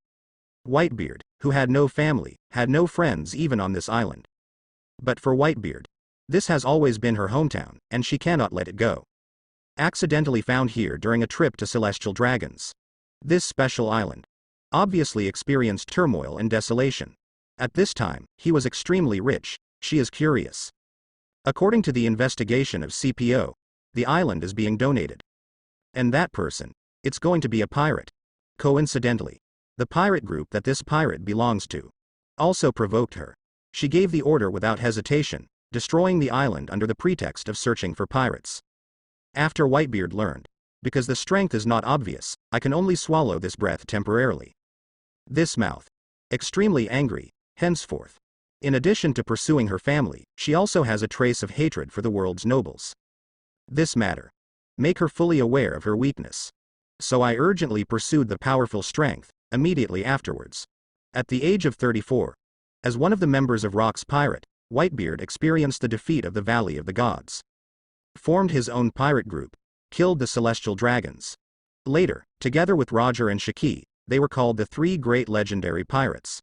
Whitebeard, who had no family, had no friends even on this island. But for Whitebeard, this has always been her hometown, and she cannot let it go. Accidentally found here during a trip to Celestial Dragons. This special island obviously experienced turmoil and desolation. At this time, he was extremely rich. She is curious. According to the investigation of CPO, the island is being donated. And that person, it's going to be a pirate. Coincidentally, the pirate group that this pirate belongs to also provoked her. She gave the order without hesitation, destroying the island under the pretext of searching for pirates. After Whitebeard learned, because the strength is not obvious, I can only swallow this breath temporarily. This mouth. Extremely angry, henceforth. In addition to pursuing her family, she also has a trace of hatred for the world's nobles. This matter. Make her fully aware of her weakness. So I urgently pursued the powerful strength, immediately afterwards. At the age of 34, as one of the members of Rock's Pirate, Whitebeard experienced the defeat of the Valley of the Gods. Formed his own pirate group, killed the Celestial Dragons. Later, together with Roger and Shiki, they were called the 3 Great Legendary Pirates.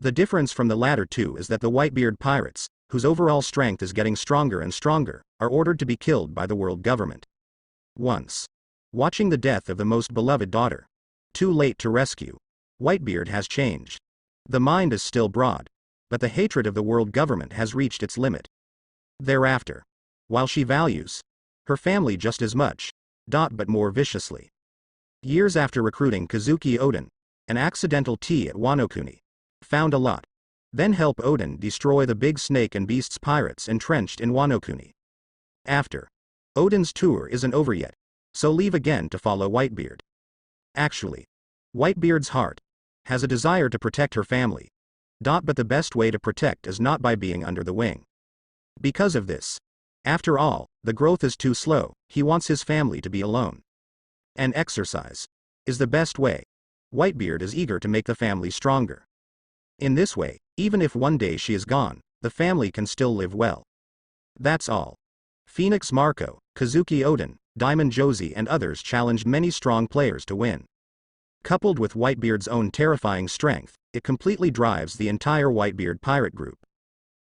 The difference from the latter two is that the Whitebeard pirates, whose overall strength is getting stronger and stronger, are ordered to be killed by the world government. Once. Watching the death of the most beloved daughter. Too late to rescue. Whitebeard has changed. The mind is still broad. but the hatred of the world government has reached its limit. Thereafter, while she values her family just as much, but more viciously. Years after recruiting Kazuki Odin, an accidental tea at Wano-kuni, found a lot. Then help Odin destroy the big snake and beasts pirates entrenched in Wano-kuni. After, Odin's tour isn't over yet, so leave again to follow Whitebeard. Actually, Whitebeard's heart has a desire to protect her family. But the best way to protect is not by being under the wing. Because of this, after all, the growth is too slow, he wants his family to be alone. And exercise is the best way. Whitebeard is eager to make the family stronger. In this way, even if one day she is gone, the family can still live well. That's all. Phoenix Marco, Kazuki Odin, Diamond Josie and others challenged many strong players to win. Coupled with Whitebeard's own terrifying strength, it completely drives the entire Whitebeard pirate group.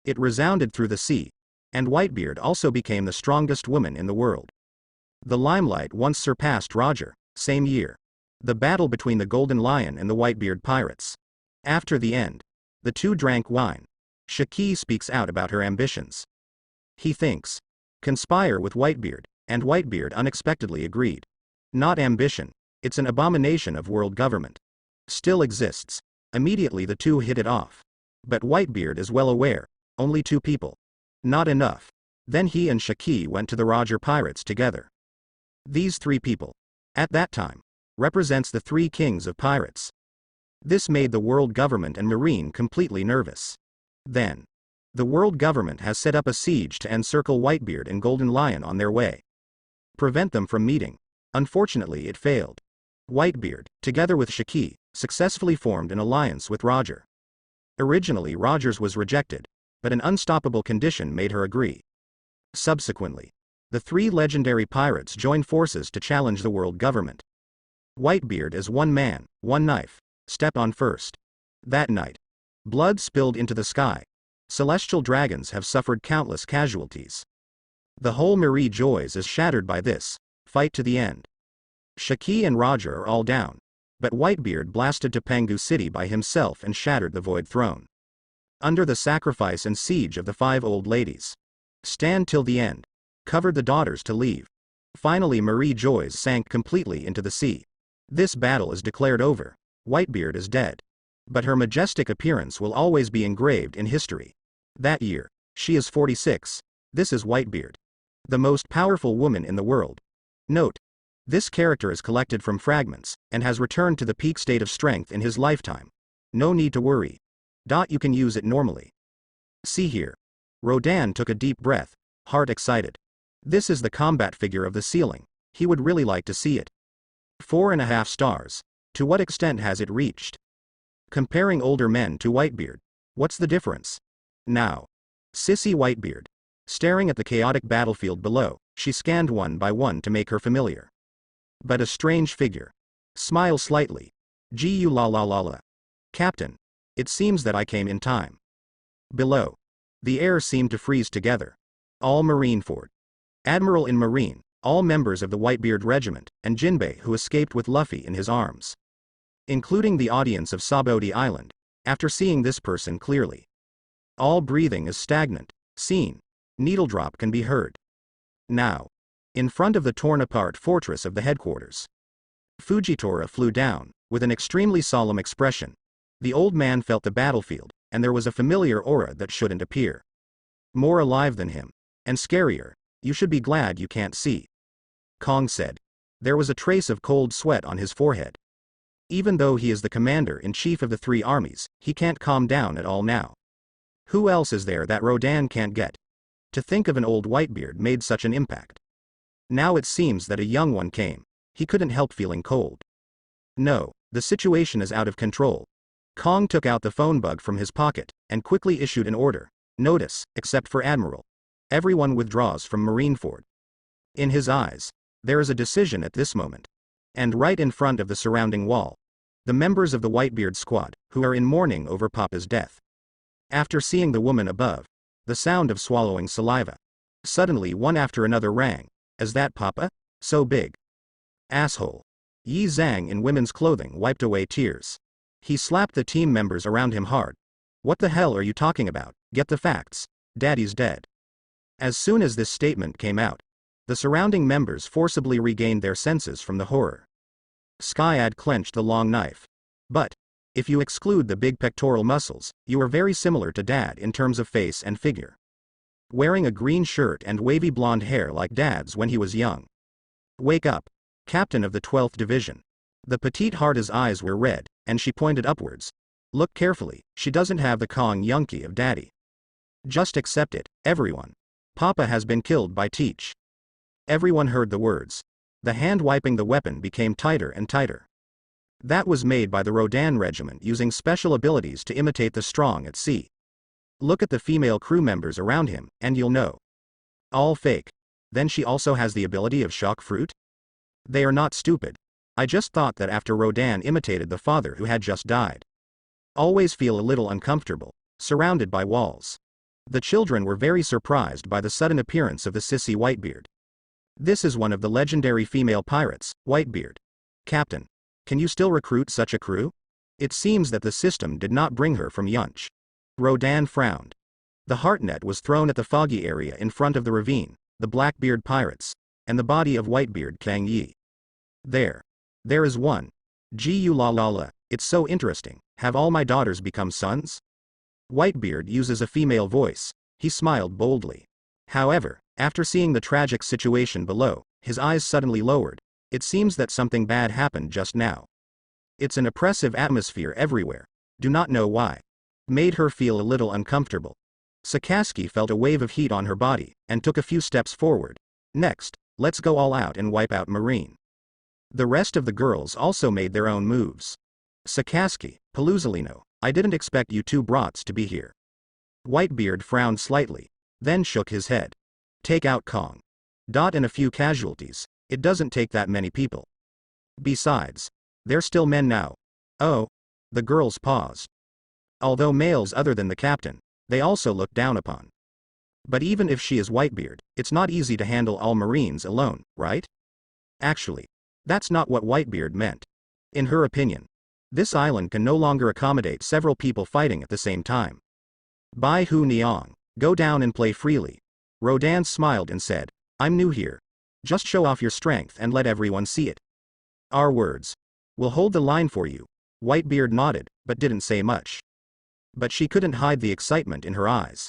It resounded through the sea, and Whitebeard also became the strongest woman in the world. The limelight once surpassed Roger, same year. The battle between the Golden Lion and the Whitebeard pirates. After the end, the two drank wine. Shiki speaks out about her ambitions. He thinks, conspire with Whitebeard, and Whitebeard unexpectedly agreed. Not ambition, it's an abomination of world government. Still exists. Immediately the two hit it off. But Whitebeard is well aware, only two people. Not enough. Then he and Shiki went to the Roger pirates together. These three people, at that time, represents the three kings of pirates. This made the world government and marine completely nervous. Then, the world government has set up a siege to encircle Whitebeard and Golden Lion on their way. Prevent them from meeting. Unfortunately it failed. Whitebeard, together with Shiki, successfully formed an alliance with Roger. Originally Roger's was rejected, but an unstoppable condition made her agree. Subsequently, the three legendary pirates joined forces to challenge the world government. Whitebeard as one man, one knife, stepped on first. That night, blood spilled into the sky. Celestial dragons have suffered countless casualties. The whole Marie Joyce is shattered by this fight to the end. Shiki and Roger are all down, but Whitebeard blasted to Pengu City by himself and shattered the Void Throne. Under the sacrifice and siege of the five old ladies. Stand till the end. Covered the daughters to leave. Finally Marie Joyce sank completely into the sea. This battle is declared over. Whitebeard is dead. But her majestic appearance will always be engraved in history. That year, she is 46. This is Whitebeard. The most powerful woman in the world. Note, this character is collected from fragments, and has returned to the peak state of strength in his lifetime. No need to worry. You can use it normally. See here. Rodan took a deep breath, heart excited. This is the combat figure of the ceiling. He would really like to see it. 4.5 stars. To what extent has it reached? Comparing older men to Whitebeard. What's the difference? Now. Sissy Whitebeard. Staring at the chaotic battlefield below, she scanned one by one to make her familiar. But a strange figure. Smile slightly. Gu la la la la. Captain. It seems that I came in time. Below. The air seemed to freeze together. All Marineford. Admiral in Marine, all members of the Whitebeard Regiment, and Jinbei who escaped with Luffy in his arms. Including the audience of Saboti Island, after seeing this person clearly. All breathing is stagnant, seen. Needle drop can be heard. Now. In front of the torn-apart fortress of the headquarters. Fujitora flew down, with an extremely solemn expression. The old man felt the battlefield, and there was a familiar aura that shouldn't appear. More alive than him. And scarier. You should be glad you can't see. Kong said. There was a trace of cold sweat on his forehead. Even though he is the commander-in-chief of the three armies, he can't calm down at all now. Who else is there that Rodan can't get? To think of an old Whitebeard made such an impact. Now it seems that a young one came. He couldn't help feeling cold. No, the situation is out of control. Kong took out the phone bug from his pocket, and quickly issued an order. Notice, except for Admiral. Everyone withdraws from Marineford. In his eyes, there is a decision at this moment. And right in front of the surrounding wall. The members of the Whitebeard squad, who are in mourning over Papa's death. After seeing the woman above, the sound of swallowing saliva. Suddenly one after another rang. Is that Papa? So big. Asshole. Yi Zhang in women's clothing wiped away tears. He slapped the team members around him hard. What the hell are you talking about? Get the facts. Daddy's dead. As soon as this statement came out, the surrounding members forcibly regained their senses from the horror. Skyad clenched the long knife. But, if you exclude the big pectoral muscles, you are very similar to Dad in terms of face and figure. Wearing a green shirt and wavy blonde hair like Dad's when he was young. Wake up. Captain of the 12th Division. The petite Harda's eyes were red, and she pointed upwards. Look carefully, she doesn't have the Kong Yunki of Daddy. Just accept it, everyone. Papa has been killed by Teach. Everyone heard the words. The hand wiping the weapon became tighter and tighter. That was made by the Rodan Regiment using special abilities to imitate the strong at sea. Look at the female crew members around him, and you'll know. All fake. Then she also has the ability of shock fruit? They are not stupid. I just thought that after Rodan imitated the father who had just died. Always feel a little uncomfortable, surrounded by walls. The children were very surprised by the sudden appearance of the sissy Whitebeard. This is one of the legendary female pirates, Whitebeard. Captain, can you still recruit such a crew? It seems that the system did not bring her from Yunch. Rodan frowned. The heartnet was thrown at the foggy area in front of the ravine, the Blackbeard pirates, and the body of Whitebeard Kang Yi. There is one. Gu la la la, it's so interesting, have all my daughters become sons? Whitebeard uses a female voice, he smiled boldly. However, after seeing the tragic situation below, his eyes suddenly lowered. It seems that something bad happened just now. It's an oppressive atmosphere everywhere. Do not know why. Made her feel a little uncomfortable. Sakaski felt a wave of heat on her body, and took a few steps forward. Next, let's go all out and wipe out Marine. The rest of the girls also made their own moves. Sakaski, Paluzalino, I didn't expect you two brats to be here. Whitebeard frowned slightly, then shook his head. Take out Kong. And a few casualties, it doesn't take that many people. Besides, they're still men now. Oh. The girls paused. Although males other than the captain, they also look down upon. But even if she is Whitebeard, it's not easy to handle all Marines alone, right? Actually, that's not what Whitebeard meant. In her opinion, this island can no longer accommodate several people fighting at the same time. Bai Hu Niang, go down and play freely. Rodan smiled and said, I'm new here. Just show off your strength and let everyone see it. Our words. We'll hold the line for you. Whitebeard nodded, but didn't say much. But she couldn't hide the excitement in her eyes.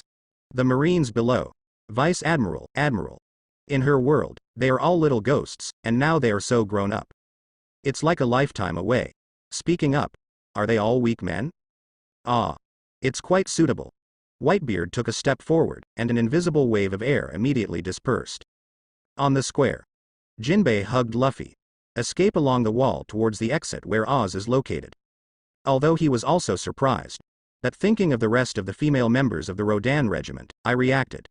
The Marines below. Vice Admiral, Admiral. In her world, they are all little ghosts, and now they are so grown up. It's like a lifetime away. Speaking up, are they all weak men? Ah. It's quite suitable. Whitebeard took a step forward, and an invisible wave of air immediately dispersed. On the square. Jinbei hugged Luffy. Escape along the wall towards the exit where Oz is located. Although he was also surprised. That thinking of the rest of the female members of the Rodan Regiment, I reacted.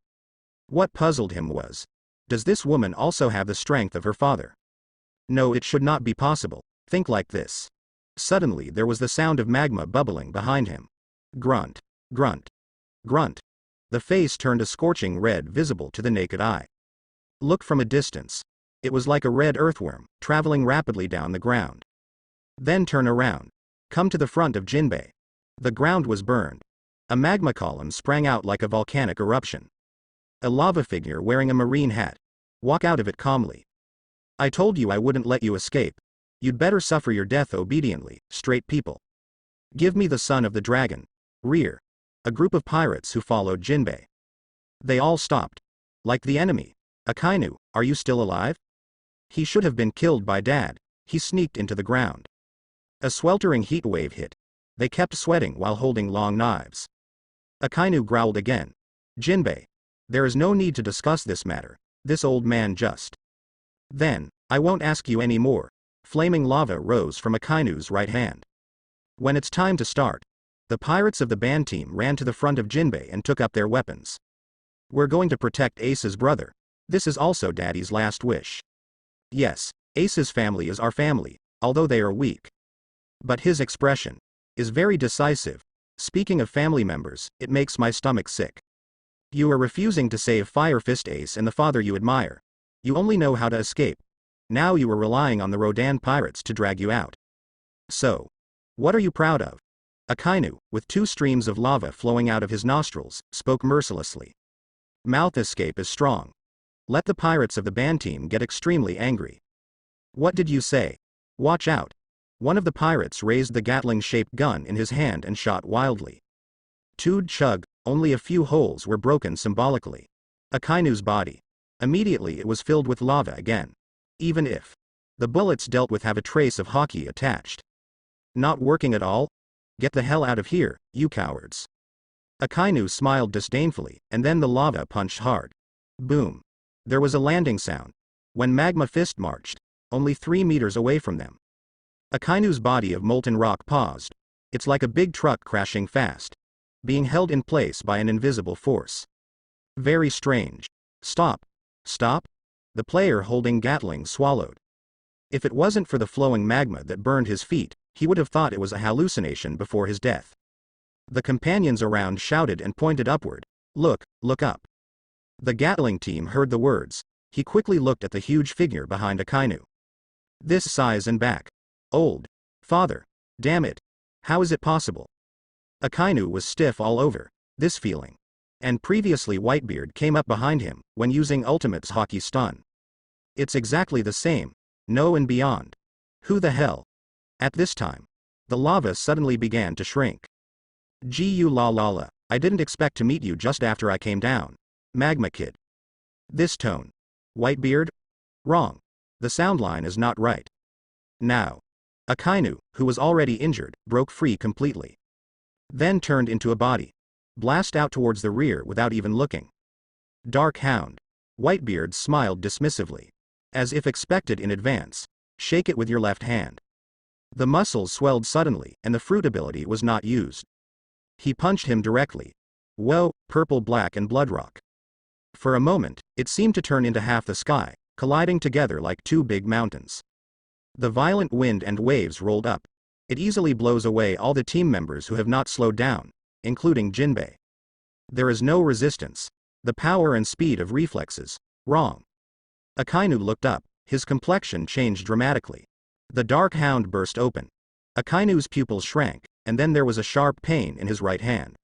What puzzled him was, does this woman also have the strength of her father? No, it should not be possible. Think like this. Suddenly there was the sound of magma bubbling behind him. Grunt. Grunt. Grunt. The face turned a scorching red visible to the naked eye. Look from a distance. It was like a red earthworm, traveling rapidly down the ground. Then turn around. Come to the front of Jinbei. The ground was burned. A magma column sprang out like a volcanic eruption. A lava figure wearing a marine hat. Walk out of it calmly. I told you I wouldn't let you escape. You'd better suffer your death obediently, straight people. Give me the son of the dragon. Rear. A group of pirates who followed Jinbei. They all stopped. Like the enemy. Akainu, are you still alive? He should have been killed by Dad. He sneaked into the ground. A sweltering heat wave hit. They kept sweating while holding long knives. Akainu growled again. Jinbei. There is no need to discuss this matter. This old man just. Then, I won't ask you any more. Flaming lava rose from Akainu's right hand. When it's time to start. The pirates of the band team ran to the front of Jinbei and took up their weapons. We're going to protect Ace's brother. This is also Daddy's last wish. Yes, Ace's family is our family, although they are weak. But his expression is very decisive. Speaking of family members, it makes my stomach sick. You are refusing to save Fire Fist Ace and the father you admire. You only know how to escape. Now you are relying on the Rodan pirates to drag you out. So, what are you proud of? Akainu, with 2 streams of lava flowing out of his nostrils, spoke mercilessly. Mouth escape is strong. Let the pirates of the band team get extremely angry. What did you say? Watch out. One of the pirates raised the Gatling-shaped gun in his hand and shot wildly. Tood chug, only a few holes were broken symbolically. Akainu's body. Immediately it was filled with lava again. Even if the bullets dealt with have a trace of hockey attached. Not working at all? Get the hell out of here, you cowards. Akainu smiled disdainfully, and then the lava punched hard. Boom. There was a landing sound. When Magma Fist marched, only 3 meters away from them. Akainu's body of molten rock paused. It's like a big truck crashing fast, being held in place by an invisible force. Very strange. Stop. Stop? The player holding Gatling swallowed. If it wasn't for the flowing magma that burned his feet, he would have thought it was a hallucination before his death. The companions around shouted and pointed upward. Look up. The Gatling team heard the words. He quickly looked at the huge figure behind Akainu. This size and back. Old. Father. Damn it. How is it possible? Akainu was stiff all over. This feeling. And previously Whitebeard came up behind him, when using Ultimate's hockey stun. It's exactly the same. No and beyond. Who the hell? At this time, the lava suddenly began to shrink. Gu la la la, I didn't expect to meet you just after I came down. Magma Kid. This tone. Whitebeard? Wrong. The sound line is not right. Now. Akainu, who was already injured, broke free completely. Then turned into a body. Blast out towards the rear without even looking. Dark Hound. Whitebeard smiled dismissively. As if expected in advance. Shake it with your left hand. The muscles swelled suddenly, and the fruit ability was not used. He punched him directly. Whoa, purple, black and bloodrock. For a moment, it seemed to turn into half the sky, colliding together like 2 big mountains. The violent wind and waves rolled up. It easily blows away all the team members who have not slowed down, including Jinbei. There is no resistance. The power and speed of reflexes. Wrong. Akainu looked up, his complexion changed dramatically. The Dark Hound burst open. Akainu's pupils shrank, and then there was a sharp pain in his right hand.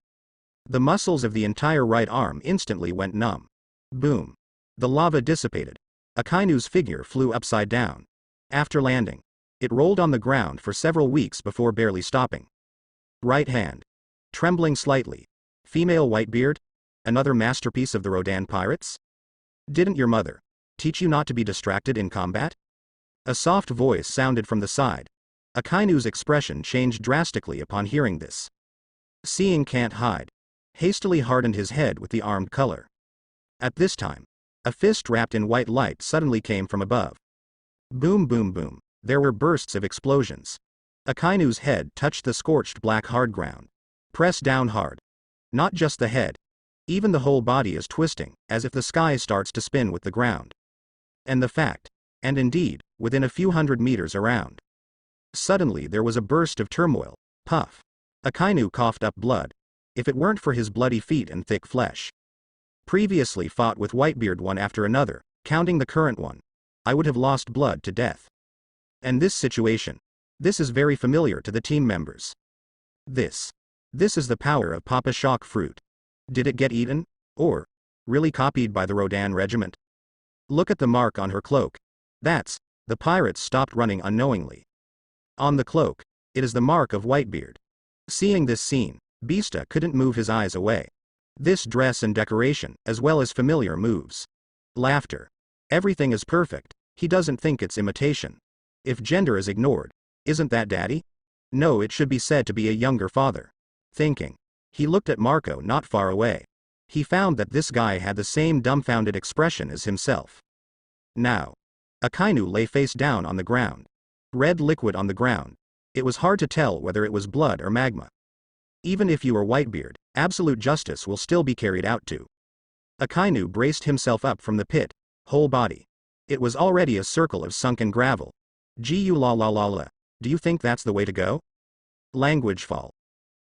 The muscles of the entire right arm instantly went numb. Boom. The lava dissipated. Akainu's figure flew upside down. After landing, it rolled on the ground for several weeks before barely stopping. Right hand. Trembling slightly. Female Whitebeard? Another masterpiece of the Rodan pirates? Didn't your mother teach you not to be distracted in combat? A soft voice sounded from the side. Akainu's expression changed drastically upon hearing this. Seeing can't hide. Hastily hardened his head with the armed color. At this time, a fist wrapped in white light suddenly came from above. Boom boom boom. There were bursts of explosions. Akainu's head touched the scorched black hard ground. Press down hard. Not just the head. Even the whole body is twisting, as if the sky starts to spin with the ground. And the fact. And indeed, within a few hundred meters around. Suddenly there was a burst of turmoil. Puff. Akainu coughed up blood. If it weren't for his bloody feet and thick flesh. Previously fought with Whitebeard one after another, counting the current one. I would have lost blood to death. And this situation. This is very familiar to the team members. This is the power of Papa Shock Fruit. Did it get eaten? Or really copied by the Rodan regiment? Look at the mark on her cloak. The pirates stopped running unknowingly. On the cloak, it is the mark of Whitebeard. Seeing this scene, Beasta couldn't move his eyes away. This dress and decoration, as well as familiar moves. Laughter. Everything is perfect, he doesn't think it's imitation. If gender is ignored, isn't that daddy? No, it should be said to be a younger father. Thinking. He looked at Marco not far away. He found that this guy had the same dumbfounded expression as himself. Now. Akainu lay face down on the ground. Red liquid on the ground. It was hard to tell whether it was blood or magma. Even if you are Whitebeard, absolute justice will still be carried out to. Akainu braced himself up from the pit, whole body. It was already a circle of sunken gravel. Gu la la la la. Do you think that's the way to go? Language fall.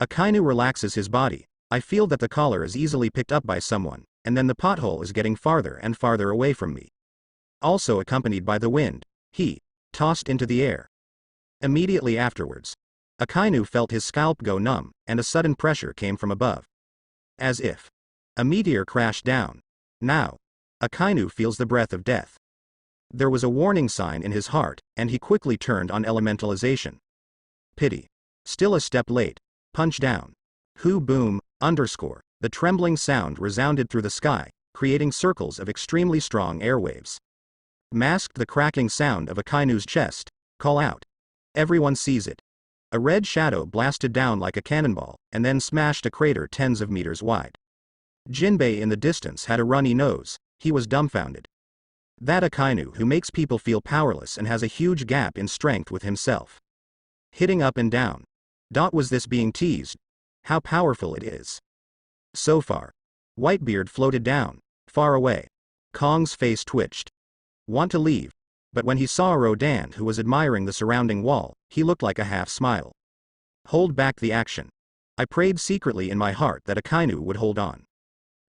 Akainu relaxes his body. I feel that the collar is easily picked up by someone, and then the pothole is getting farther and farther away from me. Also accompanied by the wind, he tossed into the air. Immediately afterwards, Akainu felt his scalp go numb, and a sudden pressure came from above. As if a meteor crashed down. Now, Akainu feels the breath of death. There was a warning sign in his heart, and he quickly turned on elementalization. Pity. Still a step late. Punch down. Who boom, underscore. The trembling sound resounded through the sky, creating circles of extremely strong airwaves. Masked the cracking sound of Akainu's chest. Call out. Everyone sees it. A red shadow blasted down like a cannonball, and then smashed a crater tens of meters wide. Jinbei in the distance had a runny nose. He was dumbfounded. That Akainu who makes people feel powerless and has a huge gap in strength with himself. Hitting up and down. Was this being teased? How powerful it is. So far. Whitebeard floated down, far away. Kong's face twitched. Want to leave. But when he saw Rodan who was admiring the surrounding wall, he looked like a half smile. Hold back the action. I prayed secretly in my heart that Akainu would hold on.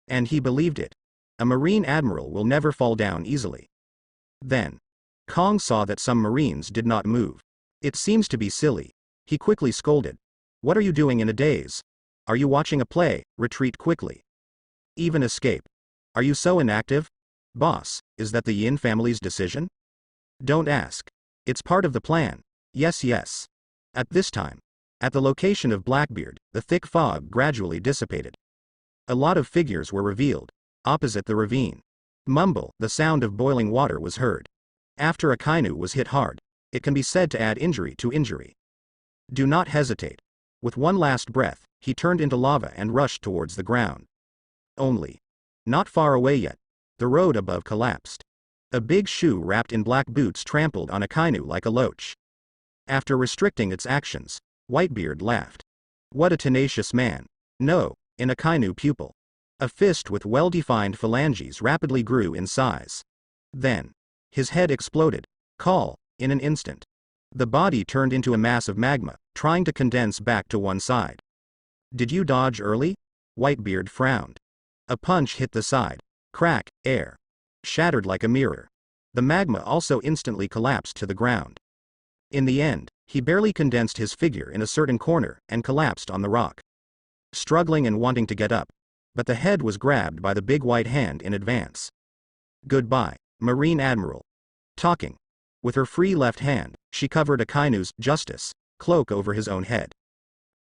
And he believed it. A Marine Admiral will never fall down easily. Then, Kong saw that some Marines did not move. It seems to be silly. He quickly scolded. What are you doing in a daze? Are you watching a play? Retreat quickly. Even escape. Are you so inactive? Boss, is that the Yin family's decision? Don't ask. It's part of the plan. Yes, yes. At this time, at the location of Blackbeard, the thick fog gradually dissipated. A lot of figures were revealed. Opposite the ravine. Mumble, the sound of boiling water was heard. After Akainu was hit hard, it can be said to add injury to injury. Do not hesitate. With one last breath, he turned into lava and rushed towards the ground. Only. Not far away yet. The road above collapsed. A big shoe wrapped in black boots trampled on Akainu like a loach. After restricting its actions, Whitebeard laughed. What a tenacious man. No, an Akainu pupil. A fist with well-defined phalanges rapidly grew in size. Then, his head exploded. Call, in an instant. The body turned into a mass of magma, trying to condense back to one side. Did you dodge early? Whitebeard frowned. A punch hit the side. Crack, air. Shattered like a mirror. The magma also instantly collapsed to the ground. In the end, he barely condensed his figure in a certain corner and collapsed on the rock. Struggling and wanting to get up. But the head was grabbed by the big white hand in advance. Goodbye, Marine Admiral. Talking. With her free left hand, she covered Akainu's justice cloak over his own head.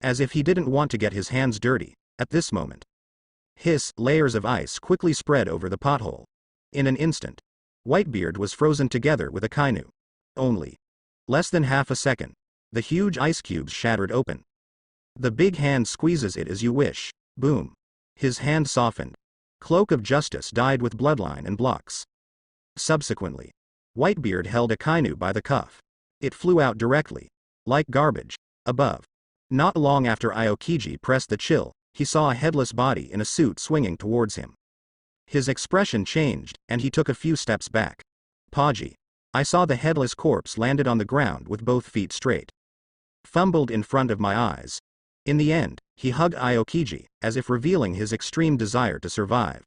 As if he didn't want to get his hands dirty, at this moment. Layers of ice quickly spread over the pothole. In an instant, Whitebeard was frozen together with Akainu. Only. Less than half a second. The huge ice cubes shattered open. The big hand squeezes it as you wish. Boom. His hand softened. Cloak of Justice died with bloodline and blocks. Subsequently, Whitebeard held Akainu by the cuff. It flew out directly. Like garbage. Above. Not long after Aokiji pressed the chill, he saw a headless body in a suit swinging towards him. His expression changed, and he took a few steps back. Paji. I saw the headless corpse landed on the ground with both feet straight. Fumbled in front of my eyes. In the end, he hugged Aokiji, as if revealing his extreme desire to survive.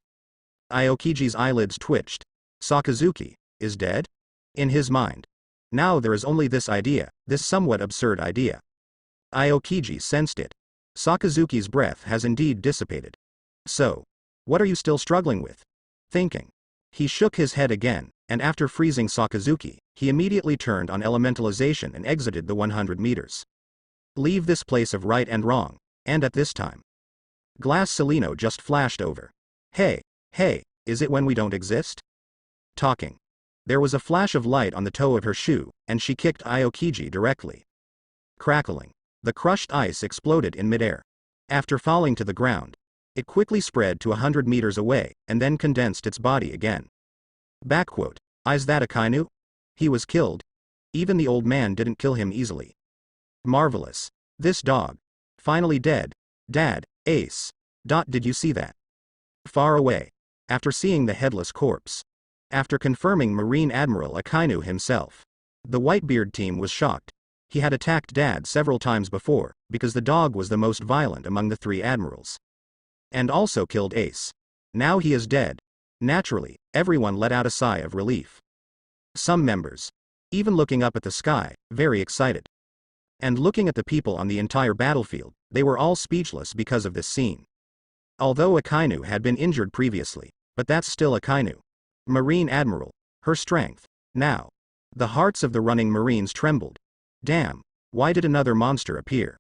Aokiji's eyelids twitched. Sakazuki is dead? In his mind. Now there is only this idea, this somewhat absurd idea. Aokiji sensed it. Sakazuki's breath has indeed dissipated. So, what are you still struggling with? Thinking. He shook his head again, and after freezing Sakazuki, he immediately turned on elementalization and exited the 100 meters. Leave this place of right and wrong, and at this time. Glass Celino just flashed over. Hey, is it when we don't exist? Talking. There was a flash of light on the toe of her shoe, and she kicked Aokiji directly. Crackling. The crushed ice exploded in midair. After falling to the ground, it quickly spread to 100 meters away, and then condensed its body again. Backquote. Is that Akainu? He was killed. Even the old man didn't kill him easily. Marvelous. This dog. Finally dead. Dad, Ace. Did you see that? Far away. After seeing the headless corpse. After confirming Marine Admiral Akainu himself. The Whitebeard team was shocked. He had attacked Dad several times before, because the dog was the most violent among the three admirals. And also killed Ace. Now he is dead. Naturally, everyone let out a sigh of relief. Some members. Even looking up at the sky, very excited. And looking at the people on the entire battlefield, they were all speechless because of this scene. Although Akainu had been injured previously, but that's still Akainu. Marine Admiral. Her strength. Now. The hearts of the running Marines trembled. Damn, why did another monster appear?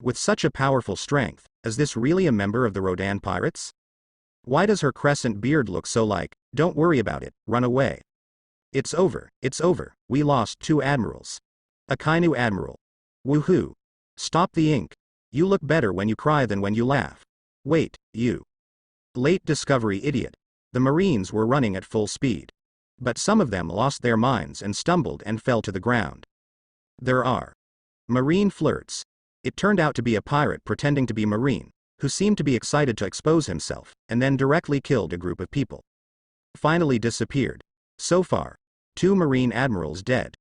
With such a powerful strength, is this really a member of the Rodan pirates? Why does her crescent beard look so like, don't worry about it, run away? It's over, we lost 2 admirals. Akainu Admiral. Woohoo. Stop the ink. You look better when you cry than when you laugh. Wait, you. Late discovery idiot. The Marines were running at full speed. But some of them lost their minds and stumbled and fell to the ground. There are Marine flirts. It turned out to be a pirate pretending to be Marine, who seemed to be excited to expose himself, and then directly killed a group of people. Finally disappeared. So far, 2 Marine admirals dead.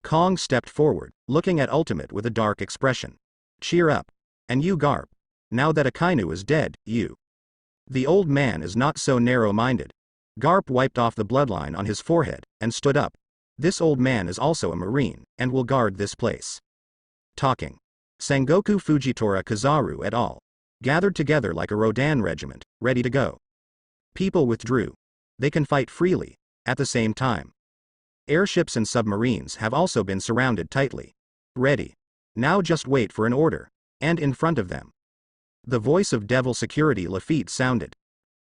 Kong stepped forward, looking at Ultimate with a dark expression. Cheer up. And you Garp. Now that Akainu is dead, you. The old man is not so narrow-minded. Garp wiped off the bloodline on his forehead, and stood up. This old man is also a Marine, and will guard this place. Talking. Sengoku Fujitora Kizaru et al. Gathered together like a Rodan regiment, ready to go. People withdrew. They can fight freely, at the same time. Airships and submarines have also been surrounded tightly. Ready. Now just wait for an order. And in front of them. The voice of Devil Security Lafitte sounded.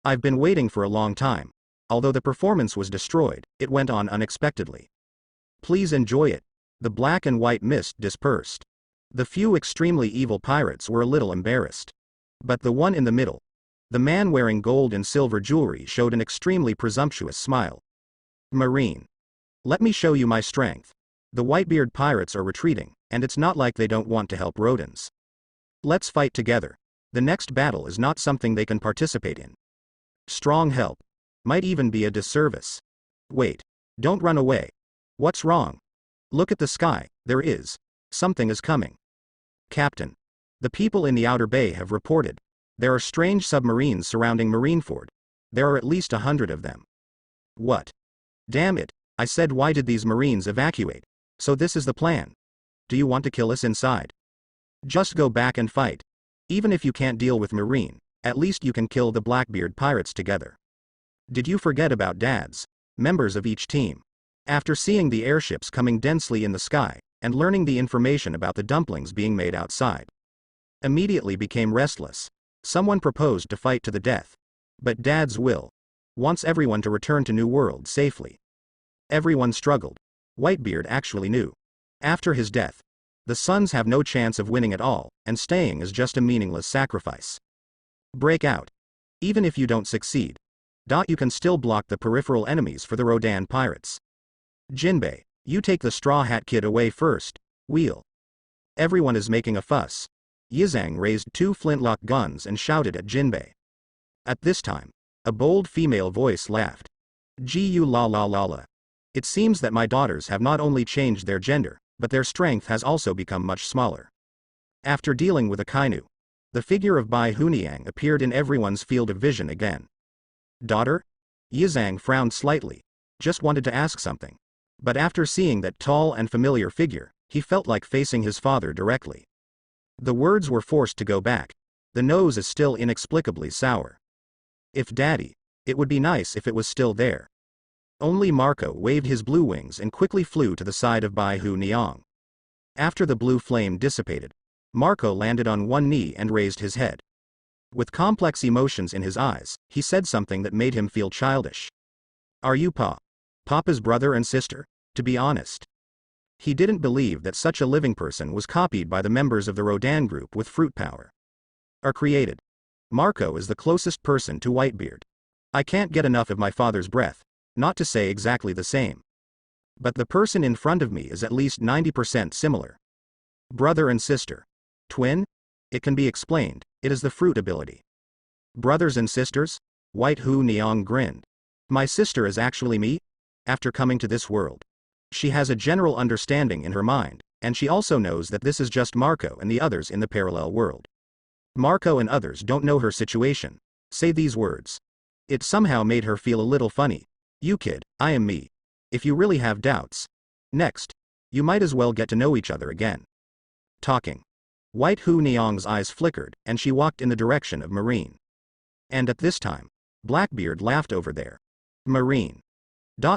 I've been waiting for a long time. Although the performance was destroyed, it went on unexpectedly. Please enjoy it. The black and white mist dispersed. The few extremely evil pirates were a little embarrassed. But the one in the middle, the man wearing gold and silver jewelry, showed an extremely presumptuous smile. Marine. Let me show you my strength. The Whitebeard pirates are retreating, and it's not like they don't want to help Rodans. Let's fight together. The next battle is not something they can participate in. Strong help. Might even be a disservice. Wait. Don't run away. What's wrong? Look at the sky, there is. Something is coming. Captain. The people in the outer bay have reported. There are strange submarines surrounding Marineford. There are at least 100 of them. What? Damn it, I said why did these Marines evacuate? So this is the plan. Do you want to kill us inside? Just go back and fight. Even if you can't deal with Marine, at least you can kill the Blackbeard pirates together. Did you forget about dads? Members of each team. After seeing the airships coming densely in the sky, and learning the information about the dumplings being made outside, immediately became restless. Someone proposed to fight to the death. But Dad's will wants everyone to return to New World safely. Everyone struggled. Whitebeard actually knew. After his death, the sons have no chance of winning at all, and staying is just a meaningless sacrifice. Break out. Even if you don't succeed, you can still block the peripheral enemies for the Rodan pirates. Jinbei, you take the Straw Hat Kid away first. Wheel. Everyone is making a fuss. Yizang raised 2 flintlock guns and shouted at Jinbei. At this time, a bold female voice laughed. Gu la la la la. It seems that my daughters have not only changed their gender, but their strength has also become much smaller. After dealing with Akainu, the figure of Bai Huniang appeared in everyone's field of vision again. Daughter? Yizang frowned slightly. Just wanted to ask something. But after seeing that tall and familiar figure, he felt like facing his father directly. The words were forced to go back. The nose is still inexplicably sour. If Daddy, it would be nice if it was still there. Only Marco waved his blue wings and quickly flew to the side of Bai Huniang. After the blue flame dissipated, Marco landed on one knee and raised his head. With complex emotions in his eyes, he said something that made him feel childish. Are you Papa's brother and sister? To be honest, he didn't believe that such a living person was copied by the members of the Rodan group with fruit power. Are created. Marco is the closest person to Whitebeard. I can't get enough of my father's breath, not to say exactly the same. But the person in front of me is at least 90% similar. Brother and sister. Twin? It can be explained, it is the fruit ability. Brothers and sisters? White Huniang grinned. My sister is actually me? After coming to this world. She has a general understanding in her mind, and she also knows that this is just Marco and the others in the parallel world. Marco and others don't know her situation. Say these words. It somehow made her feel a little funny. You kid, I am me. If you really have doubts. Next. You might as well get to know each other again. Talking. White Hu Niang's eyes flickered, and she walked in the direction of Marine. And at this time, Blackbeard laughed over there. Marine.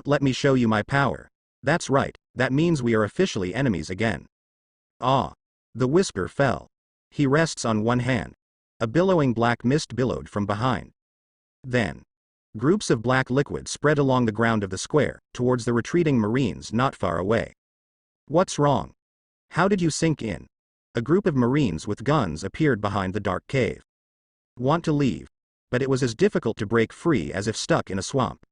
Let me show you my power. That's right, that means we are officially enemies again. Ah. The whisper fell. He rests on one hand. A billowing black mist billowed from behind. Then, groups of black liquid spread along the ground of the square, towards the retreating Marines not far away. What's wrong? How did you sink in? A group of Marines with guns appeared behind the dark cave. Want to leave, but it was as difficult to break free as if stuck in a swamp.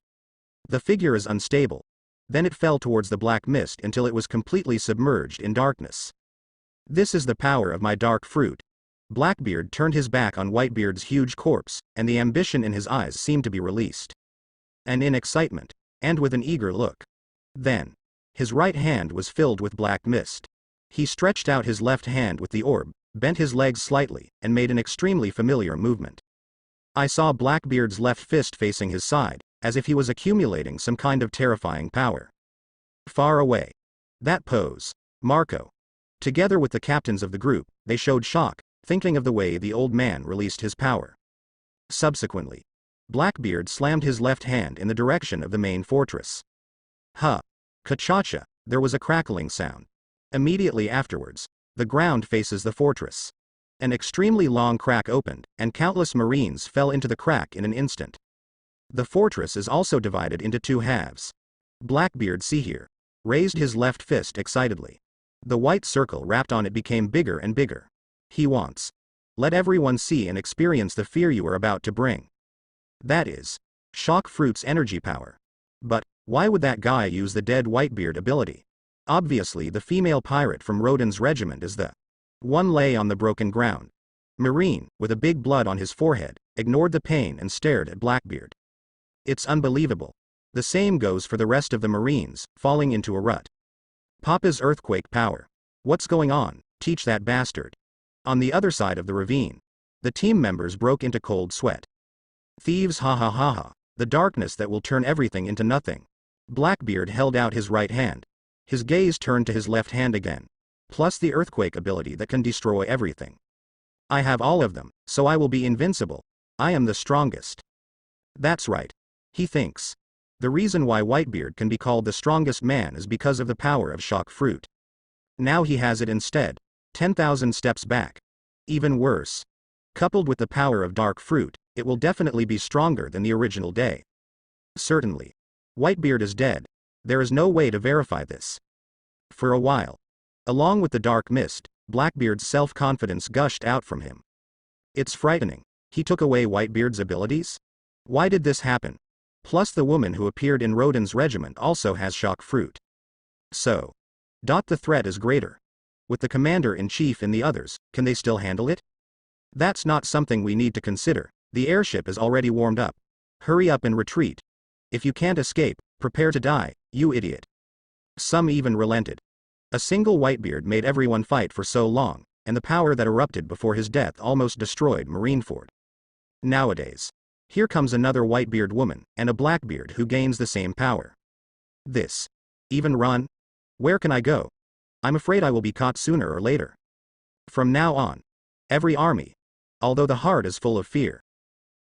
The figure is unstable. Then it fell towards the black mist until it was completely submerged in darkness. This is the power of my dark fruit. Blackbeard turned his back on Whitebeard's huge corpse, and the ambition in his eyes seemed to be released. And in excitement, and with an eager look. Then, his right hand was filled with black mist. He stretched out his left hand with the orb, bent his legs slightly, and made an extremely familiar movement. I saw Blackbeard's left fist facing his side, as if he was accumulating some kind of terrifying power. Far away. That pose. Marco. Together with the captains of the group, they showed shock, thinking of the way the old man released his power. Subsequently, Blackbeard slammed his left hand in the direction of the main fortress. Ka-cha-cha, there was a crackling sound. Immediately afterwards, the ground faces the fortress. An extremely long crack opened, and countless Marines fell into the crack in an instant. The fortress is also divided into two halves. Blackbeard, see here, raised his left fist excitedly. The white circle wrapped on it became bigger and bigger. He wants. Let everyone see and experience the fear you are about to bring. That is. Shock Fruit's energy power. But, why would that guy use the dead Whitebeard ability? Obviously the female pirate from Rodin's regiment is the one lay on the broken ground. Marine, with a big blood on his forehead, ignored the pain and stared at Blackbeard. It's unbelievable. The same goes for the rest of the Marines, falling into a rut. Papa's earthquake power. What's going on? Teach that bastard. On the other side of the ravine, the team members broke into cold sweat. Thieves, ha ha ha ha, the darkness that will turn everything into nothing. Blackbeard held out his right hand. His gaze turned to his left hand again. Plus the earthquake ability that can destroy everything. I have all of them, so I will be invincible. I am the strongest. That's right. He thinks. The reason why Whitebeard can be called the strongest man is because of the power of Shock Fruit. Now he has it instead. 10,000 steps back. Even worse. Coupled with the power of Dark Fruit, it will definitely be stronger than the original day. Certainly. Whitebeard is dead. There is no way to verify this. For a while. Along with the dark mist, Blackbeard's self-confidence gushed out from him. It's frightening. He took away Whitebeard's abilities? Why did this happen? Plus the woman who appeared in Rodin's regiment also has Shock Fruit. So. The threat is greater. With the commander-in-chief and the others, can they still handle it? That's not something we need to consider. The airship is already warmed up. Hurry up and retreat. If you can't escape, prepare to die, you idiot. Some even relented. A single Whitebeard made everyone fight for so long, and the power that erupted before his death almost destroyed Marineford. Nowadays, here comes another Whitebeard woman, and a Blackbeard who gains the same power. This. Even run? Where can I go? I'm afraid I will be caught sooner or later. From now on. Every army. Although the heart is full of fear.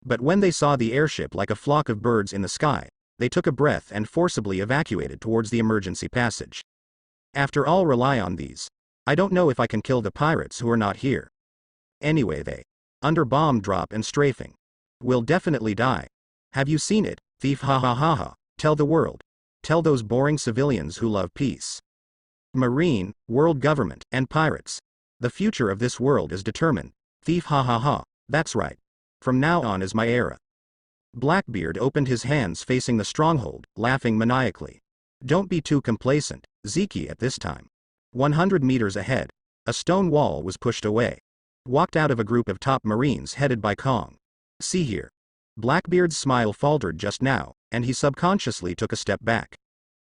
But when they saw the airship like a flock of birds in the sky, they took a breath and forcibly evacuated towards the emergency passage. After all, rely on these. I don't know if I can kill the pirates who are not here. Anyway, they. Under bomb drop and strafing. Will definitely die. Have you seen it, thief, ha ha ha ha, tell the world. Tell those boring civilians who love peace. Marine, world government, and pirates. The future of this world is determined. Thief, ha ha ha, that's right. From now on is my era. Blackbeard opened his hands facing the stronghold, laughing maniacally. Don't be too complacent, Zeke. At this time. 100 meters ahead, a stone wall was pushed away. Walked out of a group of top Marines headed by Kong. See here. Blackbeard's smile faltered just now, and he subconsciously took a step back.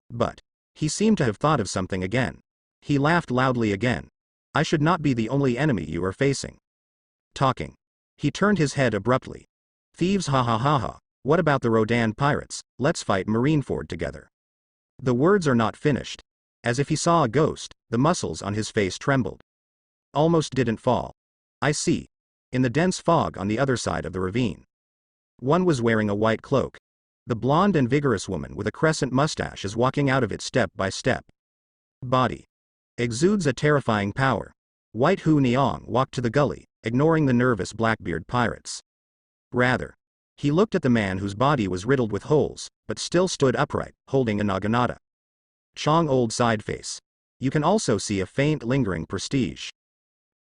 But. He seemed to have thought of something again. He laughed loudly again. I should not be the only enemy you are facing. Talking. He turned his head abruptly. Thieves, ha ha ha ha, what about the Rodin pirates? Let's fight Marineford together. The words are not finished. As if he saw a ghost, the muscles on his face trembled. Almost didn't fall. I see. In the dense fog on the other side of the ravine. One was wearing a white cloak. The blonde and vigorous woman with a crescent mustache is walking out of it step by step. Body. Exudes a terrifying power. White Hu Niang walked to the gully, ignoring the nervous Blackbeard pirates. Rather, he looked at the man whose body was riddled with holes, but still stood upright, holding a naginata. Chong old side face. You can also see a faint lingering prestige.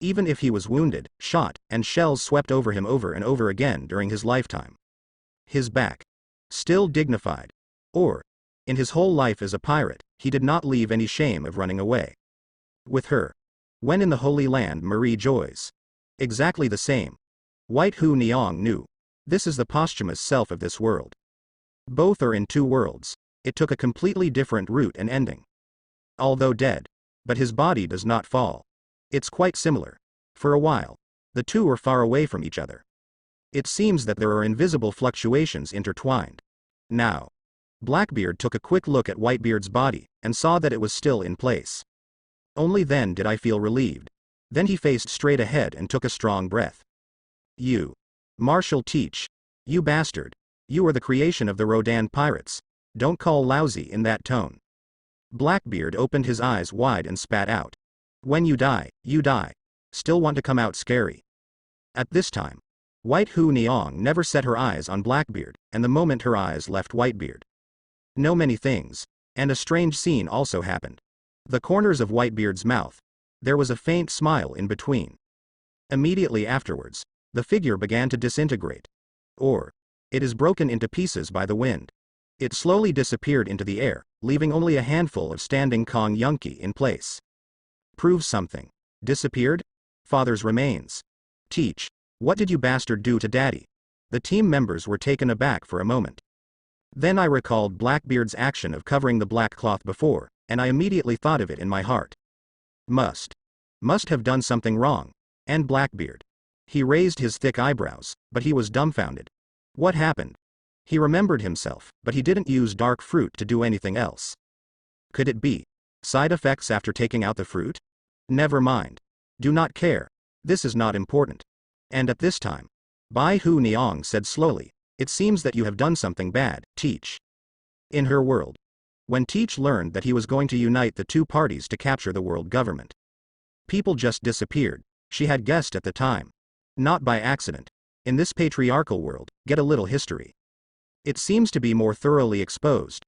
Even if he was wounded, shot, and shells swept over him over and over again during his lifetime. His back. Still dignified. Or, in his whole life as a pirate, he did not leave any shame of running away. With her. When in the Holy Land Marie joys. Exactly the same. White Hu Niang knew. This is the posthumous self of this world. Both are in two worlds. It took a completely different route and ending. Although dead. But his body does not fall. It's quite similar. For a while. The two are far away from each other. It seems that there are invisible fluctuations intertwined. Now. Blackbeard took a quick look at Whitebeard's body, and saw that it was still in place. Only then did I feel relieved. Then he faced straight ahead and took a strong breath. You. Marshal Teach. You bastard. You are the creation of the Rodan pirates. Don't call lousy in that tone. Blackbeard opened his eyes wide and spat out. When you die, you die. Still want to come out scary. At this time. White Hu Niang never set her eyes on Blackbeard, and the moment her eyes left Whitebeard. No many things. And a strange scene also happened. The corners of Whitebeard's mouth. There was a faint smile in between. Immediately afterwards, the figure began to disintegrate. Or, it is broken into pieces by the wind. It slowly disappeared into the air, leaving only a handful of standing Kong Yunki in place. Prove something. Disappeared? Father's remains. Teach. What did you bastard do to Daddy? The team members were taken aback for a moment. Then I recalled Blackbeard's action of covering the black cloth before, and I immediately thought of it in my heart. Must have done something wrong. And Blackbeard. He raised his thick eyebrows, but he was dumbfounded. What happened? He remembered himself, but he didn't use dark fruit to do anything else. Could it be side effects after taking out the fruit? Never mind. Do not care. This is not important. And at this time, Bai Hu Niang said slowly, it seems that you have done something bad, Teach. In her world. When Teach learned that he was going to unite the two parties to capture the world government. People just disappeared, she had guessed at the time. Not by accident. In this patriarchal world, get a little history. It seems to be more thoroughly exposed.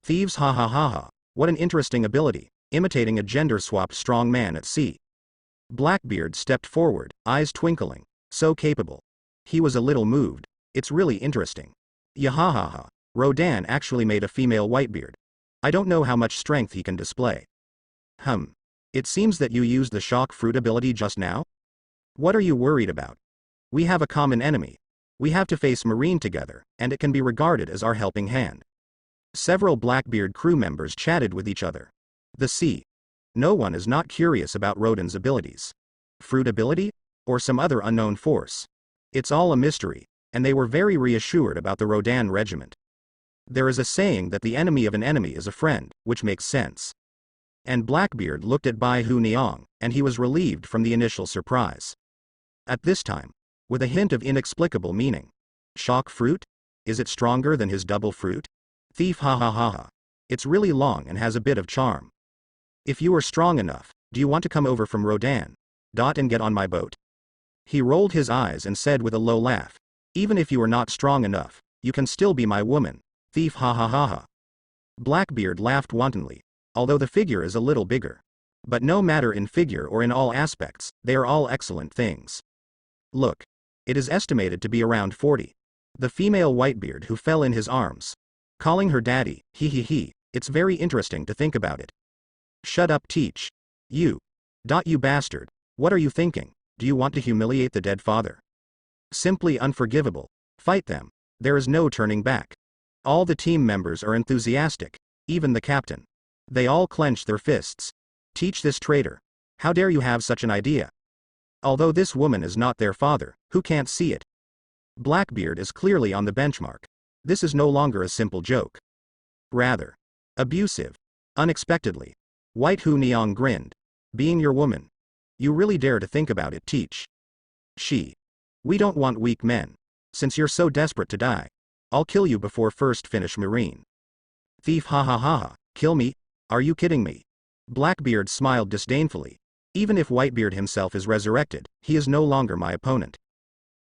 Thieves ha ha ha ha, what an interesting ability, imitating a gender-swapped strong man at sea. Blackbeard stepped forward, eyes twinkling. So capable. He was a little moved. It's really interesting. Yahahaha. Rodan actually made a female Whitebeard. I don't know how much strength he can display. It seems that you used the shock fruit ability just now? What are you worried about? We have a common enemy. We have to face Marine together, and it can be regarded as our helping hand. Several Blackbeard crew members chatted with each other. The sea. No one is not curious about Rodan's abilities. Fruit ability? Or some other unknown force. It's all a mystery, and they were very reassured about the Rodan regiment. There is a saying that the enemy of an enemy is a friend, which makes sense. And Blackbeard looked at Bai Hu Niang, and he was relieved from the initial surprise. At this time, with a hint of inexplicable meaning. Shock fruit? Is it stronger than his double fruit? Thief ha ha ha ha. It's really long and has a bit of charm. If you are strong enough, do you want to come over from Rodan? And get on my boat? He rolled his eyes and said with a low laugh. Even if you are not strong enough, you can still be my woman. Thief ha ha ha ha. Blackbeard laughed wantonly, although the figure is a little bigger. But no matter in figure or in all aspects, they are all excellent things. Look. It is estimated to be around 40. The female Whitebeard who fell in his arms. Calling her daddy, he, it's very interesting to think about it. Shut up Teach. You bastard. What are you thinking? Do you want to humiliate the dead father? Simply unforgivable. Fight them. There is no turning back. All the team members are enthusiastic, even the captain. They all clench their fists. Teach this traitor. How dare you have such an idea? Although this woman is not their father, who can't see it? Blackbeard is clearly on the benchmark. This is no longer a simple joke. Rather. Abusive. Unexpectedly. White Hu Niang grinned. Being your woman. You really dare to think about it, teach. She. We don't want weak men. Since you're so desperate to die, I'll kill you before first finish Marine. Thief, ha ha ha ha, kill me? Are you kidding me? Blackbeard smiled disdainfully. Even if Whitebeard himself is resurrected, he is no longer my opponent.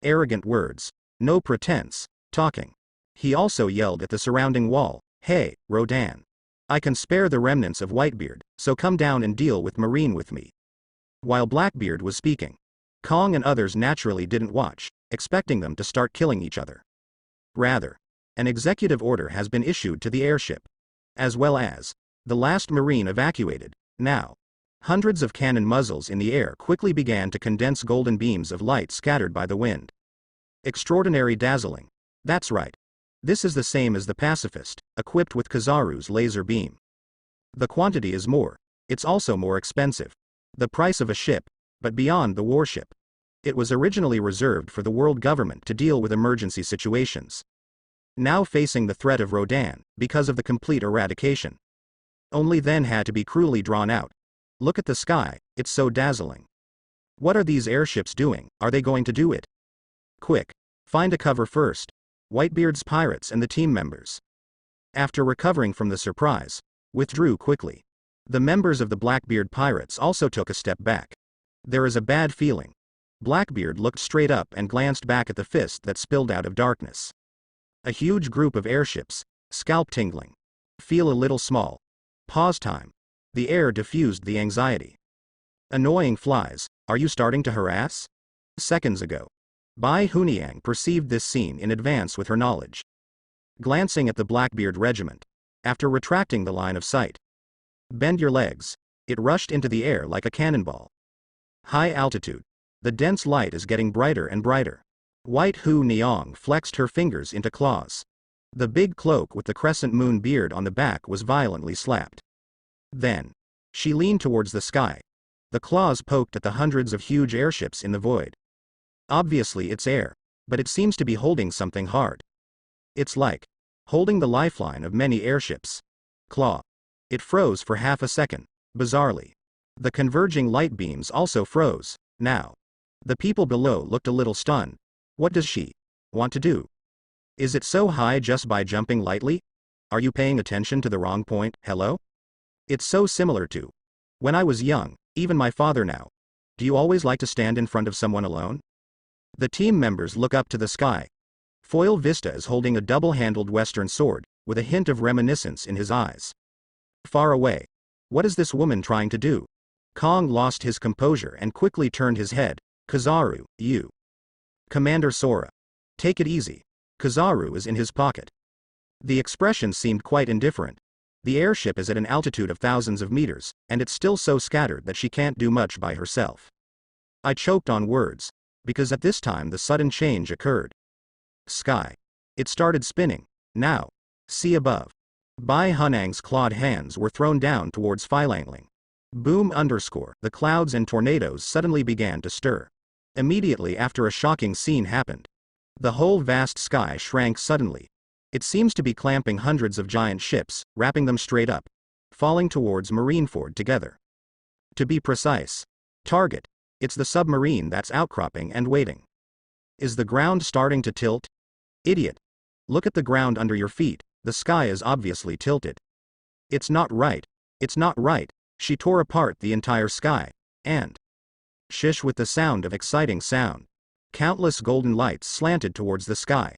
Arrogant words. No pretense, talking. He also yelled at the surrounding wall, hey, Rodan. I can spare the remnants of Whitebeard, so come down and deal with Marine with me. While Blackbeard was speaking, Kong and others naturally didn't watch, expecting them to start killing each other. Rather, an executive order has been issued to the airship, as well as the last Marine evacuated. Now, hundreds of cannon muzzles in the air quickly began to condense golden beams of light scattered by the wind. Extraordinary dazzling. That's right. This is the same as the pacifist, equipped with Kizaru's laser beam. The quantity is more. It's also more expensive. The price of a ship, but beyond the warship. It was originally reserved for the world government to deal with emergency situations. Now facing the threat of Rodan, because of the complete eradication. Only then had to be cruelly drawn out. Look at the sky, it's so dazzling. What are these airships doing? Are they going to do it? Quick, find a cover first. Whitebeard's pirates and the team members, after recovering from the surprise, withdrew quickly. The members of the Blackbeard pirates also took a step back. There is a bad feeling. Blackbeard looked straight up and glanced back at the fist that spilled out of darkness. A huge group of airships, scalp tingling. Feel a little small. Pause time. The air diffused the anxiety. Annoying flies, are you starting to harass? Seconds ago. Bai Huniang perceived this scene in advance with her knowledge. Glancing at the Blackbeard regiment, after retracting the line of sight. Bend your legs. It rushed into the air like a cannonball. High altitude. The dense light is getting brighter and brighter. White Hu Niang flexed her fingers into claws. The big cloak with the crescent moon beard on the back was violently slapped. Then, she leaned towards the sky. The claws poked at the hundreds of huge airships in the void. Obviously it's air, but it seems to be holding something hard. It's like holding the lifeline of many airships. Claw. It froze for half a second, bizarrely. The converging light beams also froze. Now, the people below looked a little stunned. What does she want to do? Is it so high just by jumping lightly? Are you paying attention to the wrong point? Hello? It's so similar to when I was young, even my father now. Do you always like to stand in front of someone alone? The team members look up to the sky. Foil Vista is holding a double-handled western sword, with a hint of reminiscence in his eyes. Far away. What is this woman trying to do? Kong lost his composure and quickly turned his head. Kizaru, you. Commander Sora. Take it easy. Kizaru is in his pocket. The expression seemed quite indifferent. The airship is at an altitude of thousands of meters, and it's still so scattered that she can't do much by herself. I choked on words, because at this time the sudden change occurred. Sky. It started spinning. Now. See above. Bai Hunang's clawed hands were thrown down towards Philangling. Boom _ the clouds and tornadoes suddenly began to stir. Immediately after a shocking scene happened. The whole vast sky shrank suddenly. It seems to be clamping hundreds of giant ships, wrapping them straight up. Falling towards Marineford together. To be precise. Target. It's the submarine that's outcropping and waiting. Is the ground starting to tilt? Idiot. Look at the ground under your feet, the sky is obviously tilted. It's not right. It's not right. She tore apart the entire sky, and shish with the sound of exciting sound. Countless golden lights slanted towards the sky.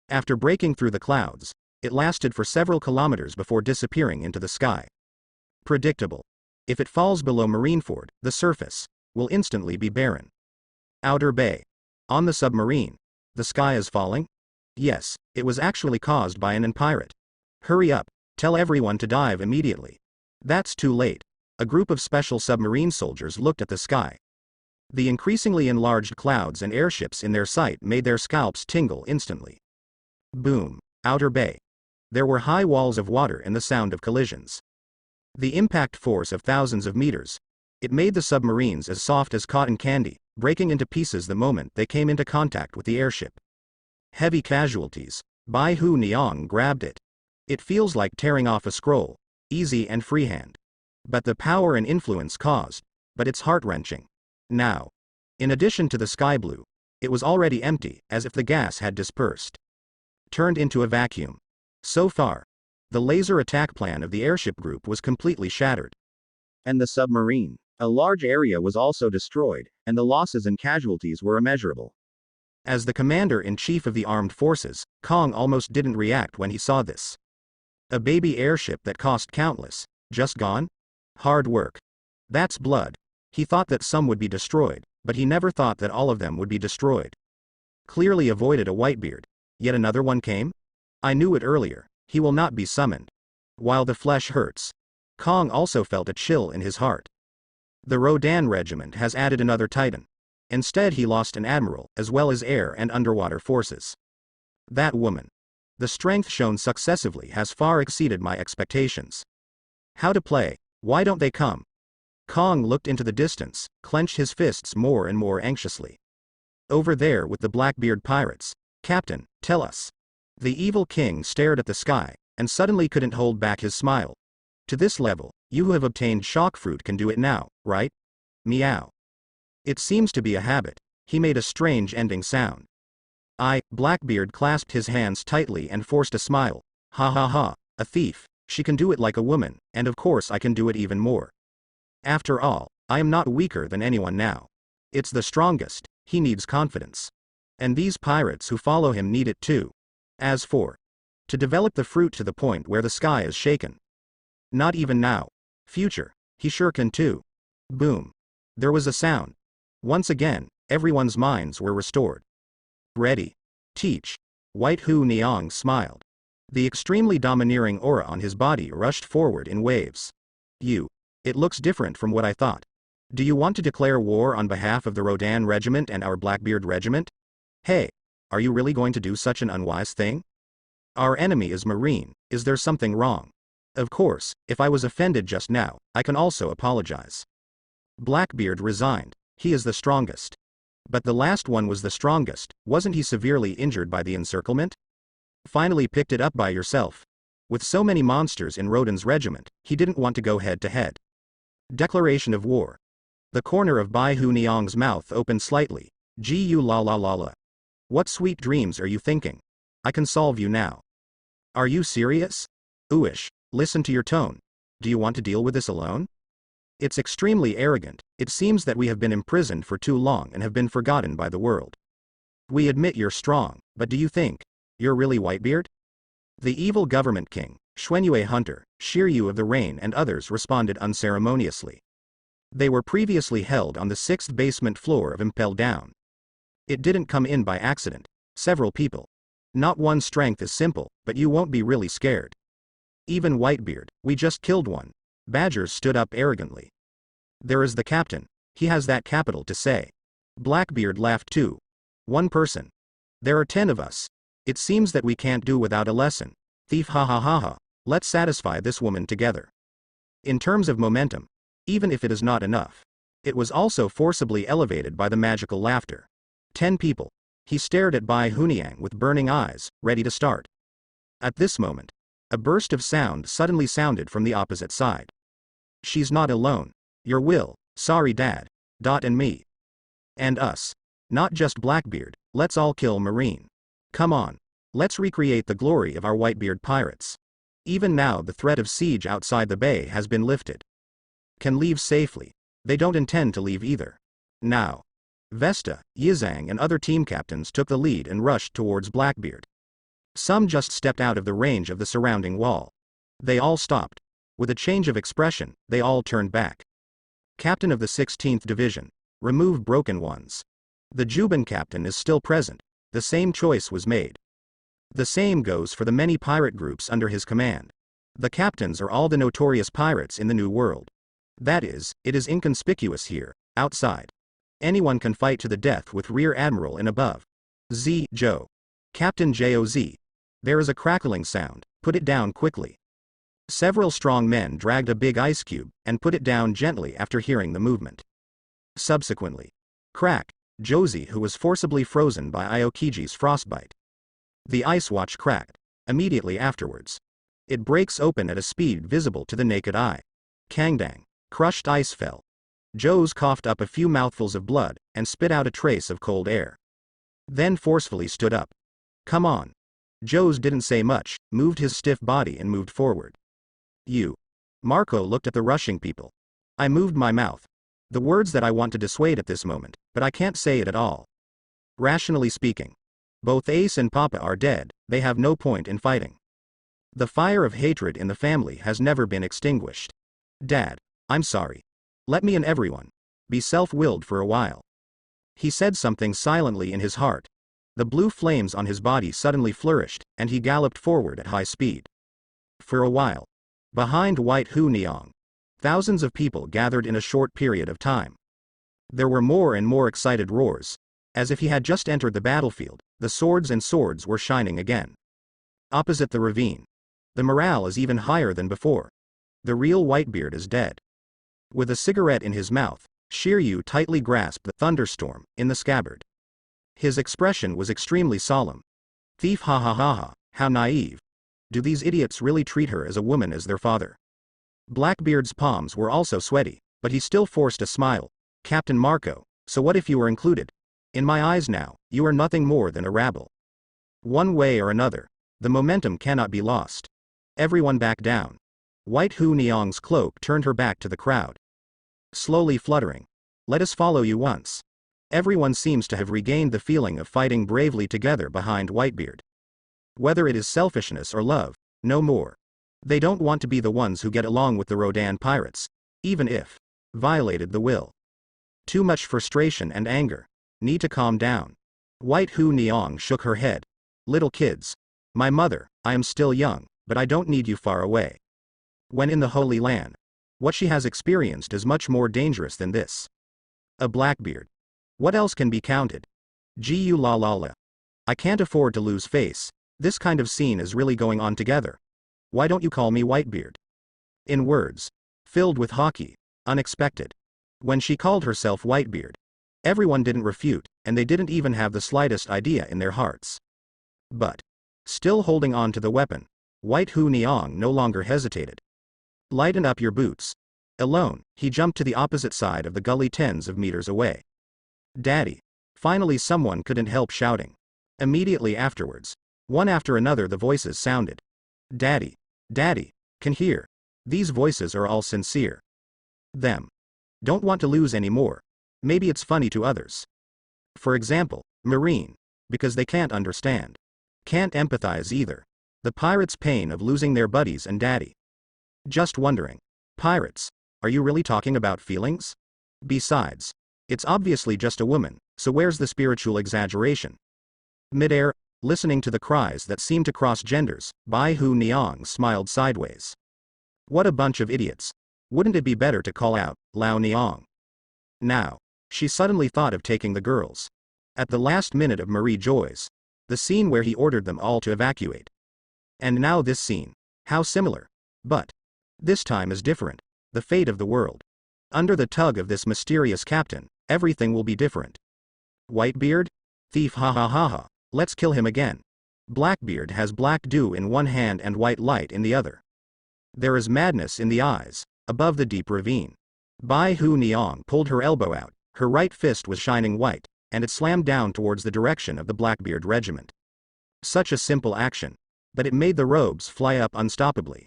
After breaking through the clouds, it lasted for several kilometers before disappearing into the sky. Predictable. If it falls below Marineford, the surface will instantly be barren. Outer Bay. On the submarine. The sky is falling? Yes, it was actually caused by an pirate. Hurry up, tell everyone to dive immediately. That's too late. A group of special submarine soldiers looked at the sky. The increasingly enlarged clouds and airships in their sight made their scalps tingle instantly. Boom. Outer Bay. There were high walls of water and the sound of collisions. The impact force of thousands of meters. It made the submarines as soft as cotton candy, breaking into pieces the moment they came into contact with the airship. Heavy casualties. Bai Hu Niang grabbed it. It feels like tearing off a scroll, easy and freehand. But the power and influence caused, but it's heart-wrenching. Now, in addition to the sky blue, it was already empty, as if the gas had dispersed. Turned into a vacuum. So far, the laser attack plan of the airship group was completely shattered. And the submarine. A large area was also destroyed, and the losses and casualties were immeasurable. As the commander-in-chief of the armed forces, Kong almost didn't react when he saw this. A baby airship that cost countless, just gone? Hard work. That's blood. He thought that some would be destroyed, but he never thought that all of them would be destroyed. Clearly avoided a Whitebeard. Yet another one came? I knew it earlier. He will not be summoned. While the flesh hurts, Kong also felt a chill in his heart. The Rodan regiment has added another Titan. Instead he lost an admiral, as well as air and underwater forces. That woman. The strength shown successively has far exceeded my expectations. How to play? Why don't they come? Kong looked into the distance, clenched his fists more and more anxiously. Over there with the Blackbeard pirates. Captain, tell us. The evil king stared at the sky, and suddenly couldn't hold back his smile. To this level, you who have obtained shock fruit can do it now, right? Meow. It seems to be a habit. He made a strange ending sound. Blackbeard clasped his hands tightly and forced a smile. Ha ha ha, a thief. She can do it like a woman, and of course I can do it even more. After all, I am not weaker than anyone now. It's the strongest, he needs confidence. And these pirates who follow him need it too. As for to develop the fruit to the point where the sky is shaken. Not even now. Future, he sure can too. Boom. There was a sound. Once again, everyone's minds were restored. Ready. Teach. White Hu Niang smiled. The extremely domineering aura on his body rushed forward in waves. It looks different from what I thought. Do you want to declare war on behalf of the Rodan regiment and our Blackbeard regiment? Hey, are you really going to do such an unwise thing? Our enemy is Marine, is there something wrong? Of course, if I was offended just now, I can also apologize. Blackbeard resigned, he is the strongest. But the last one was the strongest, wasn't he severely injured by the encirclement? Finally picked it up by yourself. With so many monsters in Rodan's regiment, he didn't want to go head to head. Declaration of war. The corner of Bai Hu Niang's mouth opened slightly. Gu la la la la. What sweet dreams are you thinking? I can solve you now. Are you serious? Ooish, listen to your tone. Do you want to deal with this alone? It's extremely arrogant. It seems that we have been imprisoned for too long and have been forgotten by the world. We admit you're strong, but do you think you're really Whitebeard? The evil government king, Xuanyue Hunter, Shiryu of the Rain and others responded unceremoniously. They were previously held on the 6th basement floor of Impel Down. It didn't come in by accident. Several people. Not one strength is simple, but you won't be really scared. Even Whitebeard, we just killed one. Badger stood up arrogantly. There is the captain. He has that capital to say. Blackbeard laughed too. One person. There are 10 of us. It seems that we can't do without a lesson. Thief ha ha ha ha. Let's satisfy this woman together. In terms of momentum, even if it is not enough, it was also forcibly elevated by the magical laughter. 10 people. He stared at Bai Huniang with burning eyes, ready to start. At this moment, a burst of sound suddenly sounded from the opposite side. She's not alone. Your will, sorry dad. And me. And us. Not just Blackbeard, let's all kill Marine. Come on. Let's recreate the glory of our Whitebeard pirates. Even now the threat of siege outside the bay has been lifted. Can leave safely. They don't intend to leave either. Now. Vesta, Yizang and other team captains took the lead and rushed towards Blackbeard. Some just stepped out of the range of the surrounding wall. They all stopped. With a change of expression, they all turned back. Captain of the 16th Division. Remove broken ones. The Juban captain is still present. The same choice was made. The same goes for the many pirate groups under his command. The captains are all the notorious pirates in the New World. That is, it is inconspicuous here, outside. Anyone can fight to the death with Rear Admiral and above. Joe. Captain Joz. There is a crackling sound, put it down quickly. Several strong men dragged a big ice cube, and put it down gently after hearing the movement. Subsequently. Crack. Josie who was forcibly frozen by Aokiji's frostbite. The ice watch cracked. Immediately afterwards. It breaks open at a speed visible to the naked eye. Kangdang. Crushed ice fell. Joes coughed up a few mouthfuls of blood, and spit out a trace of cold air. Then forcefully stood up. Come on. Joes didn't say much, moved his stiff body and moved forward. You. Marco looked at the rushing people. I moved my mouth. The words that I want to dissuade at this moment, but I can't say it at all. Rationally speaking. Both Ace and Papa are dead, they have no point in fighting. The fire of hatred in the family has never been extinguished. Dad, I'm sorry. Let me and everyone be self-willed for a while. He said something silently in his heart. The blue flames on his body suddenly flourished, and he galloped forward at high speed. For a while. Behind White Hu Niang. Thousands of people gathered in a short period of time. There were more and more excited roars. As if he had just entered the battlefield, the swords were shining again. Opposite the ravine. The morale is even higher than before. The real Whitebeard is dead. With a cigarette in his mouth, Shiryu tightly grasped the thunderstorm in the scabbard. His expression was extremely solemn. Thief, ha ha ha ha, how naive. Do these idiots really treat her as a woman as their father? Blackbeard's palms were also sweaty, but he still forced a smile. Captain Marco, so what if you were included? In my eyes now, you are nothing more than a rabble. One way or another, the momentum cannot be lost. Everyone back down. White Hu Niang's cloak turned her back to the crowd. Slowly fluttering. Let us follow you once. Everyone seems to have regained the feeling of fighting bravely together behind Whitebeard. Whether it is selfishness or love, no more. They don't want to be the ones who get along with the Rodan pirates, even if violated the will. Too much frustration and anger. Need to calm down. White Hu Niang shook her head. Little kids. My mother, I am still young, but I don't need you far away. When in the Holy Land, what she has experienced is much more dangerous than this. A Blackbeard. What else can be counted? Gu la la la. I can't afford to lose face. This kind of scene is really going on together. Why don't you call me Whitebeard? In words, filled with hockey, unexpected. When she called herself Whitebeard, everyone didn't refute, and they didn't even have the slightest idea in their hearts. But, still holding on to the weapon, White Hu Niang no longer hesitated. Lighten up your boots. Alone, he jumped to the opposite side of the gully tens of meters away. Daddy. Finally someone couldn't help shouting. Immediately afterwards, one after another the voices sounded. Daddy. Daddy. Can hear. These voices are all sincere. Them. Don't want to lose any more. Maybe it's funny to others. For example, Marine. Because they can't understand. Can't empathize either. The pirates' pain of losing their buddies and daddy. Just wondering. Pirates, are you really talking about feelings? Besides, it's obviously just a woman, so where's the spiritual exaggeration? Midair, listening to the cries that seemed to cross genders, Bai Hu Niang smiled sideways. What a bunch of idiots. Wouldn't it be better to call out, Lao Niang? Now, she suddenly thought of taking the girls. At the last minute of Marie Joy's, the scene where he ordered them all to evacuate. And now this scene. How similar. But this time is different. The fate of the world. Under the tug of this mysterious captain, everything will be different. Whitebeard? Thief, ha ha ha ha. Let's kill him again. Blackbeard has black dew in one hand and white light in the other. There is madness in the eyes, above the deep ravine. Bai Hu Niang pulled her elbow out, her right fist was shining white, and it slammed down towards the direction of the Blackbeard regiment. Such a simple action. But it made the robes fly up unstoppably.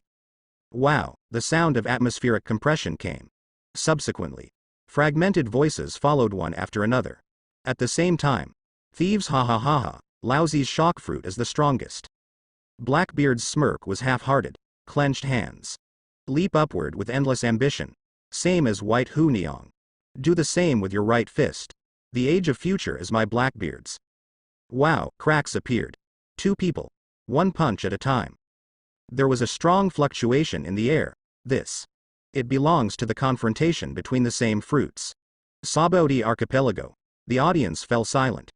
Wow, the sound of atmospheric compression came. Subsequently, fragmented voices followed one after another. At the same time, thieves ha ha ha ha, Lousy's shock fruit is the strongest. Blackbeard's smirk was half-hearted, clenched hands. Leap upward with endless ambition. Same as White Hu Niang. Do the same with your right fist. The age of future is my Blackbeard's. Wow, cracks appeared. Two people. One punch at a time. There was a strong fluctuation in the air. It belongs to the confrontation between the same fruits. Sabaody Archipelago. The audience fell silent.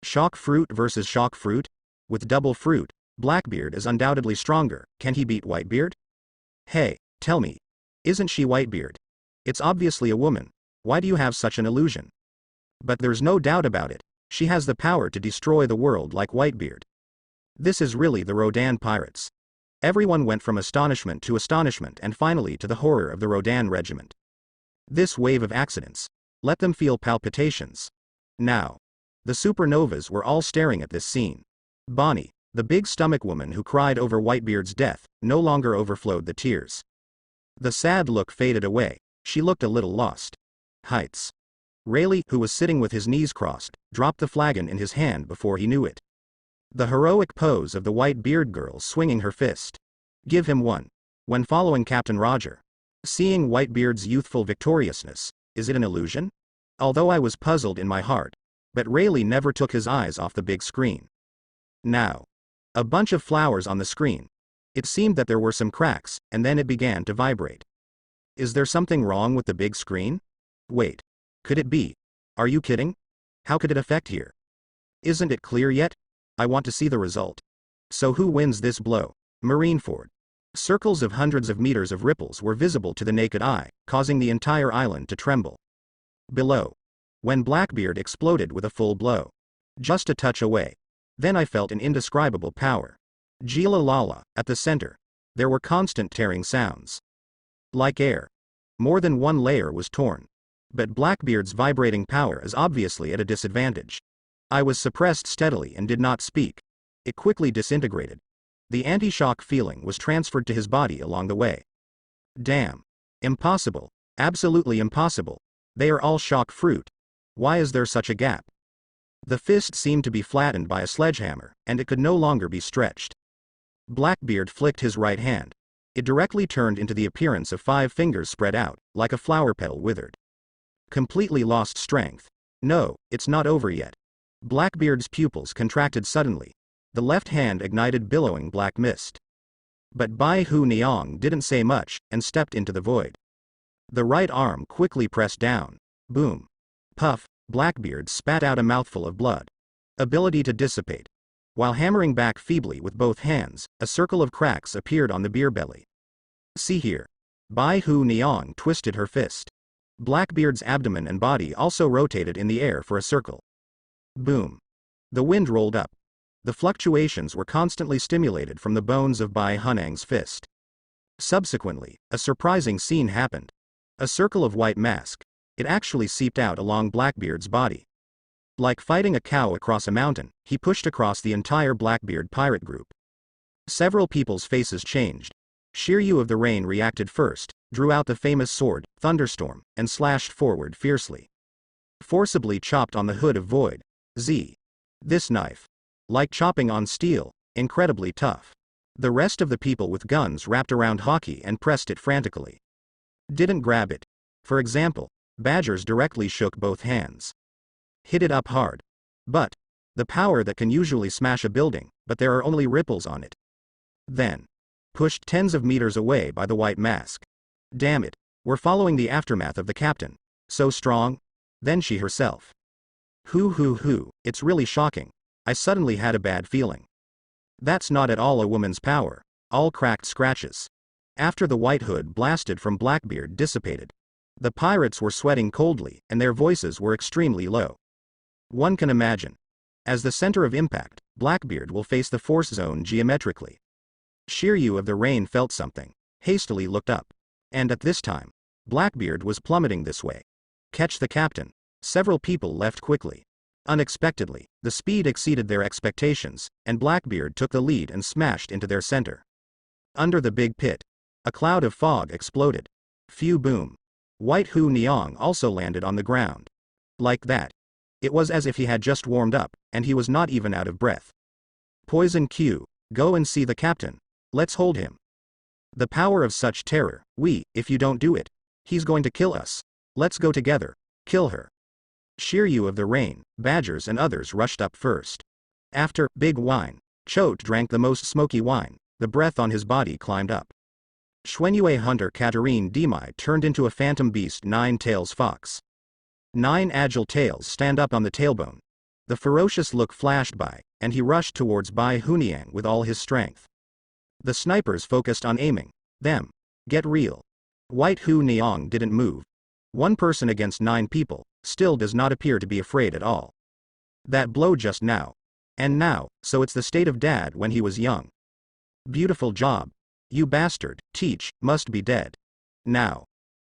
Shock fruit versus shock fruit? With double fruit, Blackbeard is undoubtedly stronger. Can he beat Whitebeard? Hey, tell me. Isn't she Whitebeard? It's obviously a woman. Why do you have such an illusion? But there's no doubt about it. She has the power to destroy the world like Whitebeard. This is really the Rodan pirates. Everyone went from astonishment to astonishment and finally to the horror of the Rodan regiment. This wave of accidents. Let them feel palpitations. Now. The supernovas were all staring at this scene. Bonnie, the big stomach woman who cried over Whitebeard's death, no longer overflowed the tears. The sad look faded away. She looked a little lost. Heights. Rayleigh, who was sitting with his knees crossed, dropped the flagon in his hand before he knew it. The heroic pose of the Whitebeard girl swinging her fist. Give him one. When following Captain Roger. Seeing Whitebeard's youthful victoriousness, is it an illusion? Although I was puzzled in my heart. But Rayleigh never took his eyes off the big screen. Now. A bunch of flowers on the screen. It seemed that there were some cracks, and then it began to vibrate. Is there something wrong with the big screen? Wait. Could it be? Are you kidding? How could it affect here? Isn't it clear yet? I want to see the result. So who wins this blow? Marineford. Circles of hundreds of meters of ripples were visible to the naked eye, causing the entire island to tremble. Below. When Blackbeard exploded with a full blow. Just a touch away. Then I felt an indescribable power. Gila Lala, at the center. There were constant tearing sounds. Like air. More than one layer was torn. But Blackbeard's vibrating power is obviously at a disadvantage. I was suppressed steadily and did not speak. It quickly disintegrated. The anti-shock feeling was transferred to his body along the way. Damn. Impossible. Absolutely impossible. They are all shock fruit. Why is there such a gap? The fist seemed to be flattened by a sledgehammer, and it could no longer be stretched. Blackbeard flicked his right hand. It directly turned into the appearance of 5 fingers spread out, like a flower petal withered. Completely lost strength. No, it's not over yet. Blackbeard's pupils contracted suddenly. The left hand ignited billowing black mist. But Bai Hu Niang didn't say much, and stepped into the void. The right arm quickly pressed down. Boom. Puff. Blackbeard spat out a mouthful of blood. Ability to dissipate. While hammering back feebly with both hands, a circle of cracks appeared on the beer belly. See here. Bai Hu Niang twisted her fist. Blackbeard's abdomen and body also rotated in the air for a circle. Boom. The wind rolled up. The fluctuations were constantly stimulated from the bones of Bai Hunang's fist. Subsequently, a surprising scene happened. A circle of white mask. It actually seeped out along Blackbeard's body. Like fighting a cow across a mountain, he pushed across the entire Blackbeard pirate group. Several people's faces changed. Shiryu of the Rain reacted first, drew out the famous sword, Thunderstorm, and slashed forward fiercely. Forcibly chopped on the hood of Void. This knife. Like chopping on steel, incredibly tough. The rest of the people with guns wrapped around Hockey and pressed it frantically. Didn't grab it. For example, Badgers directly shook both hands. Hit it up hard. But the power that can usually smash a building, but there are only ripples on it. Then pushed tens of meters away by the white mask. Damn it, we're following the aftermath of the captain. So strong? Then she herself. It's really shocking. I suddenly had a bad feeling. That's not at all a woman's power. All cracked scratches. After the white hood blasted from Blackbeard dissipated. The pirates were sweating coldly, and their voices were extremely low. One can imagine. As the center of impact, Blackbeard will face the force zone geometrically. Shiryu of the Rain felt something, hastily looked up. And at this time, Blackbeard was plummeting this way. Catch the captain. Several people left quickly. Unexpectedly, the speed exceeded their expectations, and Blackbeard took the lead and smashed into their center. Under the big pit, a cloud of fog exploded. Phew boom. White Hu Niang also landed on the ground. Like that. It was as if he had just warmed up, and he was not even out of breath. Poison Q, go and see the captain. Let's hold him. The power of such terror, if you don't do it, he's going to kill us. Let's go together. Kill her. Shiryu of the Rain, Badgers and others rushed up first. After Big Wine, Choate drank the most smoky wine, the breath on his body climbed up. Xuanyue hunter Katarine Demai turned into a phantom beast 9 tails fox. 9 agile tails stand up on the tailbone. The ferocious look flashed by, and he rushed towards Bai Huniang with all his strength. The snipers focused on aiming. Them. Get real. White Hu Niang didn't move. 1 person against 9 people, still does not appear to be afraid at all. That blow just now. And now, so it's the state of Dad when he was young. Beautiful job. You bastard, Teach, must be dead. Now.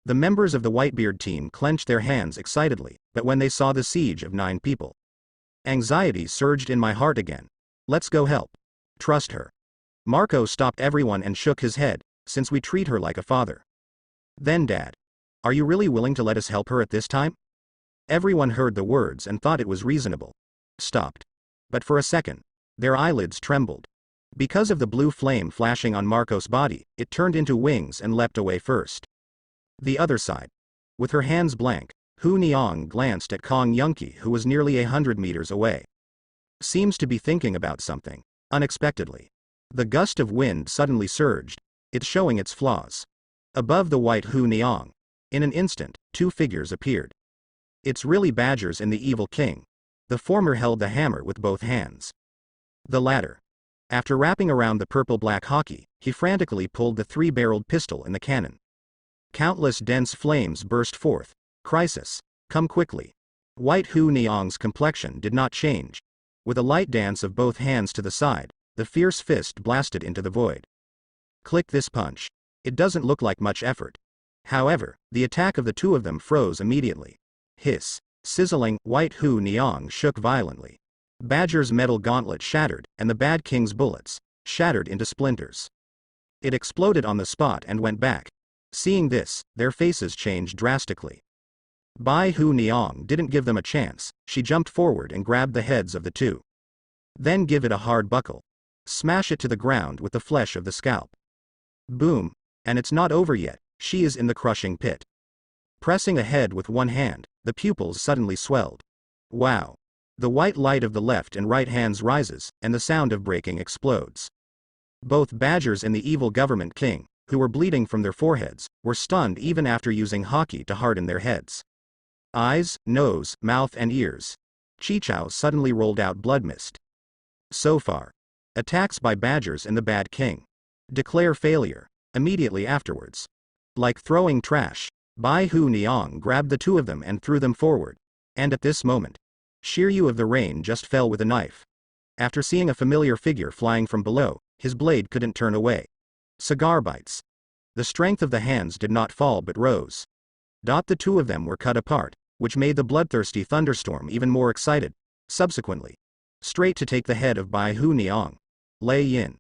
The members of the Whitebeard team clenched their hands excitedly, but when they saw the siege of 9 people, anxiety surged in my heart again. Let's go help. Trust her. Marco stopped everyone and shook his head, since we treat her like a father. Then Dad. Are you really willing to let us help her at this time? Everyone heard the words and thought it was reasonable. Stopped. But for a second, their eyelids trembled. Because of the blue flame flashing on Marco's body, it turned into wings and leapt away first. The other side. With her hands blank, Hu Niang glanced at Kong Yunqi, who was nearly 100 meters away. Seems to be thinking about something. Unexpectedly, the gust of wind suddenly surged, it showing its flaws. Above the white Hu Niang, in an instant, 2 figures appeared. It's really Badgers and the evil king. The former held the hammer with both hands. The latter, after wrapping around the purple-black hockey, he frantically pulled the 3-barreled pistol in the cannon. Countless dense flames burst forth. Crisis. Come quickly. White Hu Niang's complexion did not change. With a light dance of both hands to the side, the fierce fist blasted into the void. Click this punch. It doesn't look like much effort. However, the attack of the 2 of them froze immediately. Hiss. Sizzling, White Hu Niang shook violently. Badger's metal gauntlet shattered, and the Bad King's bullets shattered into splinters. It exploded on the spot and went back. Seeing this, their faces changed drastically. Bai Hu Niang didn't give them a chance. She jumped forward and grabbed the heads of the 2. Then give it a hard buckle. Smash it to the ground with the flesh of the scalp. Boom. And it's not over yet. She is in the crushing pit. Pressing ahead with one hand, the pupils suddenly swelled. Wow. The white light of the left and right hands rises, and the sound of breaking explodes. Both Badgers and the evil government king, who were bleeding from their foreheads, were stunned even after using hockey to harden their heads. Eyes, nose, mouth and ears. Chichao suddenly rolled out blood mist. So far. Attacks by Badgers and the Bad King. Declare failure. Immediately afterwards. Like throwing trash, Bai Hu Niang grabbed the 2 of them and threw them forward. And at this moment, Shiryu of the Rain just fell with a knife. After seeing a familiar figure flying from below, his blade couldn't turn away. Cigar bites. The strength of the hands did not fall but rose. The 2 of them were cut apart, which made the bloodthirsty thunderstorm even more excited. Subsequently, straight to take the head of Bai Hu Niang. Lay Yin.